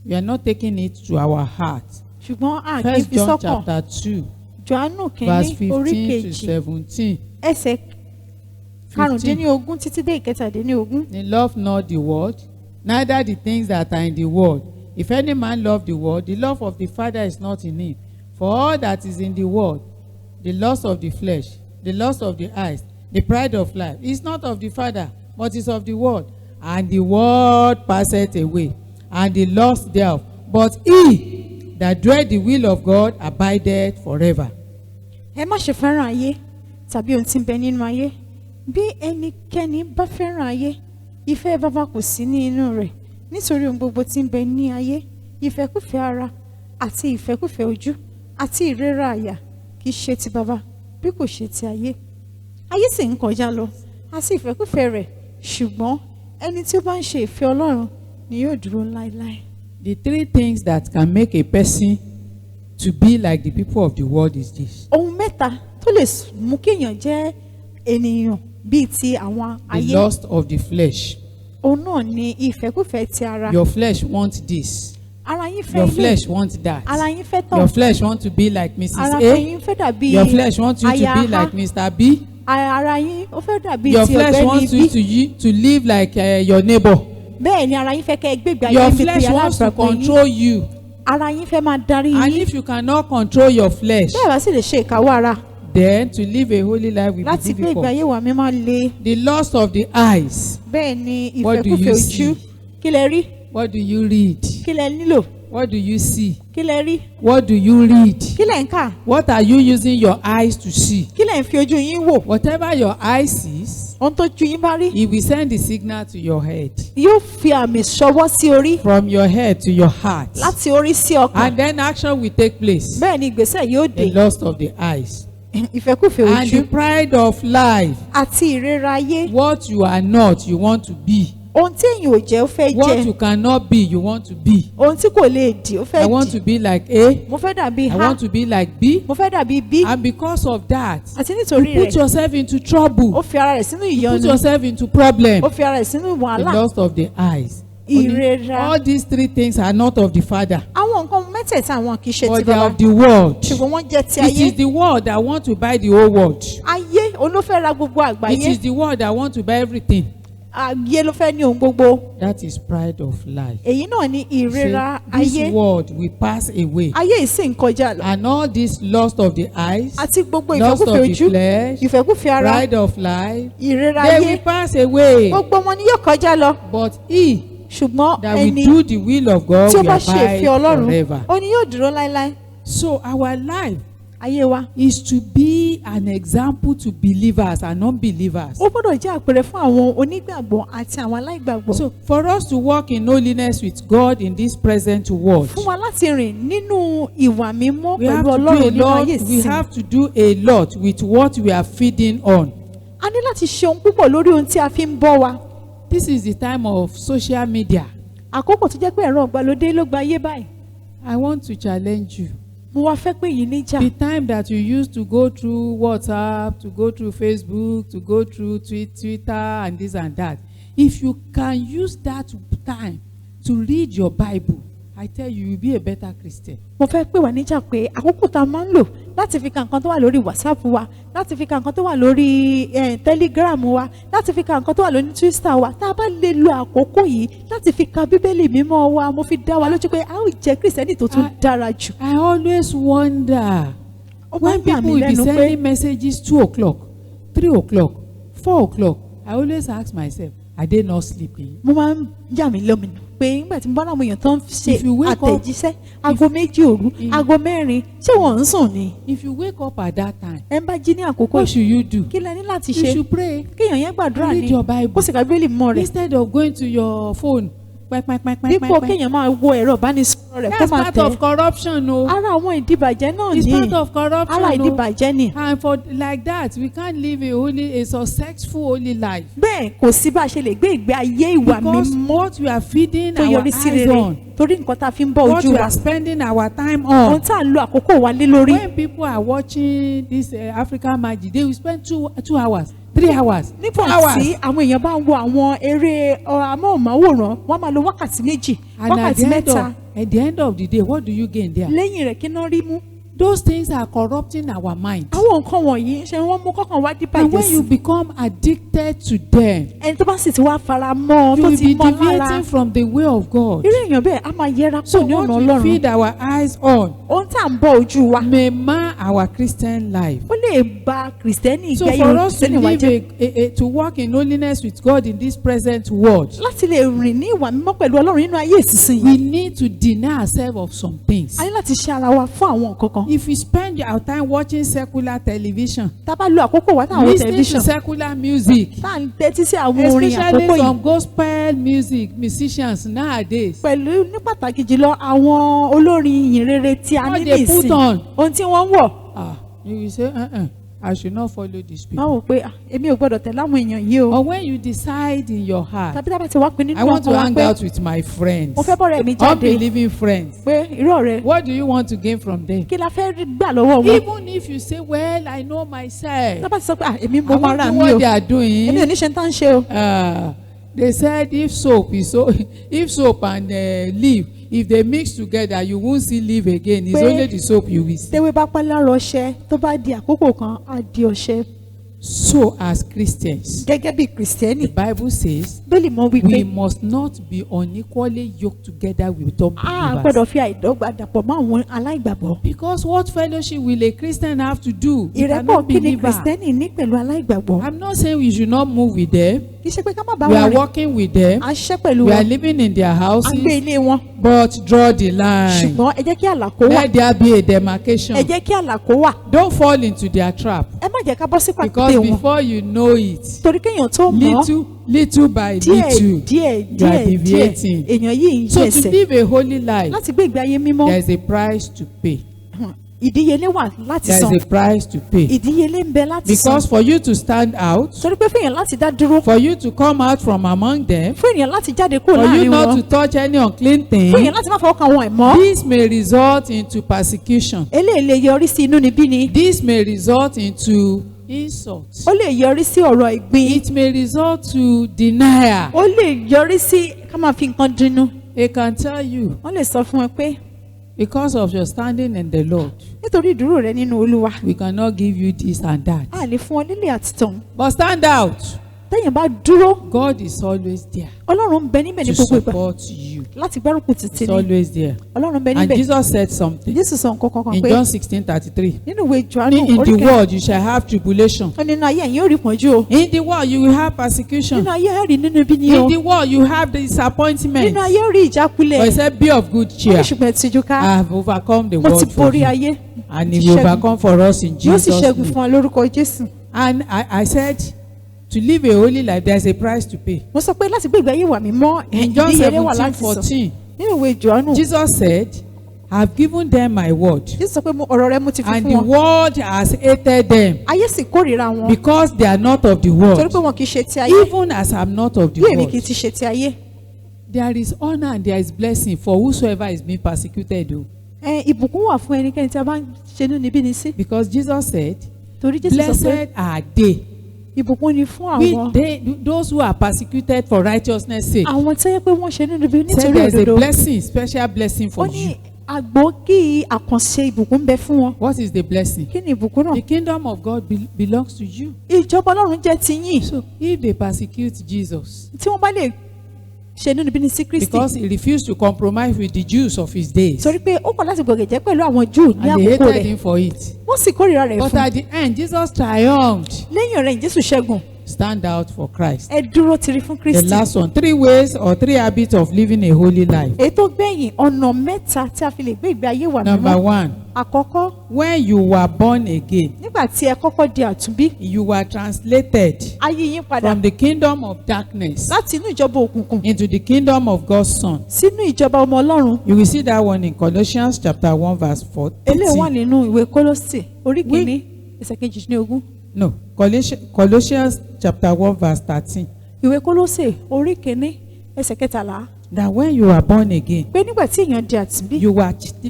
We are not taking it to our heart.
ṣùgbọ́n a kì í
1
fi
John
sọ́kàn.
chapter 2,
Jòhánù
verse
kìíní orí
15 to
kejì
17.
ẹsẹ̀
15.
karùndínlógún títí dé ìkẹtàdínlógún.
They love not the world, neither the things that are in the world. If any man love the world, the love of the Father is not in him. For all that is in the world, the lust of the flesh, the lust of the eyes, the pride of life, is not of the Father, but is of the world. And the world passeth away, and the lust thereof. But he that doeth the will of God abideth forever.
ẹ má ṣe fẹ́ràn ayé tàbí ohun tí ń bẹ nínú ayé. bí ẹnikẹ́ni bá fẹ́ràn ayé, ìfẹ́ bàbá kò sí ní inú rẹ̀. nítorí ohun gbogbo tí ń bẹ ní ayé, ìfẹ́kúfẹ̀ẹ́ ara àti ìfẹ́kúfẹ̀ẹ́ ojú àti ìrẹ́ra àyà kì í ṣe ti bàbá bí kò ṣe ti ayé. ayé sì ń kọjá lọ àti ìfẹ́kúfẹ̀ẹ́ rẹ̀, ṣùgbọ́n ẹni tí ó bá ń ṣe ìfẹ́ Ọlọ́run ni yóò dúró láéláé.
The three things that can make a person to be like the people of the world is this.
ohun mẹ́ta tó lè mú kéèyàn jẹ́ ènìyàn bíi ti àwọn
The
ayé.
lust of the flesh.
òun náà ni ìfẹ́kúfẹ̀ẹ́ ti ara.
Your flesh wants this.
ara yín fẹ́
Your
ilé,
flesh wants that.
ara yín fẹ́
Your
tọ̀,
flesh wants to be like Mrs.
ara
A.
yín fẹ́ dàbí
Your flesh wants you to
aya
be
A.
like Mr. B.
ara yín ó fẹ́ dàbí
Your
ti
flesh
ọ̀gbẹ́ni
wants
B.
you to live like your neighbor.
bẹ́ẹ̀ ni ara yín fẹ́ kẹ́ ẹ gbégbé ayé
Your
bíi
flesh
pé
wants to
alábàápọ̀ yín.
control you.
ara yín fẹ́ máa darí
And
yín.
if you cannot control your flesh,
bẹ́ẹ̀ bá sì lè ṣe ìkáwọ́ ara,
then to live a holy life will be
láti gbé ìgbé
difficult.
ayé wa mímọ́ le.
The lust of the eyes.
Bẹ́ẹ̀ ni
What do
ìfẹ́kúfẹ̀ẹ́
you
ojú.
see?
Kí lẹ rí?
What do you read?
Kí lẹ nílò?
What do you see?
Kí lẹ rí?
What do you read?
Kí lẹ ń kà?
What are you using your eyes to see?
Kí lẹ ń fi ojú yín wò?
Whatever your eye sees,
Ohun tó ju yín bá rí.
it will send the signal to your head.
Yóò fi àmì ṣọwọ́ sí orí.
From your head to your heart.
Láti orí sí ọkàn.
And then action will take place.
Bẹ́ẹ̀ ni ìgbésẹ̀ yóò
The
dé.
lust of the eyes.
Ìfẹ́kúfẹ̀ẹ́
And the
ojú.
pride of life.
Àti ìrera ayé.
What you are not, you want to be.
Ohun tí èyàn ò jẹ́ ó fẹ́
What
jẹ.
you cannot be, you want to be.
Ohun tí kò lè dì ó
I
fẹ́
want
dì.
to be like A.
Mo fẹ́ dàbí
I
A.
want to be like B.
Mo fẹ́ dàbí B.
And because of that,
Àti
you
nítorí
put
rẹ̀,
yourself into
ó
trouble.
fi ara rẹ̀ sínú
Put
ìyọnu.
yourself into problem.
Ó fi ara rẹ̀ sínú
The
wàhálà.
lust of the eyes. Only
Ìrera.
all these three things are not of the Father,
Àwọn nǹkan mẹ́tẹ̀ẹ̀ta àwọn kì í ṣe
but
ti
they are
bàbá.
of the world.
Ṣùgbọ́n wọ́n jẹ́ ti
It
ayé.
is the world that want to buy the whole world.
Ayé olófẹ́ ra gbogbo
It
àgbáyé.
is the world that want to buy everything.
Ayé ló fẹ́ ní ohun gbogbo.
That is pride of life.
Èyí náà ni ìrera
Say,
ayé.
this world will pass away.
Ayé yìí sì ń kọjá lọ.
And all this lust of the eyes,
Àti gbogbo
lust of
ìfẹ́kúfẹ̀ẹ́
the
ojú,
flesh,
ìfẹ́kúfẹ̀ẹ́ ara,
pride of life,
ìrera
they
ayé.
will pass away.
Gbogbo wọn ni yóò kọjá lọ.
But he
Ṣùgbọ́n
that will
ẹni
do the will of God
tí ó
will
bá ṣe
abide
ìfẹ́ Ọlọ́run,
forever.
ó ní yóò dúró láéláé.
So our life
Ayé wa.
is to be an example to believers and unbelievers.
Ó gbọ́dọ̀ jẹ́ àpẹẹrẹ fún àwọn onígbàgbọ́ àti àwọn aláìgbàgbọ́.
So for us to walk in holiness with God in this present world,
Fún wa láti rìn nínú ìwà mímọ́
we have
pẹ̀lú
to do
Ọlọ́run
a
nínú
lot.
ayé
We
ìsìn.
have to do a lot with what we are feeding on.
A ní láti ṣe ohun púpọ̀ lórí ohun tí a fi ń bọ́ wa.
This is the time of social media.
Àkókò tó jẹ́ pé ẹ̀rọ ìgbàlódé ló gba ayé báyìí.
I want to challenge you.
Mo wá fẹ́ pé yìí níjà.
The time that you used to go through WhatsApp, to go through Facebook, to go through Twitter and this and that, if you can use that time to read your Bible, I tell you, you'll be a better Christian.
Mo fẹ́ pè wá níjà pé àkókò tá a máa ń lò láti fi ka nǹkan tó wà lórí WhatsApp wa, láti fi ka nǹkan tó wà lórí Telegram wa, láti fi ka nǹkan tó wà lórí Twitter wa, tá a bá lè lo àkókò yìí láti fi ka Bíbélì mímọ́ wa, mo fi dá wa lójú pé a ó jẹ́ Kristẹni tó tún dára jù.
I always wonder
Ó máa
when
ń gbà
people
mí
will be
lẹ́nu pé
sending messages 2 o'clock, 3 o'clock, 4 o'clock. I always ask myself, are they not sleeping?
mo máa ń yà mí lómìnira pé nígbà tí mo bá láwọn èèyàn tó ń ṣe
If you wake up-
àtẹ̀jíṣẹ́ aago méjì òru, aago mẹ́rin, ṣé wọ́n ń sùn ni?
If you wake up at that time,
Ẹ ń bá jí ní àkókò
what
yìí,
should you do?
kí lẹ ní láti
You
ṣe?
should pray.
Kéèyàn yẹn gbàdúrà
Read
ni
your Bible.
kó sì ka Bíbélì mọ́ rẹ̀.
Instead of going to your phone,
Dípò kéèyàn máa wo ẹ̀rọ ìbánisọ̀rọ̀ rẹ̀ kó
that's
máa
part
tẹ̀.
of corruption, no.
Ara àwọn ìdìbàjẹ́ náà
It's
ni.
part of corruption,
Ara
no.
ìdìbàjẹ́ ni.
And for like that, we can't live a successful holy life.
Bẹ́ẹ̀ kò sí bá a ṣe lè gbé ìgbé ayé ìwà
Because
mímọ́
what we are feeding
tó
our
yọrí sí
eyes
rere.
on,
Torí nǹkan tá a fi ń bọ́
what
ojú
we
wa.
are spending our time
Ohun
on.
tá à ń lo àkókò wa lé lórí.
When people are watching this African Magic, they will spend 2 hours, 3 hours, 4
Nígbà
hours.
tí àwọn èèyàn bá ń wo àwọn eré amóhùnmáwòrán, wọ́n máa lo wákàtí méjì,
And at
wákàtí
the, end
mẹ́ta.
at the end of the day, what do you gain there?
Lẹ́yìn rẹ̀ kí náà rí mú.
Those things are corrupting our mind.
Àwọn nǹkan wọ̀nyí ṣe wọ́n mú kọ́kàn wá
And
díbàjẹ́
when
sí.
you become addicted to them,
Ẹni tó bá sì ti wá fara mọ́ ọ
you
tó
will
ti
be
mọ́ lára.
deviating from the way of God.
Irú èèyàn bẹ́ẹ̀ á máa yẹra
So
kúrò ní
what
ọ̀nà
we
Ọlọ́run.
feed our eyes on
Ohun tá à ń bọ́ ojú wa.
may mar our Christian life.
Ó lè ba Kìrìsìtẹ́nì
So
ìgbẹ́yìn
for us to
Kìrìsìtẹ́nì wa
live
jẹ́.
to walk in holiness with God in this present world,
Láti lè rìn ní ìwà mímọ́ pẹ̀lú Ọlọ́run nínú ayé ìsinsìnyí.
we need to deny ourselves of some things.
A ní láti ṣe ara wa fún àwọn nǹkan kan.
If we spend our time watching secular television,
Tá a bá lo àkókò wa táwọn
listening to
tẹlifíṣàn,
secular music,
tá à ń tẹ́tí sí àwọn orin
especially
àkókò
some
yìí.
gospel musicians nowadays,
Pẹ̀lú ní pàtàkì jùlọ àwọn olórin ìyìn rere tí a
what
ní
they put
nísìn.
on,
Ohun tí wọ́n ń wọ̀.
you will say, I should not follow these people.
Wọ́n wò pé èmi ò gbọ́dọ̀ tẹ̀lé àwọn èèyàn yìí o.
Or when you decide in your heart,
Tàbí tá a bá ti wá pé nínú
I want to
ọkàn wa
hang
pé
out with my friends,
mo fẹ́ bọ́rẹ̀ mi jáde.
unbelieving friends.
Pé irú ọ̀rẹ́
What do you want to gain from them?
kí la fẹ́ rí gbà lọ́wọ́ wọn.
Even if you say, well, I know myself,
Tá a bá ti sọ pé èmi
I
mo máa
won't
ra
do
mi
what
o.
they are
Èmi ò
doing.
ní ṣe tán ṣe o.
They said if soap and leaf, if they mix together, you won't see leaf again. It's
Pé-
only the soap you will see.
Tẹ́wé bá pẹ́ lára ọṣẹ tó bá di àkókò kan á di ọṣẹ.
So as Christians,
gẹ́gẹ́ bí kìrìsìtẹ́nì
the Bible says
bẹ́ẹ̀lì mọ̀
we
wípé
must not be unequally yoked together with
a
unbelievers.
gbọ́dọ̀ fi àìdọ́gba dàpọ̀ mọ́ àwọn aláìgbàgbọ́.
Because what fellowship will a Christian have to do with an
ìrẹ́pọ̀ kí ni
unbeliever?
kìrìsìtẹ́nì ní pẹ̀lú aláìgbàgbọ́.
I'm not saying we should not move with them.
kì í ṣe pé ká má bá
We
wọn
are
rìn.
working with them.
à ń ṣiṣẹ́ pẹ̀lú
We are
wọn.
living in their
à ń gbé
houses.
ilé wọn.
But draw the line.
ṣùgbọ́n ẹ jẹ́ kí àlàkó wà.
Let there be a demarcation.
ẹ jẹ́ kí àlàkó wà.
Don't fall into their trap.
ẹ má jẹ́ ká bọ́ sí pàtẹ́
Because
wọn.
before you know it,
torí kéèyàn tó mọ̀
little by
díẹ̀
little,
díẹ̀
you are
díẹ̀ díẹ̀
deviating.
èèyàn yìí ń
So to
jẹsẹ̀
live a holy life,
láti gbé ìgbé ayé mímọ́.
there is a price to pay.
ìdíyelé wà láti
There
san.
is a price to pay.
ìdíyelé ń bẹ láti san.
Because for you to stand out,
torí pé fún èèyàn láti dá dúró.
for you to come out from among them,
fún èèyàn láti jáde kúrò
for you
láàrin
not
wọn.
to touch any unclean
fún èèyàn
thing,
láti má fọwọ́ kan àwọn ẹ̀mọ́.
this may result into persecution.
eléyìí lè yọrí sí inúnibíni.
This may result into insult.
ó lè yọrí sí ọ̀rọ̀ ìgbín.
It may result to denial.
ó lè yọrí sí ká máa fi nǹkan dínú.
They can tell you,
wọ́n lè sọ fún ẹ pé
because of your standing in the Lord,
nítorí ìdúró rẹ nínú Olúwa
we cannot give you this and that.
a lè fún ọ nílé àti tọ̀hún.
But stand out.
téèyàn bá dúró
God is always there
Ọlọ́run ń bẹ níbẹ̀ ní
to
gbogbo ìgbà
support you.
láti gbárùkù títí
He's
ní
always there.
Ọlọ́run ń bẹ
And
níbẹ̀.
Jesus said something
Jésù sọ nǹkan kankan
in
pé
John 16:33.
nínú ìwé Jòhánù
In the
orí kẹrin
world you shall have tribulation.
ó nínú ayé ẹ̀yin ó rí pọ́njú o.
In the world you will have persecution.
nínú ayé ẹ̀ rí nínú ibi ni o.
In the world you have disappointment.
nínú ayé ó rí ìjákulẹ̀.
But he said, be of good
ó
cheer.
ní ṣùgbọ́n ìtìjú ká
I have overcome the
mo ti
world for
borí
you.
ayé.
And
Mo
he
ti
will
ṣẹ́gun.
overcome for us in
yóò sì
Jesus'
ṣẹ́gun
name.
fún ọ lórúkọ Jésù.
And I said, to live a holy life, there's a price to pay.
mo sọ pé láti gbé ìgbé ayé wà mímọ́
In John
ìdíyelé wà láti sọ.
17:14,
nínú ìwé Jòhánù
Jesus said, I have given them my word,
Jésù sọ pé ọ̀rọ̀ rẹ mo ti fi
and
fún
the
wọn.
world has hated them
ayé sì kórìíra wọn.
because they are not of the
torí
world,
pé wọn kì í ṣe ti ayé.
even as I'm not of the
bí èmi kì í
world.
ti ṣe ti ayé.
There is honor and there is blessing for whosoever is being persecuted, though.
ìbùkún wà fún ẹnikẹ́ni tí a bá ń ṣe inúnibíni sí.
Because Jesus said,
torí Jésù sọ pé
blessed are they,
ìbùkún ni fún àwọn
those who are persecuted for righteousness' sake.
àwọn tó yẹ pé wọ́n ṣe inúnibíni
Said
nítorí
there is a
òdodo.
blessing, special blessing
ó
for
ní
you.
àgbókì àkànṣe ìbùkún ń bẹ fún wọn.
What is the blessing?
kí ni ìbùkún náà?
The kingdom of God belongs to you.
ìjọba Ọlọ́run jẹ́ tiyín.
So if they persecute Jesus
tí wọ́n bá lè ṣe inúnibíni sí Kristi.
because he refused to compromise with the Jews of his days,
torí pé ó kọ̀ láti gbọ̀gẹ̀jẹ́ pẹ̀lú àwọn Júù ní
and they
àkókò
hated
rẹ̀.
him for it.
wọ́n sì kórìíra rẹ̀
But
fún.
at the end, Jesus triumphed.
lẹ́yìn ọ̀rẹ́ Jésù ṣẹ́gun.
Stand out for Christ.
ẹ dúró tiri fún
The
Kristi.
last one, 3 ways or 3 habits of living a holy life.
èyí tó gbẹ̀yìn ọ̀nà mẹ́ta tí a fi lè gbé ìgbé ayé wà
Number
mímọ́.
1,
àkọ́kọ́
when you were born again,
nígbà tí ẹ kọ́kọ́ di àtúnbí.
you were translated
ayé yín padà
from the kingdom of darkness
láti inú ìjọba òkùnkùn
into the kingdom of God's Son.
sínú ìjọba ọmọ Ọlọ́run.
You will see that one in Colossians chapter 1 verse 4.
eléyìí wà nínú ìwé Kólósè orí kìíní ẹsẹ̀ kejìdínlógún.
No, Colossians chapter 1 verse 13.
ìwé Kólósè orí kìíní ẹsẹ̀ kẹtàlá.
That when you are born again,
pé nígbà tí èèyàn di àtúnbí.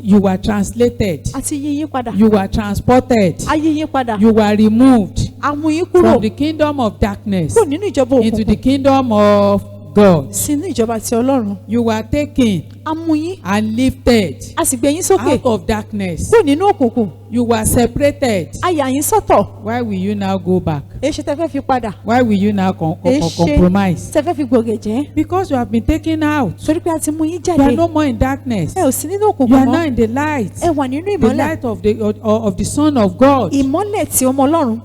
you were translated,
àti yí yín padà.
you were transported,
ayé yín padà.
you were removed
a mú yín kúrò
from the kingdom of darkness
kúrò nínú ìjọba
into the
òkùnkùn
kingdom of God.
sínú ìjọba ti Ọlọ́run.
You were taken
a mú yín
and lifted
a sì gbé yín sókè
out of darkness.
kúrò nínú òkùnkùn.
You were separated.
a yà yín sọ́tọ̀.
Why will you now go back?
èyí ṣe tẹ́ fẹ́ fi padà.
Why will you now
èyí ṣe
compromise?
tẹ́ fẹ́ fi gbọ̀gẹ̀jẹ́.
Because you have been taken out.
torí pé a ti mú yín
You are
jáde.
no more in darkness.
ẹ ò sí nínú
You
òkùnkùn
are now
mọ́.
in the light.
ẹ wà nínú
The
ìmọ́lẹ̀.
light of the Son of God.
ìmọ́lẹ̀ tí ọmọ Ọlọ́run.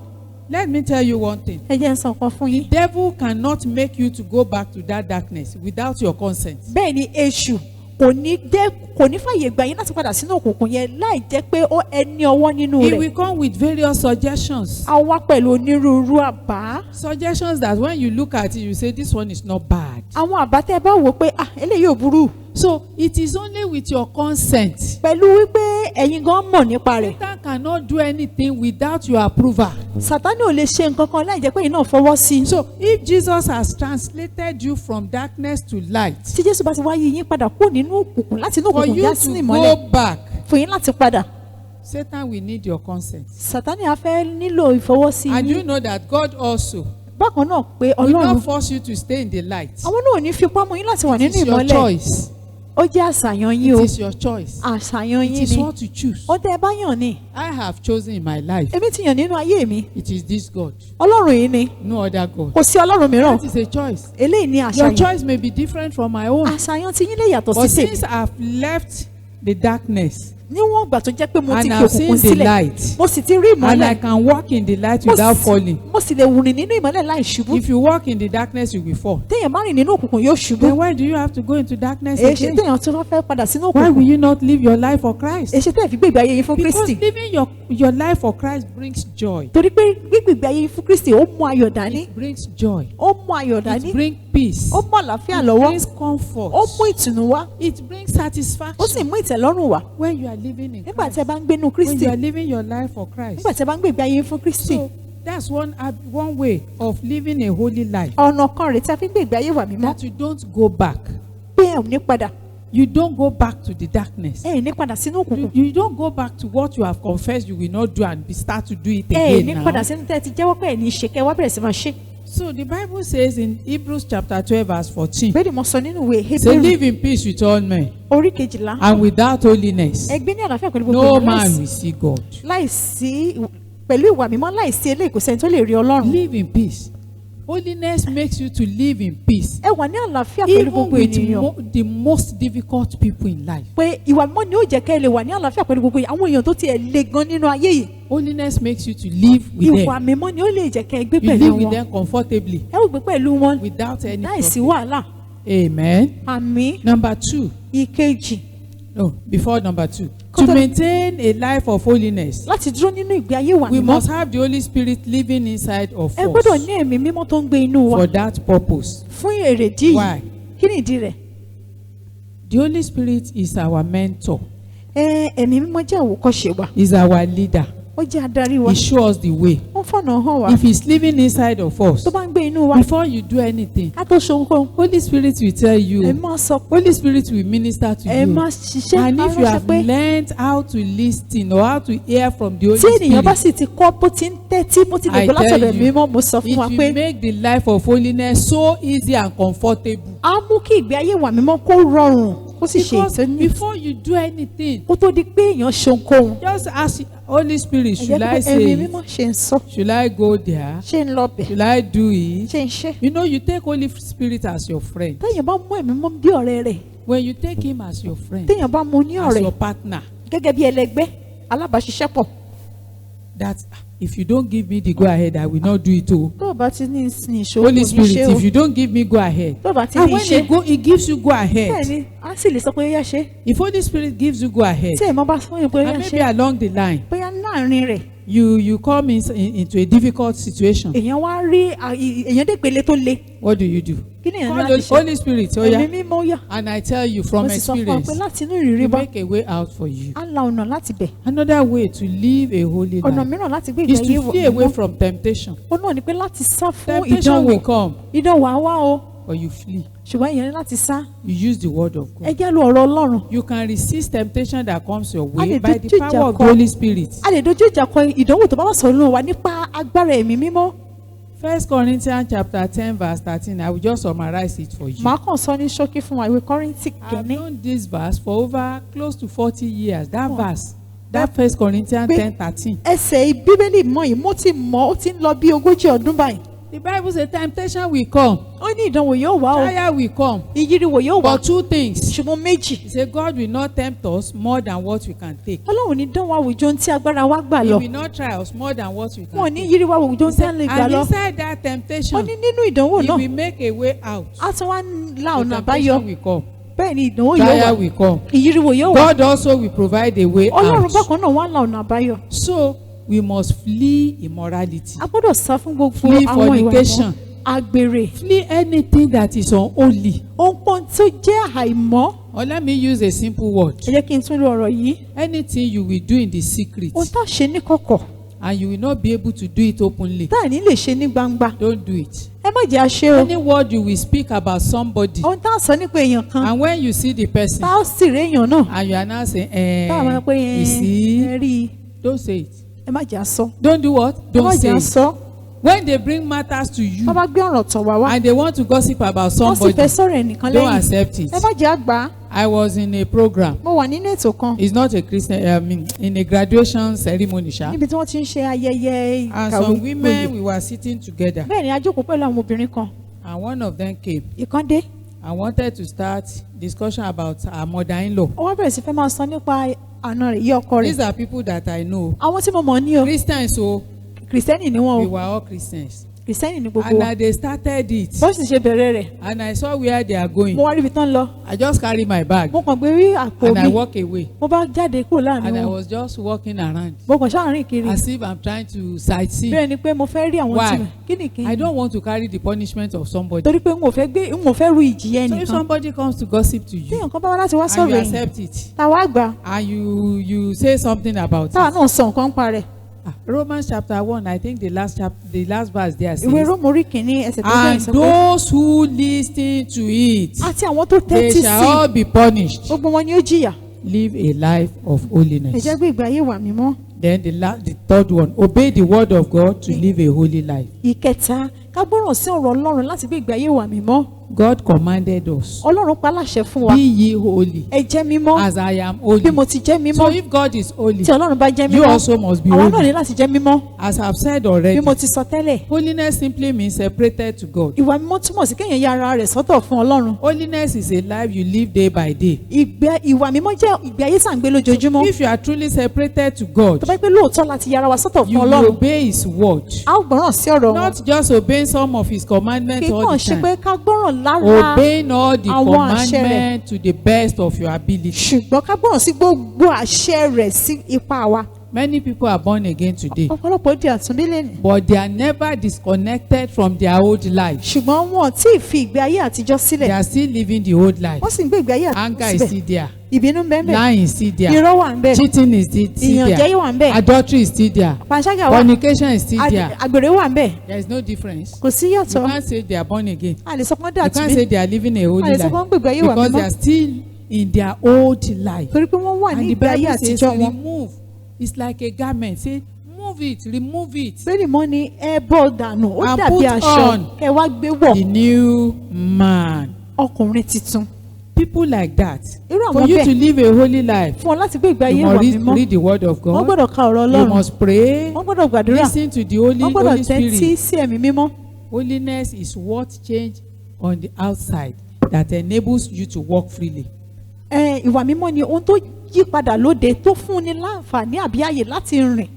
Let me tell you one thing.
ẹ jẹ́ n sọ nǹkan fún yín.
Devil cannot make you to go back to that darkness without your consent.
bẹ́ẹ̀ ni èṣù kò ní fàyè gbà yín láti padà sínú òkùnkùn yẹn láì jẹ́ pé ẹ ní ọwọ́ nínú
He
rẹ̀.
will come with various suggestions.
a wá pẹ̀lú onírúurú àbá.
Suggestions that when you look at it, you say this one is not bad.
àwọn àbá tẹ́ ẹ bá wò pé eléyìí ò burú.
So it is only with your consent.
pẹ̀lú wípé ẹ̀yin gan mọ̀ nípa rẹ̀.
Satan cannot do anything without your approval.
Sátánì ò lè ṣe nǹkan kan láì jẹ́ pé ẹ̀yin náà fọwọ́ sí i.
So if Jesus has translated you from darkness to light,
tí Jésù bá ti wá yí yín padà kúrò nínú òkùnkùn láti inú
for
òkùnkùn
you
já sínú
to
ìmọ́lẹ̀
go back,
fún yín láti padà.
Satan will need your consent.
Sátánì á fẹ́ nílò ìfọwọ́sí
And you
yín.
know that God also
bákan náà pé
will
Ọlọ́run
not force you to stay in the light.
àwọn náà ò ní fipá mú yín láti wà
It
nínú
is your
ìmọ́lẹ̀.
choice.
ó jẹ́ àṣàyàn yín
It
o
is your choice.
àṣàyàn
It
yín
is
ni
what you choose.
ó tẹ́ ẹ bá yàn ni
I have chosen in my life.
èmi ti yàn nínú ayé mi
It is this God,
ọlọ́run yìí ni
no other God.
kò sí ọlọ́run mìíràn
That is a choice.
eléyìí ni
Your
àṣàyàn
choice may be different from my own.
àṣàyàn tí yín lè yàtọ̀
But
sí tèmi
since I've left the darkness
níwọ̀n ìgbà tó jẹ́ pé mo ti
and
fi
I've seen
òkùnkùn
the
sílẹ̀
light,
mo sì ti rí
and I
ìmọ́lẹ̀
can walk in the light
mo
without
sì-
falling.
mo sì lè rìn nínú ìmọ́lẹ̀ láì ṣubú
If you walk in the darkness, you will fall.
téèyàn bá rìn nínú òkùnkùn yóò ṣubú
Then why do you have to go into darkness
èyí ṣe
again?
téèyàn tó wọ́n fẹ́ padà sínú
Why will
òkùnkùn
you not live your life for Christ?
èyí ṣe téèyàn fi gbé ìgbé ayé yín fún
Because
Kristi
living your life for Christ brings joy.
torí pé gbígbé ìgbé ayé yín fún Kristi ó mú ayọ̀ dání
It brings joy.
ó mú ayọ̀ dání
It brings peace.
ó mú àlàáfíà
It
lọ́wọ́
brings comfort.
ó mú ìtùnú wá
It brings
ó sì
satisfaction
mú ìtẹ́lọ́rùn wá
when you are living in
nígbà tí
Christ.
ẹ bá ń gbénú
When
Kristi
you are living your life for Christ.
nígbà tí ẹ bá ń gbé ìgbé ayé yín fún Kristi
So that's one way of living a holy life.
ọ̀nà kan rèé tí a fi ń gbé ìgbé ayé wà mímọ́
That you don't go back.
pé ẹ ò ní padà
You don't go back to the darkness.
ẹ ò ní padà sínú òkùnkùn
You don't go back to what you have confessed you will not do and start to do it
ẹ ò ní
again
padà
now.
sínú tẹ́ ẹ ti jẹ́wọ́ pé ẹ̀ ní í ṣe kẹ́ ẹ wá bẹ̀rẹ̀ sí máa ṣe
So the Bible says in Hebrews chapter 12 verse 14,
bẹ́ẹ̀ ni mo sọ nínú ìwé
say
Hébérù
live in peace with all men
orí kejìlá
and without holiness
ẹ gbé ní àlàáfíà pẹ̀lú gbogbo
no
ènìyàn
man will see God.
láìsí pẹ̀lú ìwà mímọ́ láìsí eléyìí kò sẹ́ni tó lè rí Ọlọ́run
Live in peace. Holiness makes you to live in peace.
ẹ wà ní àlàáfíà pẹ̀lú
Even
gbogbo
with
ènìyàn
the most difficult people in life.
pé ìwà mímọ́ ni ó jẹ́ kẹ́ ẹ lè wà ní àlàáfíà pẹ̀lú gbogbo àwọn èèyàn tó tiẹ̀ le gan nínú ayé yìí
Holiness makes you to live with
ìwà
them.
mímọ́ ni ó lè jẹ́ kẹ́ ẹ gbé
You
pẹ̀lú
live with
wọn
them comfortably
ẹ ó gbé pẹ̀lú wọn
without any
láìsí
problem.
wàhálà
Amen.
àmì
Number 2.
ìkejì
No, before number 2.
Kọ́tọ́-
To maintain a life of holiness,
láti dúró nínú ìgbé ayé wà
we
mímọ́
must have the Holy Spirit living inside of
ẹ gbọ́dọ̀
us
ní ẹ̀mí mímọ́ tó ń gbé inú wa
for that purpose.
fún èrèdí yìí
Why?
kí ni ìdí rẹ̀
The Holy Spirit is our mentor,
ẹ̀mí mímọ́ jẹ́ àwòkọ́ṣe wa
is our leader.
ó jẹ́ adarí wa
He shows us the way.
ó ń fọ̀nà hàn wá
If he's living inside of us,
tó bá ń gbé inú wa
before you do anything,
ká tó ṣe ohunkóhun
Holy Spirit will tell
ẹ
you,
máa sọ pé
Holy Spirit will minister to
ẹ
you.
máa ṣiṣẹ́
And if you
aránṣẹ́
have
pé
learned how to listen or how to hear from the Holy
tí ènìyàn bá
Spirit,
sì ti kọ́ bó ti ń tẹ́tí bó ti lè
I
gbọ́ látọ̀dọ̀
tell
ẹ̀mí
you,
mímọ́ mo sọ fún wa
it
pé
will make the life of holiness so easy and comfortable.
á mú kí ìgbé ayé wà mímọ́ kó rọrùn kó sì ṣe
Because
ìtọ́ni
before you do anything,
kó tó di pé èèyàn ṣe ohunkóhun
just ask Holy Spirit,
ẹ jẹ́
should I
pé ẹ̀mí
say
mímọ́
it?
ṣe ń sọ
Should I go there?
ṣe ń lọ bẹ̀
Should I do it?
ṣe ń ṣe
You know, you take Holy Spirit as your friend.
téèyàn bá mú ẹ̀mí mímọ́ bí ọ̀rẹ́ rẹ̀
When you take him as your friend,
téèyàn bá mú ní
as
ọ̀rẹ́
your partner,
gẹ́gẹ́ bí ẹlẹgbẹ́ alábàáṣiṣẹ́pọ̀
that if you don't give me the go ahead, I will not do it too.
tó o bá ti ní ìṣòro
Holy
kò ní
Spirit,
ṣe o
if you don't give me go ahead,
tó o bá ti
and
ní
when
ṣe
he gives you go
bẹ́ẹ̀
ahead,
ni á sì lè sọ pé ó yá ṣe
if Holy Spirit gives you go ahead,
tí èèmọ́ bá fún yín pé ó yá
and maybe
ṣe
along the line,
bóyá láàrin rẹ̀
you come into a difficult situation,
èèyàn wá rí èèyàn dé pele tó le
what do you do?
kí ni èèyàn
Call
láti
the
ṣe
Holy Spirit, oh
ẹ̀mí
yeah,
mímọ́ ó yá
and I tell you from
mo sì sọ fún ọ
experience,
pé láti inú ìrírí
He
bá
make a way out for you.
á la ọ̀nà láti bẹ̀
Another way to live a holy
ọ̀nà
life
mìíràn láti gbé ìgbé
is
ayé
to flee away
mímọ́
from temptation.
ó náà ni pé láti sá fún
Temptation will
ìdánwò
come,
ìdánwò á wá o
but you flee.
ṣùgbọ́n èèyàn ní láti sá
You use the word of
ẹ
God.
jẹ́ lu ọ̀rọ̀ Ọlọ́run
You can resist temptation that comes your way
lè
by the
dojú
power
ìjà
of
kọ-
the Holy Spirit.
a lè dojú ìjà kọ ìdánwò tó bá wà sọ̀rọ̀ wa nípa agbára ẹ̀mí mímọ́
1 Corinthians chapter 10 verse 13. I will just summarize it for you.
màá kàn sọ ní ṣókí fún wa ìwé Kọ́ríńtì
I've
kìíní
known this verse for over close to 40 years. That
Oh.
verse, that 1 Corinthians
Be-
10:13.
ẹsẹ̀ bíbélì mọ́ yìí mo ti mọ̀ ó ti ń lọ bí ogójì ọdún báyìí
The Bible says temptation will come,
ó ní ìdánwò yóò wá o
trial will come,
ìyíriwò yóò wá
but two things.
ṣùgbọ́n méjì
He said God will not tempt us more than what we can take.
Ọlọ́run ní dánwò àwùjọ ohun tí agbára wa gbà
He
lọ
will not try us more than what we
wọn ò
can
ní
take.
yíriwò àwùjọ
He
ohun tí a
said,
lè gbà
and
lọ
inside that
ó
temptation,
ní nínú ìdánwò
He
náà
will make a way out.
á tún wá la
The
ọ̀nà àbáyọ
temptation will come.
bẹ́ẹ̀ ni ìdánwò yóò wá
Trial will come.
ìyíriwò yóò wá
God also will provide a way
Ọlọ́run
out.
bákan náà wá la ọ̀nà àbáyọ
So we must flee immorality.
a gbọ́dọ̀ sá fún gbogbo
Flee
àwọn ìwà ìmọ̀
fornication.
àgbèrè
Flee anything that is unholy.
ohunkóhun tó jẹ́ àìmọ́
Or let me use a simple word.
ẹ jẹ́ kí n tún lo ọ̀rọ̀ yìí
Anything you will do in the secret
ohun tá a ṣe ní kọ̀kọ̀
and you will not be able to do it openly,
tá a ní lè ṣe ní gbangba
don't do it.
ẹ má jẹ́ àṣe o
Any word you will speak about somebody,
ohun tá a sọ nípa èèyàn kan
and when you see the person
tá a sì rí èèyàn náà
and you are now saying,
tá a máa pé
you see,
ẹ rí i
don't say it.
ẹ má jẹ́ àsọ
Don't do what?
ẹ má
Don't say
jẹ́
it.
àsọ
When they bring matters to you
wọ́n bá gbé ọ̀rọ̀ tọ̀ wá wá
and they want to gossip about
wọ́n sì
somebody,
fẹ́ sọ̀rọ̀ ẹnìkan
don't
lẹ́yìn
accept it.
ẹ má jẹ́ àgbà.
I was in a program.
Mo wà nínú ètò kan
It's not a Christian, in a graduation ceremony, sha.
níbi tí wọ́n ti ń ṣe ayẹyẹ
And
ìkàwé
some women,
oyè.
we were sitting together,
Bẹ́ẹ̀ ni a jókòó pẹ̀lú àwọn obìnrin kan.
and one of them came
Ìkan dé
and wanted to start discussion about her mother-in-law.
ó wá bẹ̀rẹ̀ sí fẹ́ máa sọ nípa àna rẹ̀ yí ọkọ rẹ̀.
These are people that I know.
Àwọn tí mo mọ̀ ní o
Christians, so
kìrìsìtẹ́nì ni wọ́n
we
o
were all Christians.
kìrìsìtẹ́nì ni gbogbo
And
wa.
they started it.
Bó sì ṣe bẹ̀rẹ̀ rẹ̀
And I saw where they are going.
mo wá rí ibi tán lọ.
I just carry my bag
Mo kàn gbé rí àpò
and I
mi
walk away.
mo bá jáde kúrò láàrin
And I
wọn.
was just walking around
Mo kàn ṣáàrin kiri
as if I'm trying to sightsee.
bẹ́ẹ̀ ni pé mo fẹ́ rí àwọn
Why?
tí mo kí ni kí
I
n
don't want to carry the punishment of somebody.
torí pé n ò fẹ́ ru ìjìyà
So if
ẹnìkan.
somebody comes to gossip to
Tí
you
nǹkan bá wá láti wá
and
sọ̀rọ̀
you
ẹ̀yìn
accept it
táwa gbà
and you say something about
táwa
it.
náà sọ nǹkan pa rẹ̀.
Romans chapter 1, I think the last verse there
Ìwé
says,
Róòmù orí kìíní ẹsẹ̀ tó gbẹ̀yìn
and
sọ pé
those who listen to it,
àti àwọn tó
they
tẹ́tí
shall
sí
all be punished.
gbogbo wọn ni ó jìyà.
Live a life of
Ẹ
holiness.
jẹ́ gbé ìgbé ayé wà mímọ́.
Then the third one, obey the word of God to live a holy life.
Ìkẹta ká gbọ́ràn sí ọ̀rọ̀ Ọlọ́run láti gbé ìgbé ayé wà mímọ́.
God commanded us,
Ọlọ́run pa láṣẹ fún wa.
be ye holy
Ẹ jẹ́ mímọ́
as I am
bí
holy.
mo ti jẹ́
So
mímọ́.
if God is holy,
Tí Ọlọ́run bá jẹ́
you
mímọ́
also must be
àwa náà ní
holy.
láti jẹ́ mímọ́.
As I've said
Bí
already,
mo ti sọ tẹ́lẹ̀
holiness simply means separated to God.
ìwà mímọ́ túmọ̀ sí kéèyàn ya ara rẹ̀ sọ́tọ̀ fún Ọlọ́run.
Holiness is a life you live day by day.
Ìwà mímọ́ jẹ́ ìgbé ayé tá à ń gbé lójoojúmọ́.
If you are truly separated to God,
Tó bá pẹ́ lóòótọ́ láti ya ara wa sọ́tọ̀
you
fún
will
Ọlọ́run.
obey His word.
A ó gbọ́ràn sí ọ̀rọ̀ wọn.
Not just obeying some of His
Kì
commandments
í
all
kàn
the
ṣe pé
time.
ká gbọ́ràn lára
Obeying all the
àwọn àṣẹ rẹ̀.
commandments to the best of your ability.
ṣùgbọ́n ká gbọ́ràn sí gbogbo àṣẹ rẹ̀ sí ipa wa.
Many people are born again today,
Ọ̀pọ̀lọpọ̀ di àtúnbí lẹ́nu.
but they are never disconnected from their old life.
Ṣùgbọ́n wọn ò tí ì fi ìgbé ayé àtijọ́
They
sílẹ̀.
are still living the old life.
Wọ́n sì ń gbé ìgbé ayé
Anger
àtijọ́
is
síbẹ̀.
still there.
Ìbínú ń bẹ ńbẹ̀.
Lying is still there.
Irọ́ wà ń bẹ̀.
Cheating is still
Ìyànjẹ
there.
wà ń bẹ̀.
Adultery is still there.
Panṣágà wà.
Fornication is still there.
Àgbèrè wà ń bẹ̀.
There is no difference.
Kò sí
You
yàtọ̀.
can't say they are born again.
A lè sọ pé wọ́n dé
You can't
àtúnbí.
say they are living a holy
A lè sọ pé
life
wọ́n ń gbé ìgbé ayé wà
because they
mímọ́.
are still in their old life.
Torí pé wọ́n wà ní
And the
ìgbé ayé
Bible says
àtijọ́ wọn.
remove. It's like a garment. Say move it, remove it.
Bẹ́ẹ̀ni mọ́ ni ẹ bọ́ dànù. Ó
And
dàbí
put
aṣọ.
on
Kẹ wá gbé wọ̀.
The new man.
Ọkùnrin titun.
People like that.
Irú
For
àwọn
you to
bẹ́ẹ̀
live a holy life,
fún ọ láti gbé ìgbé ayé
you
wà
must
mímọ́.
read the word of
Wọ́n
God.
gbọ́dọ̀ ka ọ̀rọ̀
You
Ọlọ́run.
must pray.
Wọ́n gbọ́dọ̀ gbàdúrà.
Listen to the Holy
Wọ́n gbọ́dọ̀
Holy
tẹ́tí
Spirit.
sí ẹ̀mí mímọ́.
Holiness is what change on the outside that enables you to walk freely.
Ìwà mímọ́ ni ohun tó yí padà lóde tó fún ni láǹfààní àbí àyè láti rìn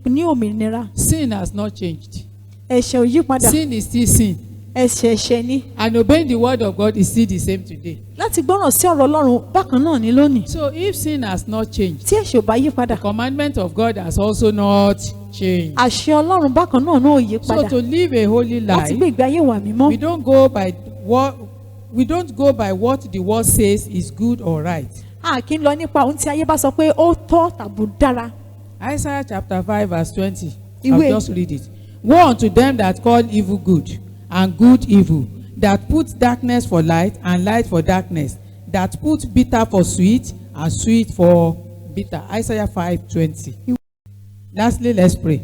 ní òmìnira.
Sin has not changed.
Ẹ̀ṣẹ̀ ò yí padà.
Sin is still sin.
Ẹ̀ṣẹ̀ ni.
And obeying the word of God is still the same today.
Láti gbọ́ràn sí ọ̀rọ̀ Ọlọ́run bákan náà ní lónìí.
So if sin has not changed,
Tí ẹ̀ṣẹ̀ ò bá yí padà.
the commandment of God has also not changed.
Àṣẹ Ọlọ́run bákan náà náà ò yí
So
padà.
to live a holy
Láti gbé
life,
ìgbé ayé wà mímọ́.
we don't go by what the world says is good or right.
A kì í lọ nípa ohun tí ayé bá sọ pé ó tọ́ tàbí dára.
Isaiah chapter 5 verse 20.
Ìwé-
I'll just read it. Woe unto them that call evil good and good evil, that put darkness for light and light for darkness, that put bitter for sweet and sweet for bitter. Isaiah 5:20. Lastly, let's pray.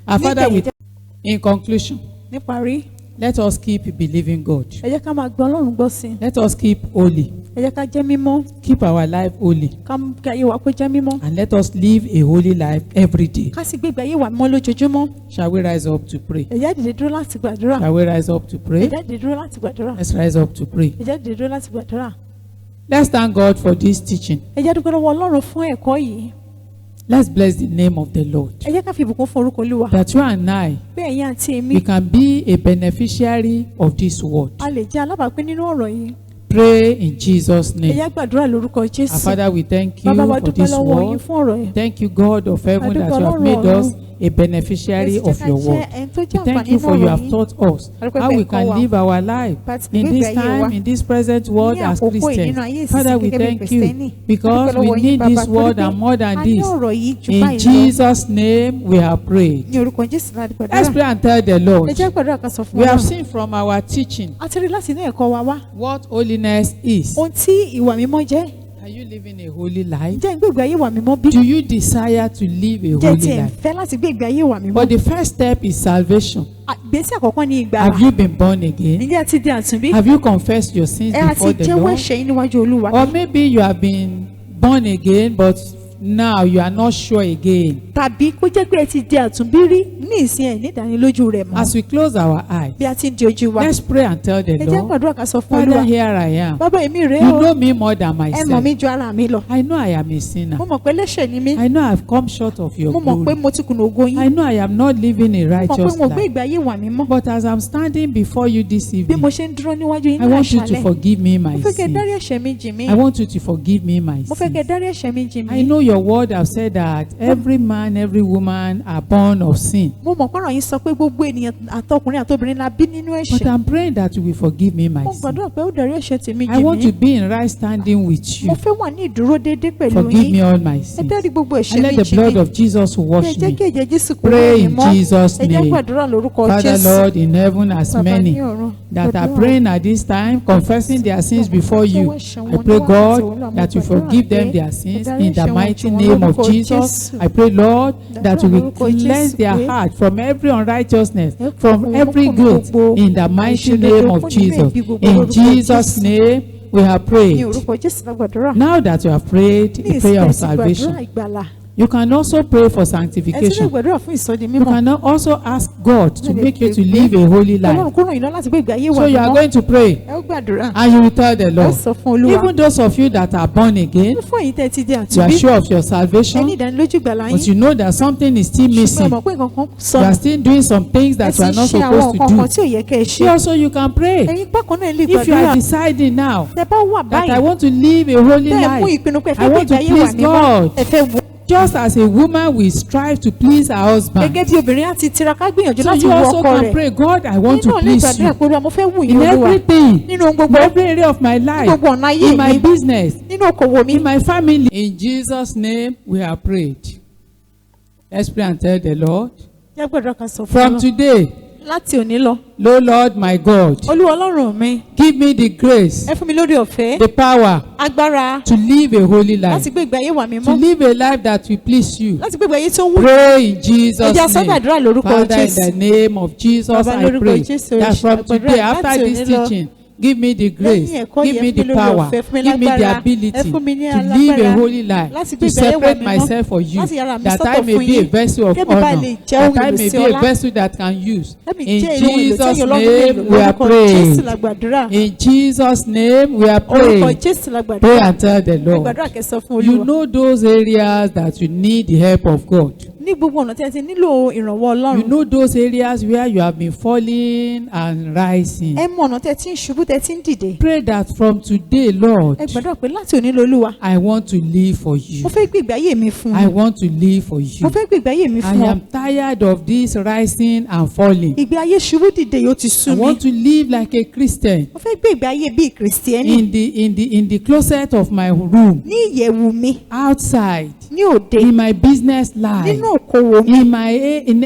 Our Father, in conclusion,
Níparí,
let us keep believing God.
ẹ jẹ́ ká máa gbọ́ Ọlọ́run gbọ́ sí i.
Let us keep holy.
Ẹ jẹ́ ká jẹ́ mímọ́.
Keep our life holy.
Ká mú kí ayé wa kó jẹ́ mímọ́.
And let us live a holy life every day.
Ká sì gbé ìgbé ayé wa mímọ́ lójoojúmọ́.
Shall we rise up to pray?
Ẹ jẹ́ dìde dúró láti gbàdúrà.
Shall we rise up to
Ẹ
pray?
jẹ́ dìde dúró láti gbàdúrà.
Let's rise up to pray.
Ẹ jẹ́ dìde dúró láti gbàdúrà.
Let's thank God for this teaching.
Ẹ jẹ́ dúpẹ́ lọ́wọ́ Ọlọ́run fún ẹ̀kọ́ yìí.
Let's bless the name of the Lord.
Ẹ jẹ́ ká fi ìbùkún fún orúkọ Olúwa.
That you and I,
Bí ẹ̀yin àti èmi,
we can be a beneficiary of this word.
a lè jẹ́ alábàápín nínú ọ̀rọ̀ yìí.
Pray in Jesus'
Ẹ
name.
jẹ́ gbàdúrà lórúkọ
Our
Jésù.
Father, we thank you
Bàbá wa
for
dúpẹ́
this
lọ́wọ́ yín
word.
fún ọ̀rọ̀ yìí.
Thank you, God of heaven, that you have made us a beneficiary of your word. We thank you for you have taught us how we can live our life in this time, in this present world as Christians. Father, we thank you because we need this word and more than this. In Jesus' name we have prayed.
Ní orúkọ Jésù láti
Let's
gbàdúrà.
pray and tell the
Ẹ
Lord.
jẹ́ gbàdúrà ká sọ fún
We have
Ọlọ́run.
seen from our teaching
A ti rí láti inú ẹ̀kọ́ wa wá.
what holiness is.
Ohun tí ìwà mímọ́ jẹ́.
Are you living a holy life?
ǹjẹ́ ń gbé ìgbé ayé ìwà mímọ́ bí?
Do you desire to live a
ǹjẹ́
holy
tiẹ̀ ń
life?
fẹ́ láti gbé ìgbé ayé ìwà mímọ́?
But the first step is salvation.
Ìgbésẹ̀ àkọ́kọ́ ní ìgbàlà.
Have you been born again?
ǹjẹ́ ẹ ti di àtúnbí?
Have you confessed your sins
ẹ á ti
before the
jẹ́wọ́
Lord?
ẹ̀ṣẹ̀ yín níwájú Olúwa.
Or maybe you have been born again, but now you are not sure again.
Tàbí kó jẹ́ pé ẹ ti di àtúnbí rí ní ìsìn ẹ̀ ní ìdánilójú rẹ̀ mọ́.
As we close our eyes,
Bí a ti ń di ojú wa.
let's pray and tell the
Ẹ jẹ́
Lord,
gbàdúrà ká sọ fún
Father,
Olúwa.
here I am.
Bàbá èmi rèé
You
o.
know me more than
Ẹ mọ̀
myself.
mí ju ara mi lọ.
I know I am a sinner.
Mo mọ̀ pé ẹlẹ́ṣẹ̀ ni mí.
I know I've come short of your
Mo mọ̀ pé
glory.
mo ti kùnà ògo yín.
I know I am not living a
Mo mọ̀ pé
righteous
mo gbé
life.
ìgbé ayé ìwà mímọ́.
But as I'm standing before you this
Bí
evening,
mo ṣe ń dúró níwájú yín
I
ní
want you to
àṣálẹ́.
forgive me
Mo
my
fẹ́ kẹ́
sin.
dárí ẹ̀ṣẹ̀ mi jì mí.
I want you to forgive me my
Mo fẹ́ kẹ́
sin.
dárí ẹ̀ṣẹ̀ mi jì
I
mí.
know your word have said that every man, every woman are born of sin.
Mo mọ̀ pọ́nrọ̀ yín sọ pé gbogbo ènìyàn àtọkùnrin àtobìnrin la bí nínú
But
ẹ̀ṣẹ̀.
I'm praying that you will forgive me my
Mo
sin.
gbàdúrà pé ó dárí ẹ̀ṣẹ̀ tèmi
I
jì
want to
mí.
be in right standing with you.
Mo fẹ́ wà ní ìdúró déédéé pẹ̀lú
Forgive me
yín.
all my
Ẹ
sins.
dárí gbogbo ẹ̀ṣẹ̀
And
mi
let the
jì
blood
mí.
of Jesus
Ẹ
wash
jẹ́
me.
kí ẹ̀jẹ̀ Jésù kó
Pray
wẹ̀ mí
in
mọ́.
Jesus'
Ẹ jẹ́
name.
gbàdúrà lórúkọ
Father,
Jésù.
Lord, in heaven, as
Bàbá
many
ní ọ̀run,
that are
gbàdúrà.
praying at this time, confessing their sins before you, I pray, God, that you forgive them their sins in the mighty name of Jesus. I pray, Lord, that you will cleanse their heart from every unrighteousness, from every guilt, in the mighty name of Jesus. In Jesus' name, we have
Ní
prayed.
orúkọ Jésù la gbàdúrà.
Now that you have prayed
Ní
the
ìsìn
prayer of
tẹ̀sí gbàdúrà
salvation,
ìgbàlà.
you can also pray for
Ẹ tún lè
sanctification.
gbàdúrà fún ìsọdi
You
mímọ́.
can also ask God to make you to live a holy
Ọlọ́run
life.
kó ràn yín lọ láti gbé ìgbé ayé
So
wà
you are
mímọ́.
going to pray
Ẹ ó gbàdúrà.
and you will tell the
Ẹ
Lord.
sọ fún Olúwa.
Even those of you that are born again,
Fún èyí tẹ́ ti di
you are
àtúnbí.
sure of your
Ẹ ní
salvation,
ìdánilójú ìgbàlà
but
yín.
you know that something is still
Ṣùgbọ́n ẹ
missing.
mọ̀ pé nǹkan kan
You are
sọnù.
still doing some things
Ẹ
that
sì
you are
ń
not
ṣe àwọn
supposed to
nǹkan kan
do.
tí ò yẹ kẹ́ ẹ ṣe.
Here also you can pray.
Ẹ̀yin bákan náà lè
If you
gbàdúrà.
are deciding now
Tẹ́ bá wà
that I
báyìí.
want to live a holy
Tẹ́ ẹ mú
life,
ìpinnu pé ẹ
I
fẹ́ gbé
want to
ìgbé ayé wà
please
mímọ́.
God.
Ẹ fẹ́ wù.
Just as a woman will strive to please her husband,
Gẹ́gẹ́ bí obìnrin á ti tiraka gbìyànjú
so
láti
you
wù
also
ọkọ
can
rẹ̀.
pray, God, I want
Nínú
to
ilé
please
ìgbàdúrà
you
pé Olúwa mo fẹ́ wù yín
in
Olúwa.
everything,
Nínú ohun
in
gbogbo.
every area of my life,
Gbogbo ọ̀nà ayé
in my
mi.
business,
Nínú okòwò mi.
in my family. In Jesus' name, we have prayed. Let's pray and tell the Lord.
Jẹ́ gbàdúrà kan sọ fún
From
Ọlọ́run.
today,
Láti òní lọ.
Lord my God,
Olúwa Ọlọ́run mi.
give me the grace,
Ẹ fún mi lórí ọ̀fẹ́.
the power
Agbára.
to live a holy
Láti
life,
gbé ìgbé ayé wà
to
mímọ́.
live a life that will please you.
Láti gbé ìgbé ayé tó wù.
Pray in Jesus'
Ẹ jẹ́
name.
àsọgbàdúrà lórúkọ
Father, in
Jésù.
the name of Jesus,
Baba,
I
lórúkọ
pray
Jésù,
that from
àgbàdúrà
today,
láti
after this
òní lọ.
teaching, give me the grace,
Lẹ́yìn ẹ̀kọ́
give
yẹn,
me
fún
the
mi lórí
power,
ọ̀fẹ́, fún mi
give me the
lágbára,
ability
ẹ fún mi ní
to live a
alágbára,
holy life,
láti gbé
to
ìgbé ayé wà
separate
mímọ́,
myself for you,
láti yára mi
that
sọ́tọ̀
I may
fún
be a
yín,
vessel of
kébì bá
honor,
lè jẹ́
that
ohun
I
èlò
may
sí
be a
ọlá.
vessel that can use.
Kébì
In
jẹ́ ìlú ohun èlò
Jesus'
tí Ọlọ́run lè lò.
name, we are
Lórúkọ Jésù
praying.
la gbàdúrà.
In Jesus' name, we are
Orúkọ
praying.
Jésù la
Pray
gbàdúrà.
and tell the Lord.
Gbàdúrà kẹsàn fún
You
Olúwa.
know those areas that you need the help of God.
Ní gbogbo ọ̀nà tí ẹ ti nílò ìrànwọ́
You
Ọlọ́run.
know those areas where you have been falling and rising.
Ẹ mọ ọ̀nà tí ẹ ti ń ṣubú tí ẹ ti ń dìde.
Pray that from today, Lord,
Ẹ gbàdúrà pé láti òní lọ Olúwa.
I want to live for you.
Mo fẹ́ gbé ìgbé ayé mi fún
I
ọ.
want to live for
Mo
you.
fẹ́ gbé ìgbé ayé mi
I
fún ọ.
am tired of this rising and falling.
Ìgbé ayé ṣubú dìde yóò ti sú
I
mi.
want to live like a Christian
Mo fẹ́ gbé ìgbé ayé bíi Kìrìsìtẹ́nì.
in the closet of my room,
Ní ìyẹ̀wù mi.
outside,
Ní òde.
in my business life,
Nínú okòwò mi.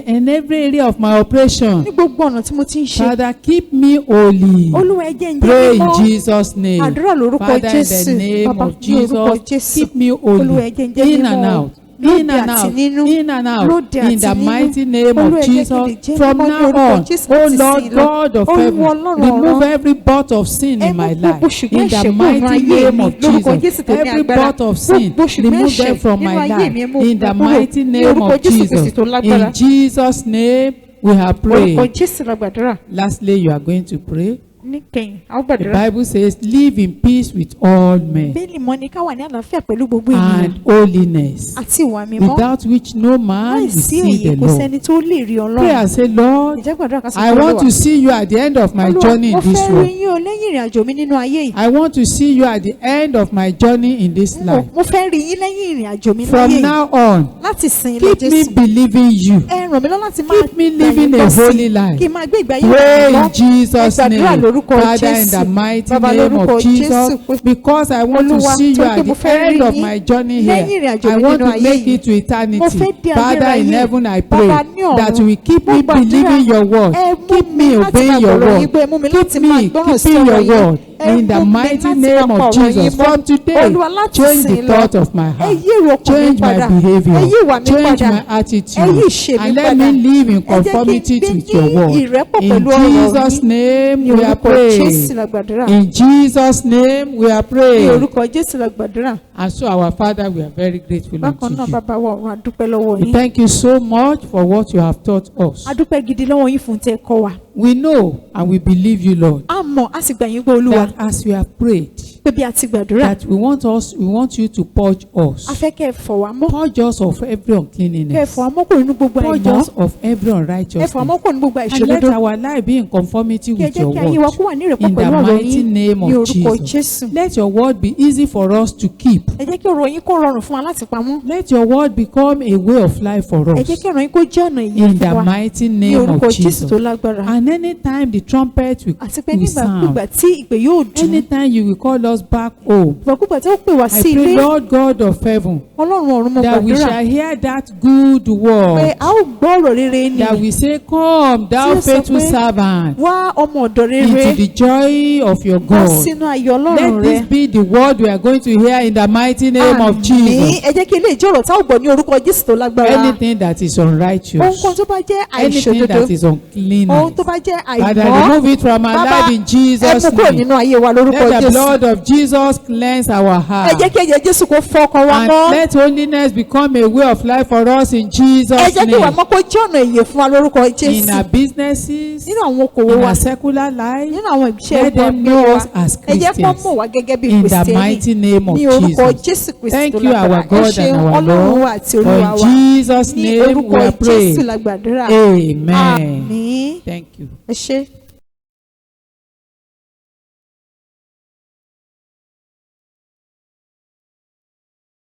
in every area of my operation.
Ní gbogbo ọ̀nà tí mo ti ń ṣe.
Father, keep me holy.
Olúwa ẹ jẹ́ ń
Pray
jẹ́
in
mímọ́.
Jesus' name.
Àdúrà lórúkọ
Father, in
Jésù.
the name
Bàbá,
of
ní orúkọ
Jesus,
Jésù.
keep me
Olúwa ẹ jẹ́ ń
holy.
jẹ́
In and
mímọ́.
out.
Lóde
In and
àti
out.
nínú.
In and out.
Lóde
In
àti
the
nínú.
mighty name
Olúwa
of
ẹ jẹ́ kí n lè
Jesus.
jẹ́
From
mímọ́ ní
now
orúkọ
on,
Jésù
oh
láti
Lord
sìn lọ.
God of
Olúwa
heaven,
Ọlọ́run
remove
ọ̀run.
every bot of sin
Ẹ
in
mú
my
gbogbo
life.
ṣùgbọ́n
In the
ẹ̀ṣẹ̀ kúrò
mighty
nínú ayé
name
mi.
of
Lórúkọ Jésù
Jesus.
tó ní
Every
agbára.
bot of sin,
Gbogbo ṣùgbọ́n
remove
ẹ̀ṣẹ̀
them from
nínú
my
ayé mi, ẹ
life.
mú
In the
kúrò.
mighty
Ní
name
orúkọ
of
Jésù
Jesus.
Kristi tó lágbára.
In Jesus' name, we have
Orúkọ
prayed.
Jésù la gbàdúrà.
Lastly, you are going to pray.
Níkẹyìn, a ó
The
gbàdúrà.
Bible says, live in peace with all men
Bẹ́ẹ̀ni mọ́ ni ká wà ní àlàáfíà pẹ̀lú gbogbo ènìyàn.
and holiness,
Àti ìwà mímọ́.
without which no man will
Láìsí
see
èyí
the
kò
Lord.
sẹ́ni tó lè rí
Pray
Ọlọ́run.
and say, Lord,
Ìjẹ́ gbàdúrà ká sọ
I
fún
want
Olúwa.
to see you at the end of my
Olúwa,
journey in
mo
this
fẹ́ rí
world.
yín o lẹ́yìn ìrìn àjò mi nínú ayé yìí.
I want to see you at the end of my journey in this life.
Mo fẹ́ rí yín lẹ́yìn ìrìn àjò mi nínú ayé
From
yìí.
now on,
Láti sìn ilé
keep me
Jésù.
believing you.
Ẹ ràn mí lọ́wọ́ láti máa
Keep me
gbà
living
yín
a
gbọ́ sí
holy
i.
life.
Kí n máa gbé ìgbà yín
Pray
lọ.
in Jesus'
Ẹ gbàdúrà
name.
lórúkọ
Father, in the
Jésù.
mighty
Bàbá,
name
lórúkọ
of Jesus,
Jésù.
because I want to
Olúwa,
see you
torí pé
at
mo
the
fẹ́ rí
end of
yín
my journey
lẹ́yìn
here.
ìrìn àjò
I
mi
want
nínú
to
ayé
make
yìí.
it to eternity.
Mo fẹ́ dé
Father, in
ayérayé.
heaven, I
Bàbá,
pray
ní ọ̀run.
that you will keep
Mo
me
gbàdúrà.
believing your word.
Ẹ mú
Keep
mi
me
láti
obeying
máa
your
gbọ́rọ̀
word.
yín, pé ẹ mú mi
Keep
láti máa
me
gbọ́ràn sí
keeping
ọ̀rọ̀
your
yín.
word.
ẹ
In the
mú mi
mighty
láti
name
máa pa
of
ọ̀rọ̀ yín
Jesus.
mọ́.
From today,
Olúwa, láti
change
sìn
the
lọ,
thought of my
ẹ
heart.
yí èrò ọkàn mi
Change my
padà,
behavior.
ẹ yí ìwà mi
Change
padà,
my
ẹ yí
attitude.
ìṣe mi
And let
padà.
me live in
Ẹ jẹ́ kí
conformity
n gbé
with your
ní
word.
ìrẹ́pọ̀
In
pẹ̀lú ọ̀rọ̀
Jesus'
yín.
name
Ní
we are
orúkọ Jésù
praying.
la gbàdúrà.
In Jesus' name we are
Ní
praying.
orúkọ Jésù la gbàdúrà.
And so our Father, we are very grateful
Bákan
unto
náà
you.
bàbá wa ọ̀run, a dúpẹ́ lọ́wọ́
We
yín.
thank you so much for what you have taught us.
A dúpẹ́ gidi lọ́wọ́ yín fún tẹ́ ẹ kọ́ wa.
We know and we believe you, Lord,
A mọ̀ a sì gbà yín gbọ́ Olúwa
that as we have prayed,
pé bí a ti gbàdúrà,
that we want you to purge
a
us.
fẹ́ kẹ́ ẹ fọ̀ wá mọ́.
Purge us of every
Kẹ́ ẹ
uncleanness.
fọ̀ wá mọ́ kúrò nínú gbogbo
Purge
àìmọ́.
us of every
Ẹ fọ̀ wá
unrighteousness.
mọ́ kúrò nínú gbogbo
And let
àìṣòdodo.
our life be in conformity
Kí ẹ
with
jẹ́
your
kí ayé wa
word.
kó wà ní ìrẹ́pọ̀
In the
pẹ̀lú ọ̀rọ̀
mighty
yín
name
ní
of
orúkọ
Jesus.
Jésù.
Let your word be easy for us to keep.
Ẹ jẹ́ kí ọ̀rọ̀ yín kó rọrùn fún wa láti pamọ́.
Let your word become a way of life for
Ẹ
us.
jẹ́ kí ọ̀rọ̀ yín kó jẹ́ ọ̀nà ìyè
In
fún
the
wa
mighty
ní
name
orúkọ
of
Jésù
Jesus.
tó lágbára.
And anytime the trumpet
Àti pé
will
nígbàkúgbà
sound,
tí ìpè yóò dùn,
anytime you will call us back home,
ìgbàkúgbà tí ó pè wá
I
sí
pray,
ilé,
Lord God of heaven,
Ọlọ́run ọ̀run mo
that we
gbàdúrà
shall hear that good
pé
word,
a ó gbọ́ ọ̀rọ̀ rere ni.
that we say, come,
Tí
thou
ó sọ
faithful
pé,
servant,
wá ọmọ ọ̀dọ̀
into
rere
the joy of your
wá
God.
sínú ayọ̀ Ọlọ́run
Let
rẹ.
this be the word we are going to hear in the mighty name of
Àmín.
Jesus.
Ẹ jẹ́ kí ilé ìjọ ọ̀rọ̀ tá ò gbọ́ ní orúkọ Jésù tó lágbára.
Anything that is unrighteous,
Ohunkóhun tó bá jẹ́
anything
àìṣòdodo,
that is
ohun
uncleanness,
tó bá jẹ́
Father,
àìmọ́,
remove it from our
Bàbá,
life in
ẹ
Jesus'
mú kúrò
name.
nínú ayé wa lórúkọ
Let the
Jésù.
blood of Jesus cleanse our
Ẹ
heart.
jẹ́ kí ẹ̀jẹ̀ Jésù kó fọ ọkàn wa
And
mọ́.
let holiness become a way of life for us in
Ẹ
Jesus'
jẹ́ kí ìwà
name.
mọ́ kó jẹ́ ọ̀nà ìyè fún wa lórúkọ
In
Jésù.
our businesses,
Nínú àwọn okòwò
in
wa,
our secular life,
nínú àwọn iṣẹ́
let
wa
them
gbé
know
wa,
us as
ẹ jẹ́ kó
Christians.
mọ̀ wá gẹ́gẹ́ bí
In the
Kristẹni.
mighty name of
Ní orúkọ
Jesus.
Jésù Kristi
Thank
tó
you,
lágbára.
our
Ẹ
God
ṣeun
and our
Ọlọ́run
Lord.
wa àti
For
Olúwa
in
wa.
Jesus'
Ní
name
orúkọ
we are
Jésù
praying.
la gbàdúrà.
Amen.
Àmín.
Thank you.
Ẹ ṣé.